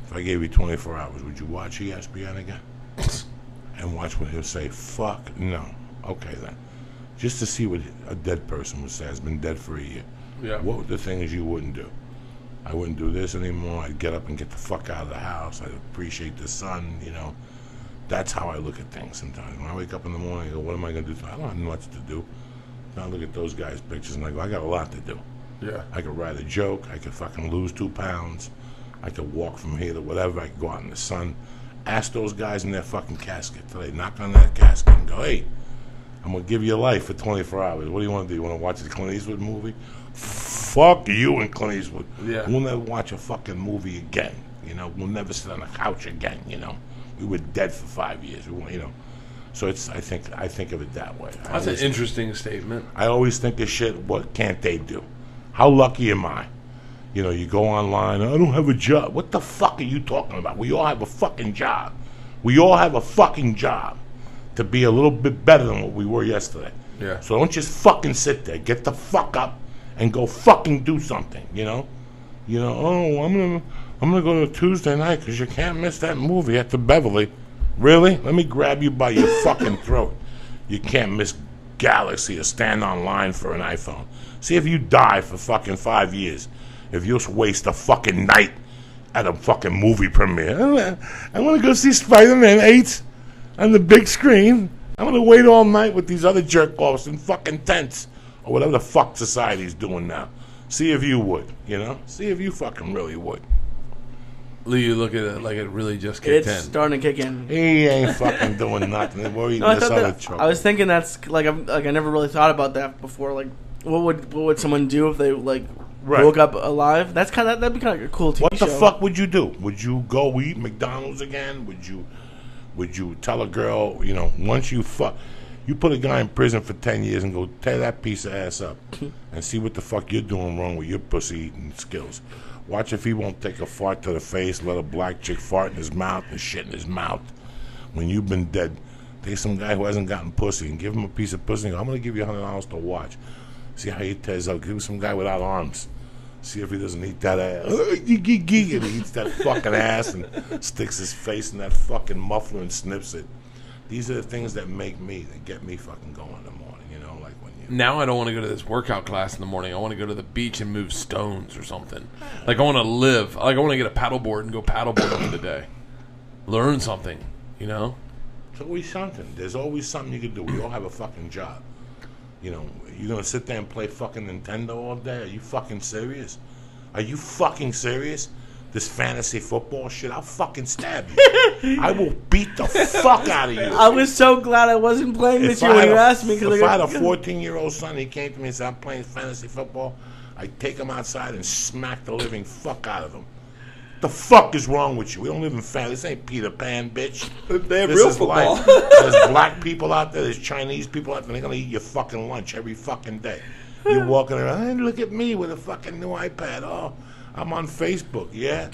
If I gave you 24 hours, would you watch ESPN again? And watch what he'll say, fuck, no. Okay, then. Just to see what a dead person would say. Has been dead for a year. Yeah. What were the things you wouldn't do? I wouldn't do this anymore. I'd get up and get the fuck out of the house. I'd appreciate the sun, you know. That's how I look at things sometimes. When I wake up in the morning, I go, what am I going to do? I don't have much to do. I look at those guys' pictures and I go, I got a lot to do. Yeah. I could write a joke. I could fucking lose 2 pounds. I could walk from here to whatever. I could go out in the sun. Ask those guys in their fucking casket till they knock on that casket and go, hey, I'm going to give you a life for 24 hours. What do you want to do? You want to watch the Clint Eastwood movie? Fuck you and Clint Eastwood. Yeah. We'll never watch a fucking movie again. You know, we'll never sit on a couch again, you know. We were dead for 5 years. We, you know. So it's I think of it that way. That's an interesting statement. I always think of shit, what can't they do? How lucky am I? You know, you go online, I don't have a job. What the fuck are you talking about? We all have a fucking job. We all have a fucking job to be a little bit better than what we were yesterday. Yeah. So don't just fucking sit there. Get the fuck up and go fucking do something, you know? You know, oh, I'm gonna go to Tuesday night because you can't miss that movie at the Beverly. Really? Let me grab you by your fucking throat. You can't miss Galaxy or stand online for an iPhone. See if you die for fucking 5 years. If you waste a fucking night at a fucking movie premiere. I want to go see Spider-Man 8 on the big screen. I'm going to wait all night with these other jerk-offs in fucking tents. Or whatever the fuck society's doing now. See if you would, you know? See if you fucking really would. Lee, you look at it like it really just kicked in. It's starting to kick in. He ain't fucking doing nothing. We're eating this other chocolate. I was thinking that's like I never really thought about that before. Like, what would someone do if they like woke up alive? That's that'd be kind of a cool TV What show. the fuck would you do? Would you go eat McDonald's again? Would you tell a girl, you know, once you put a guy in prison for 10 years and go tear that piece of ass up and see what the fuck you're doing wrong with your pussy eating skills. Watch if he won't take a fart to the face, let a black chick fart in his mouth and shit in his mouth. When you've been dead, take some guy who hasn't gotten pussy and give him a piece of pussy and go, I'm going to give you $100 to watch. See how he tears up. Give him some guy without arms. See if he doesn't eat that ass. And he eats that fucking ass and sticks his face in that fucking muffler and snips it. These are the things that get me fucking going in the morning, you know, like when you... Now I don't want to go to this workout class in the morning. I want to go to the beach and move stones or something. Like I want to live. Like I want to get a paddleboard and go paddleboard for the day. Learn something, you know? There's always something. There's always something you can do. We all have a fucking job. You know, you're going to sit there and play fucking Nintendo all day? Are you fucking serious? Are you fucking serious? This fantasy football shit, I'll fucking stab you. I will beat the fuck out of you. I was so glad I wasn't playing this year when you asked me. If I had a 14-year-old son, he came to me and said, I'm playing fantasy football, I'd take him outside and smack the living fuck out of him. The fuck is wrong with you? We don't live in fantasy. This ain't Peter Pan, bitch. They have This real is football. life. There's black people out there, there's Chinese people out there, they're going to eat your fucking lunch every fucking day. You're walking around, hey, look at me with a fucking new iPad. Oh, I'm on Facebook, yeah?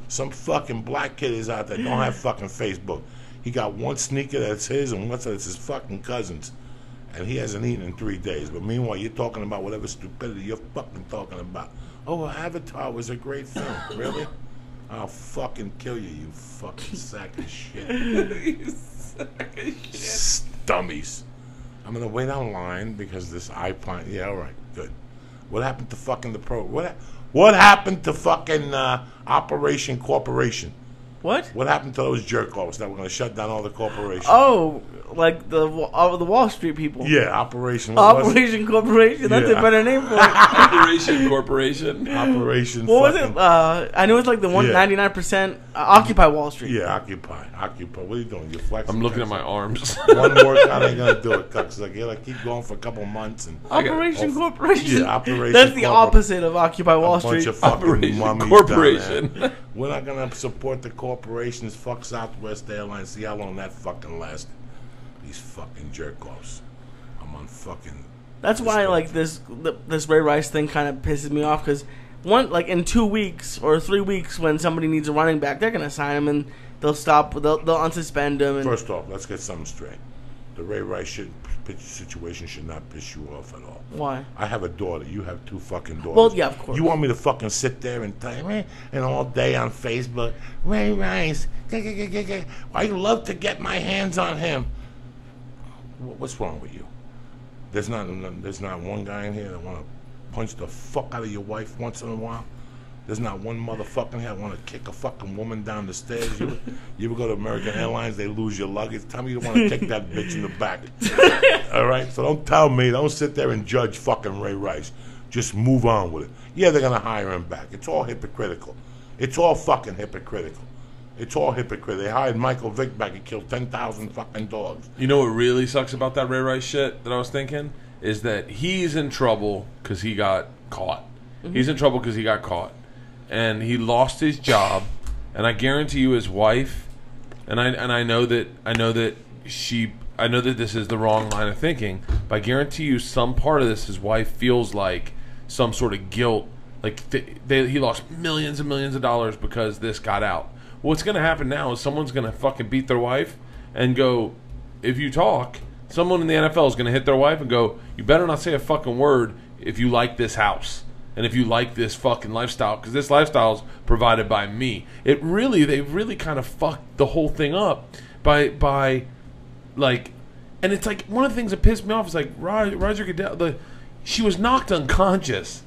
Some fucking black kid is out there, don't have fucking Facebook. He got one sneaker that's his and one that's his fucking cousin's. And he hasn't eaten in 3 days. But meanwhile, you're talking about whatever stupidity you're fucking talking about. Oh, Avatar was a great film. Really? I'll fucking kill you, you fucking sack of shit. You sack of shit. Dummies. I'm going to wait online because this iPod... Yeah, all right, good. What happened to fucking the pro... What happened to fucking Operation Corporation? What? What happened to those jerk-offs that were going to shut down all the corporations? Oh, like the Wall Street people. Yeah, Operation. Operation Corporation. That's a better name for it. Operation Corporation. Operation. What was it? I know it's like the 199% Occupy Wall Street. Yeah, Occupy. What are you doing? You're flexing. I'm looking at my arms. One workout ain't gonna do it, Cucks. Like you keep going for a couple months and Operation Corporation. Yeah, Operation. That's the opposite of Occupy Wall Street. Bunch of fucking Operation mummies Corporation. down there. We're not gonna support the corporations. Fuck Southwest Airlines. See how long that fucking lasts. These fucking jerk-offs. I'm on fucking. That's why like this Ray Rice thing kind of pisses me off because in 2 weeks or 3 weeks when somebody needs a running back, they're gonna sign him and they'll unsuspend him. And first off, let's get something straight. The Ray Rice situation should not piss you off at all. Why? I have a daughter. You have 2 fucking daughters. Well, yeah, of course. You want me to fucking sit there and tell you, and all day on Facebook, Ray Rice, I love to get my hands on him. What's wrong with you? There's not one guy in here that want to punch the fuck out of your wife once in a while. There's not one motherfucking here that want to kick a fucking woman down the stairs. You ever go to American Airlines? They lose your luggage. Tell me you want to kick that bitch in the back. All right. So don't tell me. Don't sit there and judge fucking Ray Rice. Just move on with it. Yeah, they're gonna hire him back. It's all hypocritical. It's all fucking hypocritical. It's all hypocrite. They hired Michael Vick back. He killed 10,000 fucking dogs. You know what really sucks about that Ray Rice shit that I was thinking? Is that he's in trouble because he got caught. Mm-hmm. He's in trouble because he got caught. And he lost his job. And I guarantee you his wife, and I know that this is the wrong line of thinking, but I guarantee you some part of this his wife feels like some sort of guilt. Like he lost millions and millions of dollars because this got out. What's going to happen now is someone's going to fucking beat their wife and go, if you talk, someone in the NFL is going to hit their wife and go, you better not say a fucking word if you like this house and if you like this fucking lifestyle, because this lifestyle is provided by me. They really kind of fucked the whole thing up by like, and it's like one of the things that pissed me off is like Roger Goodell, she was knocked unconscious.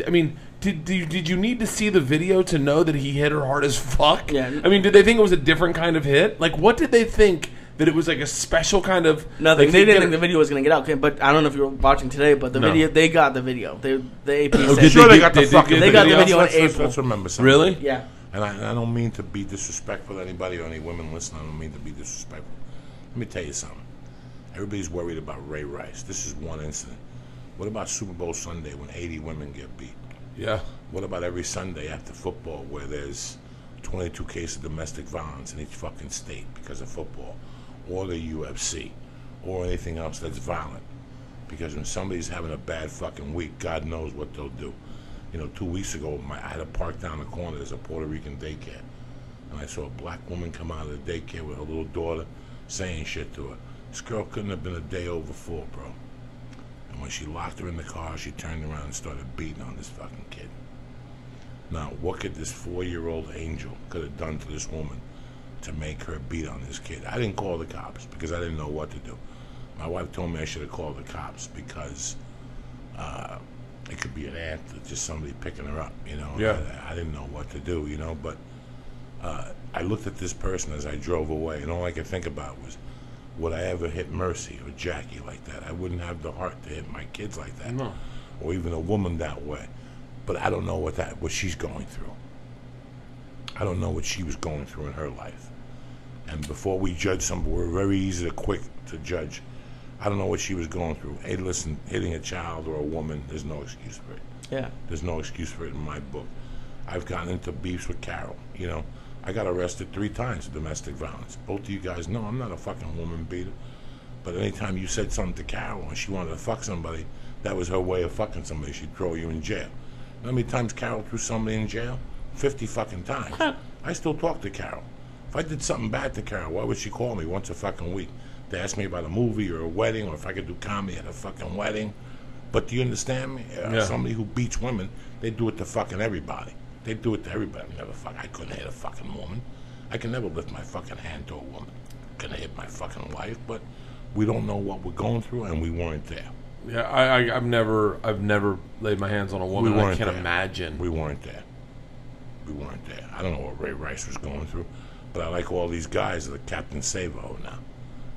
I mean, did you need to see the video to know that he hit her hard as fuck? Yeah. I mean, did they think it was a different kind of hit? Like, what did they think? That it was like a special kind of... Nothing. Like, they didn't think the video was going to get out. But I don't know if you were watching today, but video, they got the video. The AP said... Sure, they got the fucking video. They got the video in April. Let's remember something. Really? Yeah. And I don't mean to be disrespectful to anybody or any women listening. I don't mean to be disrespectful. Let me tell you something. Everybody's worried about Ray Rice. This is one incident. What about Super Bowl Sunday when 80 women get beat? Yeah. What about every Sunday after football where there's 22 cases of domestic violence in each fucking state because of football, or the UFC, or anything else that's violent? Because when somebody's having a bad fucking week, God knows what they'll do. 2 weeks ago, I had to park down the corner. There's a Puerto Rican daycare, and I saw a black woman come out of the daycare with her little daughter saying shit to her. This girl couldn't have been a day over 4, bro. And when she locked her in the car, she turned around and started beating on this fucking kid. Now, what could this 4-year-old angel could have done to this woman to make her beat on this kid? I didn't call the cops because I didn't know what to do. My wife told me I should have called the cops because it could be an aunt or just somebody picking her up, Yeah. I didn't know what to do, but I looked at this person as I drove away, and all I could think about was, would I ever hit Mercy or Jackie like that? I wouldn't have the heart to hit my kids like that, No. or even a woman that way. But I don't know what she's going through. I don't know what she was going through in her life. And before we judge somebody, we're very quick to judge. I don't know what she was going through. Hey, listen, hitting a child or a woman, there's no excuse for it. Yeah. There's no excuse for it in my book. I've gotten into beefs with Carol. I got arrested 3 times for domestic violence. Both of you guys know I'm not a fucking woman beater. But anytime you said something to Carol and she wanted to fuck somebody, that was her way of fucking somebody. She'd throw you in jail. How many times Carol threw somebody in jail? 50 fucking times. I still talk to Carol. If I did something bad to Carol, why would she call me once a fucking week to ask me about a movie or a wedding, or if I could do comedy at a fucking wedding? But do you understand me? Somebody who beats women, they do it to fucking everybody. They do it to everybody. I couldn't hit a fucking woman. I can never lift my fucking hand to a woman. Couldn't hit my fucking wife, but we don't know what we're going through, and we weren't there. Yeah, I've never laid my hands on a woman. I can't imagine. We weren't there. I don't know what Ray Rice was going through, But I like all these guys that are Captain Savo now.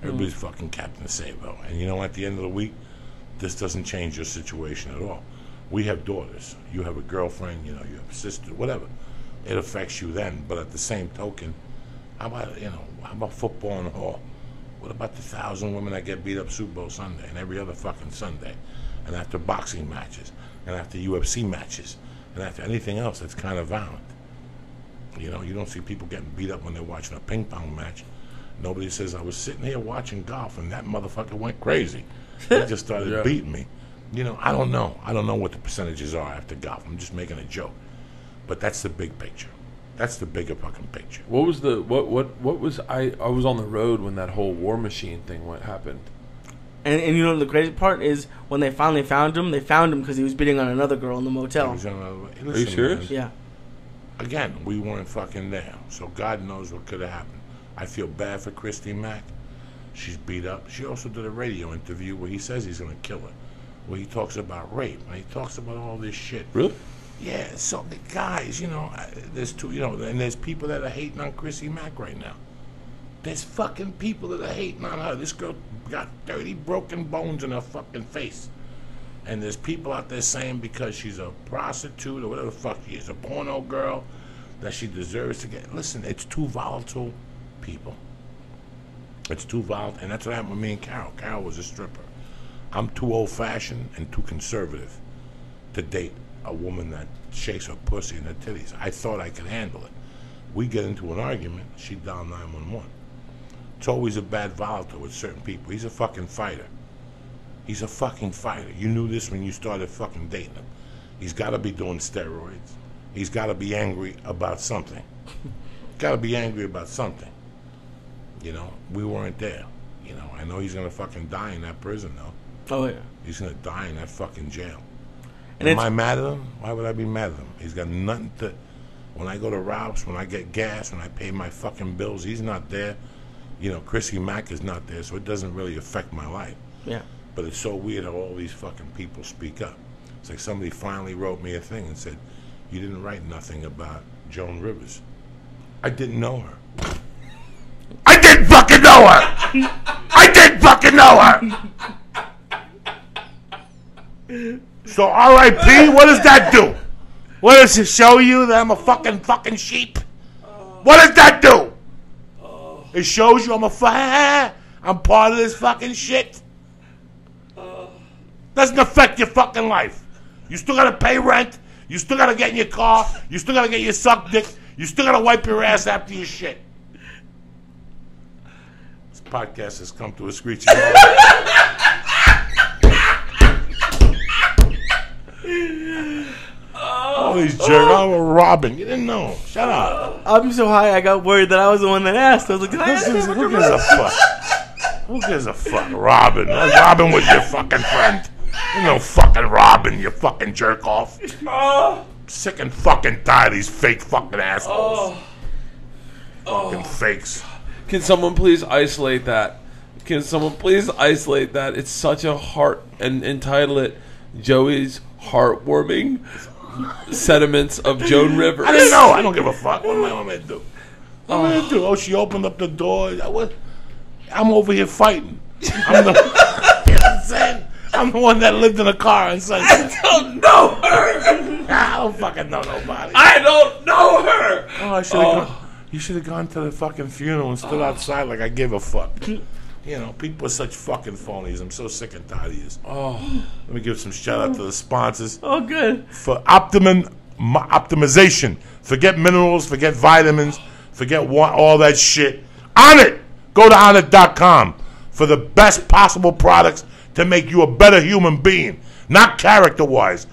Everybody's fucking Captain Savo. And you know, at the end of the week, this doesn't change your situation at all. We have daughters. You have a girlfriend, you know, you have a sister, whatever. It affects you then. But at the same token, how about football in the hall? What about the 1,000 women that get beat up Super Bowl Sunday and every other fucking Sunday? And after boxing matches, and after UFC matches, and after anything else that's kind of violent. You know, you don't see people getting beat up when they're watching a ping pong match. Nobody says, I was sitting here watching golf and that motherfucker went crazy. He just started beating me. You know, I don't know. I don't know what the percentages are after golf. I'm just making a joke. But that's the big picture. That's the bigger fucking picture. What was the what was I was on the road when that whole War Machine thing happened. And you know the crazy part is when they finally found him, they found him because he was beating on another girl in the motel. Are you serious? Yeah. Again, we weren't fucking there, so God knows what could have happened. I feel bad for Christy Mack. She's beat up. She also did a radio interview where he says he's going to kill her, where he talks about rape, and he talks about all this shit. Really? Yeah, so the guys, you know, there's two, you know, and there's people that are hating on Chrissy Mack right now. There's fucking people that are hating on her. This girl got 30 broken bones in her fucking face. And there's people out there saying because she's a prostitute or whatever the fuck she is, a porno girl, that she deserves to get. Listen, it's too volatile, people. It's too volatile. And that's what happened with me and Carol. Carol was a stripper. I'm too old-fashioned and too conservative to date a woman that shakes her pussy and her titties. I thought I could handle it. We get into an argument, she dialed 911. It's always a bad volatile with certain people. He's a fucking fighter. He's a fucking fighter. You knew this when you started fucking dating him. He's got to be doing steroids. He's got to be angry about something. Got to be angry about something. You know, we weren't there. You know, I know he's going to fucking die in that prison, though. Oh, yeah. He's going to die in that fucking jail. And am I mad at him? Why would I be mad at him? He's got nothing to... When I go to Ralph's, when I get gas, when I pay my fucking bills, he's not there. You know, Chrissy Mack is not there, so it doesn't really affect my life. Yeah. But it's so weird how all these fucking people speak up. It's like somebody finally wrote me a thing and said, you didn't write nothing about Joan Rivers. I didn't know her. I didn't fucking know her! I didn't fucking know her! So R.I.P., what does that do? What does it show you that I'm a fucking sheep? What does that do? It shows you I'm I'm part of this fucking shit. Doesn't affect your fucking life. You still gotta pay rent. You still gotta get in your car. You still gotta get your suck dick. You still gotta wipe your ass after your shit. This podcast has come to a screeching halt. All these jerks. Oh, Robin. You didn't know. Shut up. I'm so high I got worried that I was the one that asked. I was like, did I ask you? Who gives a fuck? Who gives a fuck? Robin. Robin was your fucking friend. You know fucking Robin, you fucking jerk off. Sick and fucking tired of these fake fucking assholes. Fucking fakes. Can someone please isolate that? Can someone please isolate that? It's such a heart and entitle it Joey's heartwarming sentiments of Joan Rivers. I didn't know. I don't give a fuck. What am I going to do? What am I going to do? Oh, she opened up the door. I'm over here fighting. I'm the one that lived in a car and said, I don't know her. I don't fucking know nobody. I don't know her. Oh, I should have gone. You should have gone to the fucking funeral and stood outside like I gave a fuck. You know, people are such fucking phonies. I'm so sick and tired of this. Let me give some shout out to the sponsors. Oh, good. For optimization. Forget minerals, forget vitamins, forget all that shit. On it! Go to onit.com for the best possible products to make you a better human being. Not character-wise.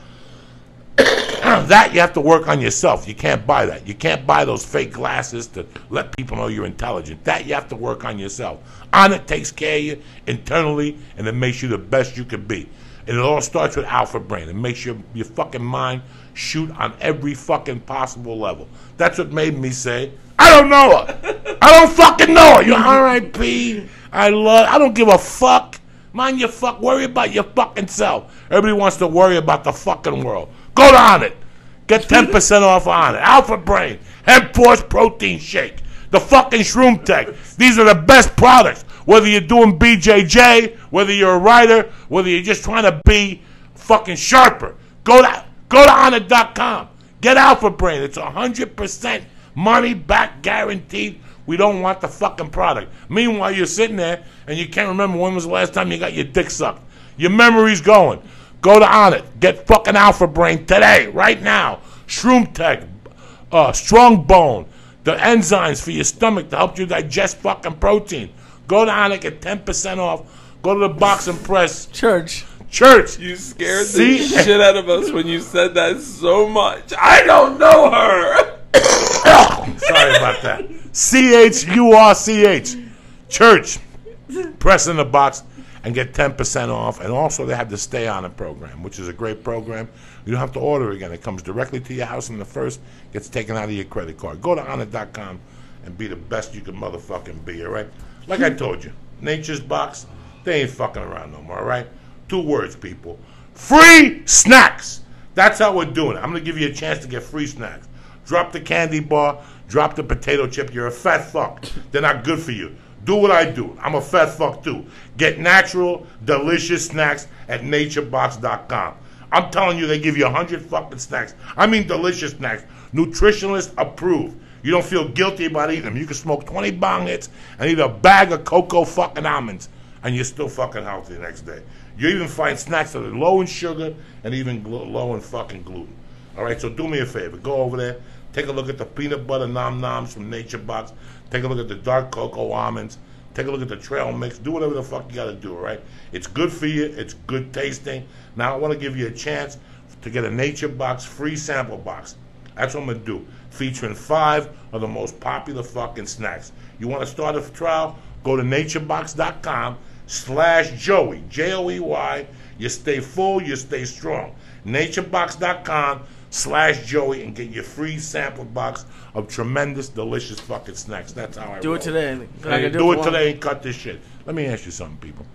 That you have to work on yourself. You can't buy that. You can't buy those fake glasses to let people know you're intelligent. That you have to work on yourself. Onnit takes care of you internally, and it makes you the best you can be. And it all starts with Alpha Brain. It makes your fucking mind shoot on every fucking possible level. That's what made me say, I don't know her. I don't fucking know her. You're R.I.P. I don't give a fuck. Mind your fuck. Worry about your fucking self. Everybody wants to worry about the fucking world. Go to Onnit. Get 10% off on it. Alpha Brain. Hemp Force Protein Shake. the fucking Shroom Tech. These are the best products. Whether you're doing BJJ, whether you're a writer, whether you're just trying to be fucking sharper, go to Honor.com. Get Alpha Brain. It's 100% money back guaranteed. We don't want the fucking product. Meanwhile, you're sitting there and you can't remember when was the last time you got your dick sucked. Your memory's going. Go to On It. Get fucking Alpha Brain today, right now. Shroom Tech, Strong Bone, the enzymes for your stomach to help you digest fucking protein. Go to On It, get 10% off. Go to the Box and Press. Church. You scared the shit out of us when you said that so much. I don't know her. Sorry about that. CHURCH. Church. Press in the box and get 10% off. And also they have the Stay On It program, which is a great program. You don't have to order again. It comes directly to your house, and the first gets taken out of your credit card. Go to Honor.com and be the best you can motherfucking be, all right? Like I told you, Nature's Box, they ain't fucking around no more, all right? 2 words, people. Free snacks. That's how we're doing it. I'm going to give you a chance to get free snacks. Drop the candy bar. Drop the potato chip. You're a fat fuck. They're not good for you. Do what I do. I'm a fat fuck too. Get natural, delicious snacks at naturebox.com. I'm telling you, they give you 100 fucking snacks. I mean delicious snacks. Nutritionist approved. You don't feel guilty about eating them. You can smoke 20 bong hits and eat a bag of cocoa fucking almonds, and you're still fucking healthy the next day. You even find snacks that are low in sugar and even low in fucking gluten. All right, so do me a favor. Go over there. Take a look at the peanut butter nom noms from Nature Box. Take a look at the dark cocoa almonds. Take a look at the trail mix. Do whatever the fuck you got to do, all right? It's good for you. It's good tasting. Now I want to give you a chance to get a Nature Box free sample box. That's what I'm going to do. Featuring 5 of the most popular fucking snacks. You want to start a trial? Go to naturebox.com/Joey. Joey. You stay full, you stay strong. naturebox.com/Joey and get your free sample box of tremendous, delicious fucking snacks. That's how I Do roll. it today. Hey, do it today and cut this shit. Let me ask you something, people.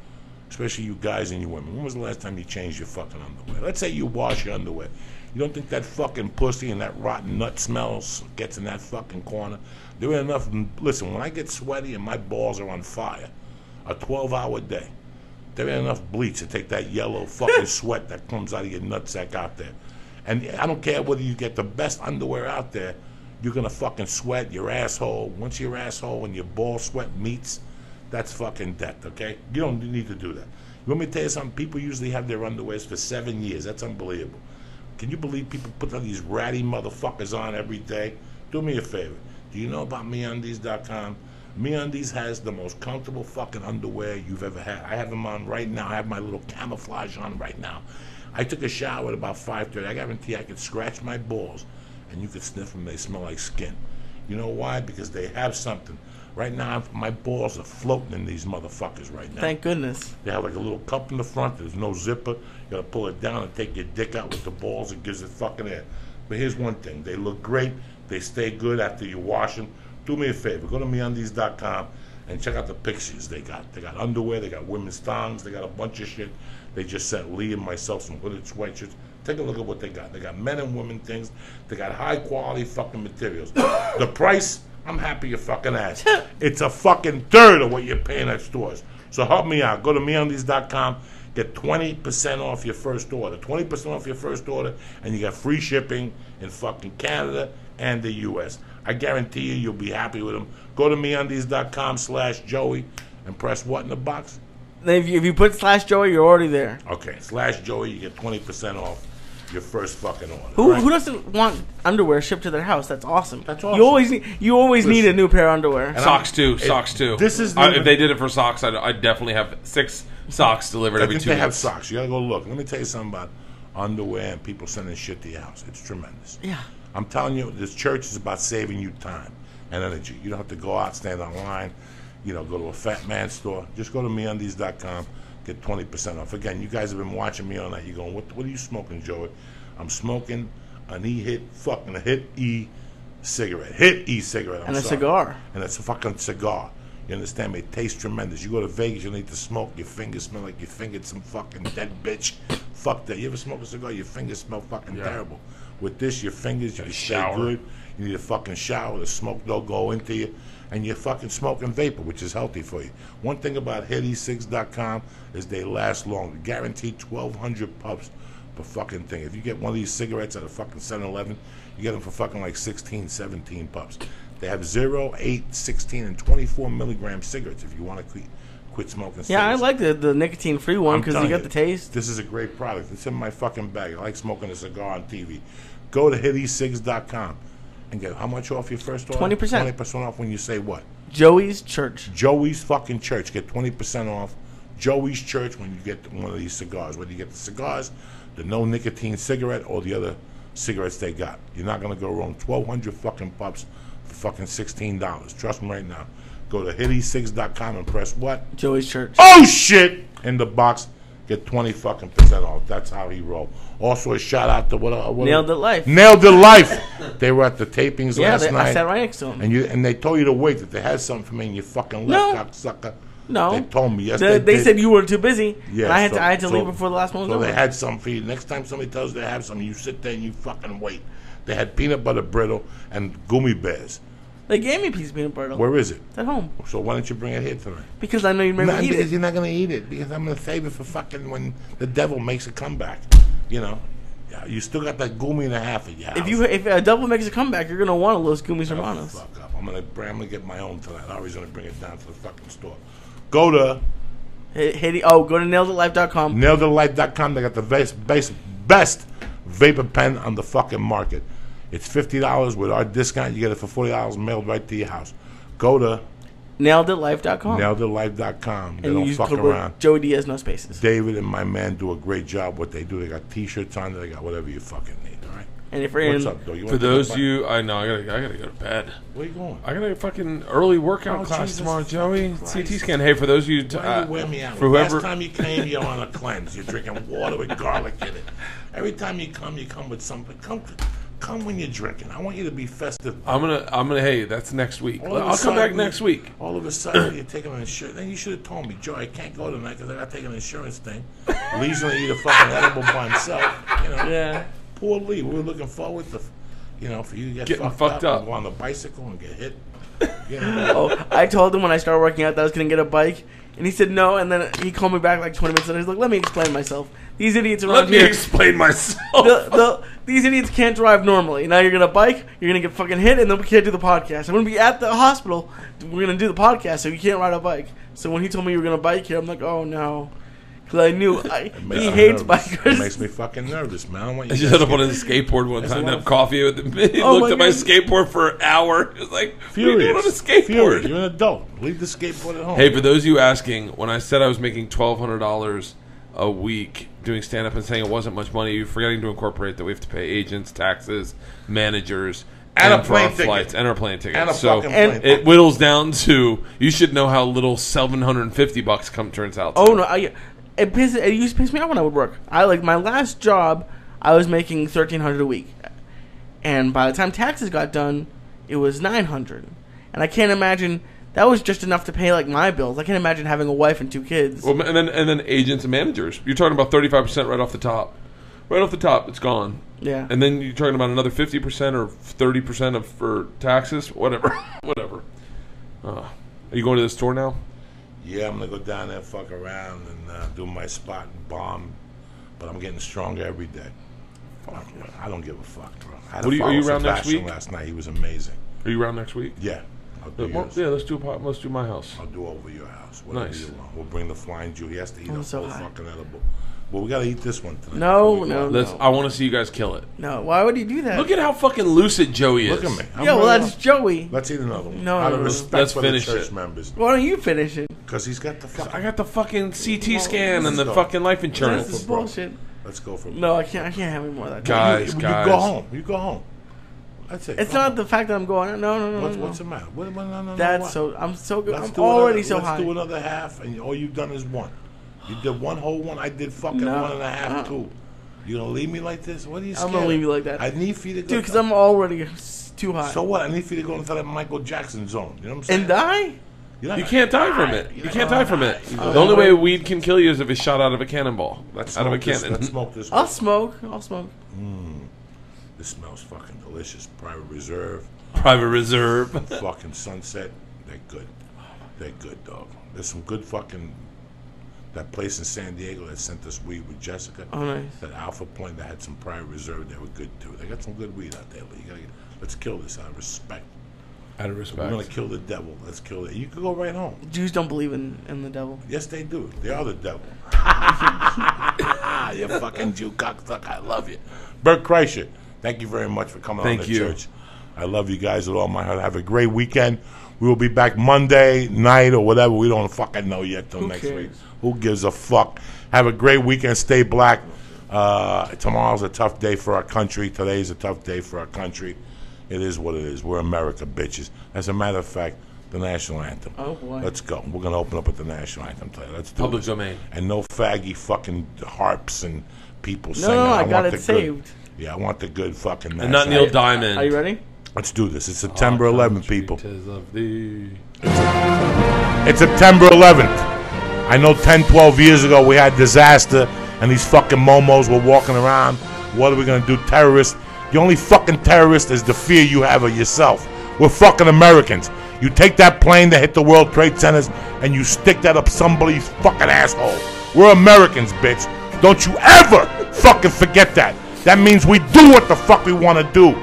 Especially you guys and you women. When was the last time you changed your fucking underwear? Let's say you wash your underwear. You don't think that fucking pussy and that rotten nut smells gets in that fucking corner? There ain't enough. Listen, when I get sweaty and my balls are on fire, a 12-hour day, there ain't enough bleach to take that yellow fucking sweat that comes out of your nutsack out there. And I don't care whether you get the best underwear out there, you're going to fucking sweat your asshole. Once your asshole and your ball sweat meets, that's fucking death, okay? You don't need to do that. You want me to tell you something? People usually have their underwears for 7 years. That's unbelievable. Can you believe people put all these ratty motherfuckers on every day? Do me a favor. Do you know about MeUndies.com? MeUndies has the most comfortable fucking underwear you've ever had. I have them on right now. I have my little camouflage on right now. I took a shower at about 5:30. I guarantee I could scratch my balls and you could sniff them. They smell like skin. You know why? Because they have something. Right now, my balls are floating in these motherfuckers right now. Thank goodness. They have like a little cup in the front. There's no zipper. You gotta pull it down and take your dick out with the balls. It gives it fucking air. But here's one thing. They look great. They stay good after you wash them. Do me a favor. Go to MeUndies.com and check out the pictures they got. They got underwear. They got women's thongs. They got a bunch of shit. They just sent Lee and myself some hooded sweatshirts. Take a look at what they got. They got men and women things. They got high quality fucking materials. The price, I'm happy you fucking asked. It's a fucking third of what you're paying at stores. So help me out. Go to MeUndies.com. Get 20% off your first order. 20% off your first order, and you got free shipping in fucking Canada and the U.S. I guarantee you, you'll be happy with them. Go to MeUndies.com/Joey and press what in the box? If you put /Joey, you're already there. Okay, /Joey, you get 20% off your first fucking order. Who doesn't want underwear shipped to their house? That's awesome. That's awesome. You always need a new pair of underwear. Socks too. This is if they did it for socks, I'd definitely have 6 socks delivered every 2 weeks. They have weeks. socks. You gotta go look. Let me tell you something about underwear and people sending shit to your house. It's tremendous. Yeah. I'm telling you, this church is about saving you time and energy. You don't have to go out, stand online, go to a fat man store. Just go to MeUndies.com, get 20% off. Again, you guys have been watching me all night. You're going, what are you smoking, Joey? I'm smoking an Hit E cigarette. Hit E cigarette. And a cigar. And it's a fucking cigar. You understand me? It tastes tremendous. You go to Vegas, you need to smoke. Your fingers smell like you fingered some fucking dead bitch. Fuck that. You ever smoke a cigar? Your fingers smell fucking terrible. With this, your fingers, you can stay good. You need a fucking shower. The smoke don't go into you. and you're fucking smoking vapor, which is healthy for you. One thing about HitE6.com is they last long. Guaranteed 1,200 puffs per fucking thing. If you get one of these cigarettes at a fucking 7-Eleven, you get them for fucking like 16, 17 puffs. They have 0, 8, 16, and 24 milligram cigarettes if you want to quit smoking cigarettes. Yeah, I like the nicotine-free one because you get the taste. This is a great product. It's in my fucking bag. I like smoking a cigar on TV. Go to HitE6.com and get how much off your first order? 20%. 20% off when you say what? Joey's Church. Joey's fucking Church. Get 20% off Joey's Church when you get one of these cigars. Whether you get the cigars, the no nicotine cigarette, or the other cigarettes they got. You're not going to go wrong. 1,200 fucking puffs for fucking $16. Trust me right now. Go to HitE6.com and press what? Joey's Church. Oh, shit! In the box. Get 20 fucking % off. That's how he rolled. Also, a shout out to what Nailed It Life. Nailed It Life. They were at the tapings last night. I sat right next to him. And they told you to wait, that they had something for me, and you fucking left, cocksucker. No. They told me. Yes, they said you were too busy. Yeah, and I had to leave before the last one was over. So they had something for you. Next time somebody tells you they have something, you sit there and you fucking wait. They had peanut butter brittle and gummy bears. They gave me a piece of peanut butter. Where is it? It's at home. So why don't you bring it here tonight? Because I know you'd make me eat it. You're not going to eat it because I'm going to save it for fucking when the devil makes a comeback. You know? Yeah, you still got that gummy and a half at your house. If a devil makes a comeback, you're going to want a Los Gummies Hermanos. Fuck up. I'm gonna get my own tonight. Ari's going to bring it down to the fucking store. Go to... Go to naileditlife.com. Naileditlife.com. They got the best vapor pen on the fucking market. It's $50 with our discount. You get it for $40 mailed right to your house. Go to naileditlife.com. Naileditlife.com. They and don't use fuck code around. Joey Diaz, no spaces. David and my man do a great job. What they do, they got T-shirts on. They got whatever you fucking need. All right. And if you're What's up, though? For those you, I know, I gotta go to bed. Where you going? I got a fucking early workout class Jesus tomorrow, Joey. Christ. CT scan. Hey, for those of you, Why you wear me out? for whoever, Last time you came, you're on a cleanse. You're drinking water with garlic in it. Every time you come with something. Come when you're drinking. I want you to be festive. I'm gonna. Hey, that's next week. All of a I'll come back sudden, next week. All of a sudden, you're taking an insurance. Then you should have told me, Joe, I can't go tonight because I got to take an insurance thing. Lee's gonna eat a fucking edible by himself. You know. Yeah. Poor Lee. We were looking forward to, for you to get Getting fucked up. And go on the bicycle and get hit. You know? Oh, I told him when I started working out that I was gonna get a bike, and he said no. And then he called me back like 20 minutes later. He's like, "Let me explain myself. These idiots around here. Let me explain myself. These idiots can't drive normally. Now you're gonna bike, you're gonna get fucking hit, and then we can't do the podcast. I'm gonna be at the hospital. We're gonna do the podcast, so you can't ride a bike. So when he told me you were gonna bike here, I'm like, oh no, because I knew he hates bikers. It makes me fucking nervous, man. I just had up on his skateboard one time to have coffee with him. He looked at my skateboard for an hour. He was like, furious. What are you doing on a skateboard? Furious. You're an adult. Leave the skateboard at home. Hey, for those of you asking, when I said I was making $1,200 a week doing stand-up and saying it wasn't much money, you're forgetting to incorporate that we have to pay agents, taxes, managers, and a plane flights, and our plane tickets. And a so fucking plane it whittles down to, you should know how little $750 turns out to. Oh no, it used to piss me off when I would work. My last job, I was making $1,300 a week, and by the time taxes got done, it was $900, and I can't imagine. That was just enough to pay my bills. I can't imagine having a wife and 2 kids. Well, and then agents and managers. You're talking about 35% right off the top. Right off the top, it's gone. Yeah. And then you're talking about another 50% or 30% for taxes, whatever, whatever. Are you going to the store now? Yeah, I'm gonna go down there, and fuck around, and do my spot and bomb. But I'm getting stronger every day. Fuck, I don't give a fuck, bro. Are you around next week? Last night, he was amazing. Are you around next week? Yeah. Let's do my house. I'll do over your house. Whatever Nice. you want. We'll bring the flying Jew. He has to eat a so whole high. fucking edible. Well, we gotta eat this one tonight. No. I want to see you guys kill it. No, why would he do that? Look at how fucking lucid Joey is. Look at me. Yeah, well, that's Joey. Let's eat another one. No, Out of no. respect Let's for finish the church it. members. Why don't you finish it? Because he's got the fucking... I got the fucking CT scan and the go. fucking life This insurance. is bullshit. Let's go for No, I can't. I can't have any more of that. Guys, You go home. You go home. That's it. It's Go not home. the fact that I'm going. No. What's the matter? No, That's what? so. I'm so good. Let's I'm do already another, so let's high. do another half, and all you've done is one. You did one whole one. I did fucking No. 1.5, 2. You gonna leave me like this? What are you scared I'm gonna leave you like that. I need for you to go. Dude, because I'm already too high. So what? I need for you to go into that Michael Jackson zone. You know what I'm saying? And die? You can't die from it. You can't die from it. The only way weed can kill you is if it's shot out of a cannonball. Let's Out of a smoke this. cannon. Let's smoke this. I'll smoke. I'll smoke. This smells fucking delicious. Private Reserve. Private Reserve. Fucking Sunset. They're good. They're good, dog. There's some good fucking... That place in San Diego that sent us weed with Jessica. Oh, nice. That Alpha Point that had some prior reserve. They were good, too. They got some good weed out there. Let's kill this out of respect. Out of respect. We're going to kill the devil. Let's kill it. You can go right home. Jews don't believe in the devil. Yes, they do. They are the devil. You fucking Jew cocksucker. I love you. Bert Kreischer, thank you very much for coming on to church. I love you guys with all my heart. Have a great weekend. We will be back Monday night or whatever. We don't fucking know yet till next week. Who gives a fuck? Have a great weekend. Stay black. Tomorrow's a tough day for our country. Today's a tough day for our country. It is what it is. We're America, bitches. As a matter of fact, the national anthem. Oh, boy. Let's go. We're going to open up with the national anthem today. Let's do Public this. domain. And no faggy fucking harps and people singing. No, I got it saved. Yeah, I want the good fucking national And not Neil Diamond. Are you ready? Let's do this. It's September 11th, people. It's September 11th. I know 10, 12 years ago we had disaster and these fucking momos were walking around. What are we going to do? Terrorists. The only fucking terrorist is the fear you have of yourself. We're fucking Americans. You take that plane that hit the World Trade Centers and you stick that up somebody's fucking asshole. We're Americans, bitch. Don't you ever fucking forget that. That means we do what the fuck we want to do.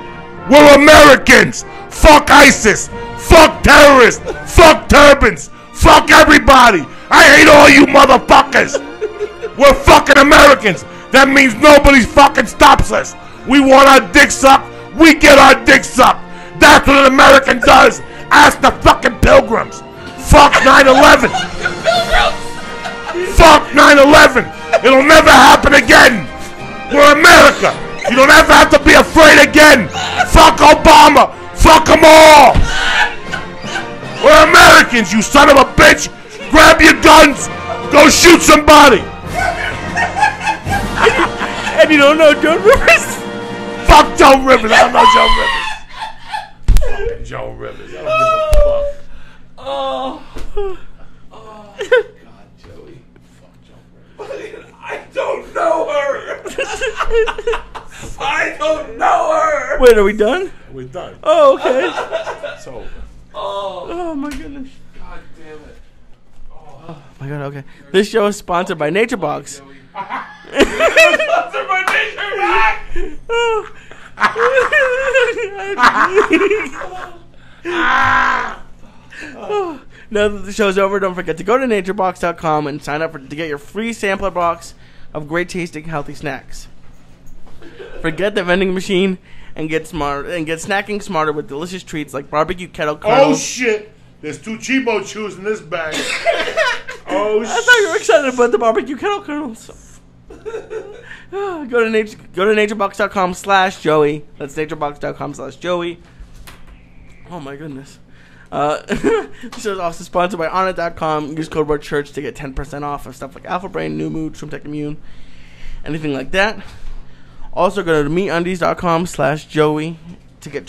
We're Americans. Fuck ISIS. Fuck terrorists. Fuck turbans. Fuck everybody. I hate all you motherfuckers. We're fucking Americans. That means nobody fucking stops us. We want our dick sucked. We get our dick sucked. That's what an American does. Ask the fucking pilgrims. Fuck 9/11. Fuck 9/11. It'll never happen again. We're America. You don't ever have to be afraid again. Fuck Obama. Fuck them all. We're Americans, you son of a bitch. Grab your guns. Go shoot somebody. And you don't know Joan Rivers? Fuck Joan Rivers. I don't know Joan Rivers. Fucking Joan Rivers. I don't give a fuck. Oh. God, Joey. Fuck Joan Rivers. I don't know her. I don't know her. Wait, are we done? We're done. Oh, okay. It's over. Oh my goodness. God damn it. Oh my god, okay. This show is sponsored by NatureBox. Sponsored by NatureBox. Now that the show's over, don't forget to go to naturebox.com and sign up to get your free sampler box of great tasting healthy snacks. Forget the vending machine and get smart and get snacking smarter with delicious treats like barbecue kettle Oh kernels. shit! There's 2 Chibo chews in this bag. Oh shit! I thought you were excited about the barbecue kettle kernels. Go to naturebox.com/Joey. That's naturebox.com/Joey. Oh my goodness. This is also sponsored by Onnit.com. Use code word church to get 10% off of stuff like Alpha Brain, New Mood, Shroom Tech Immune, anything like that. Also go to MeUndies.com/Joey to get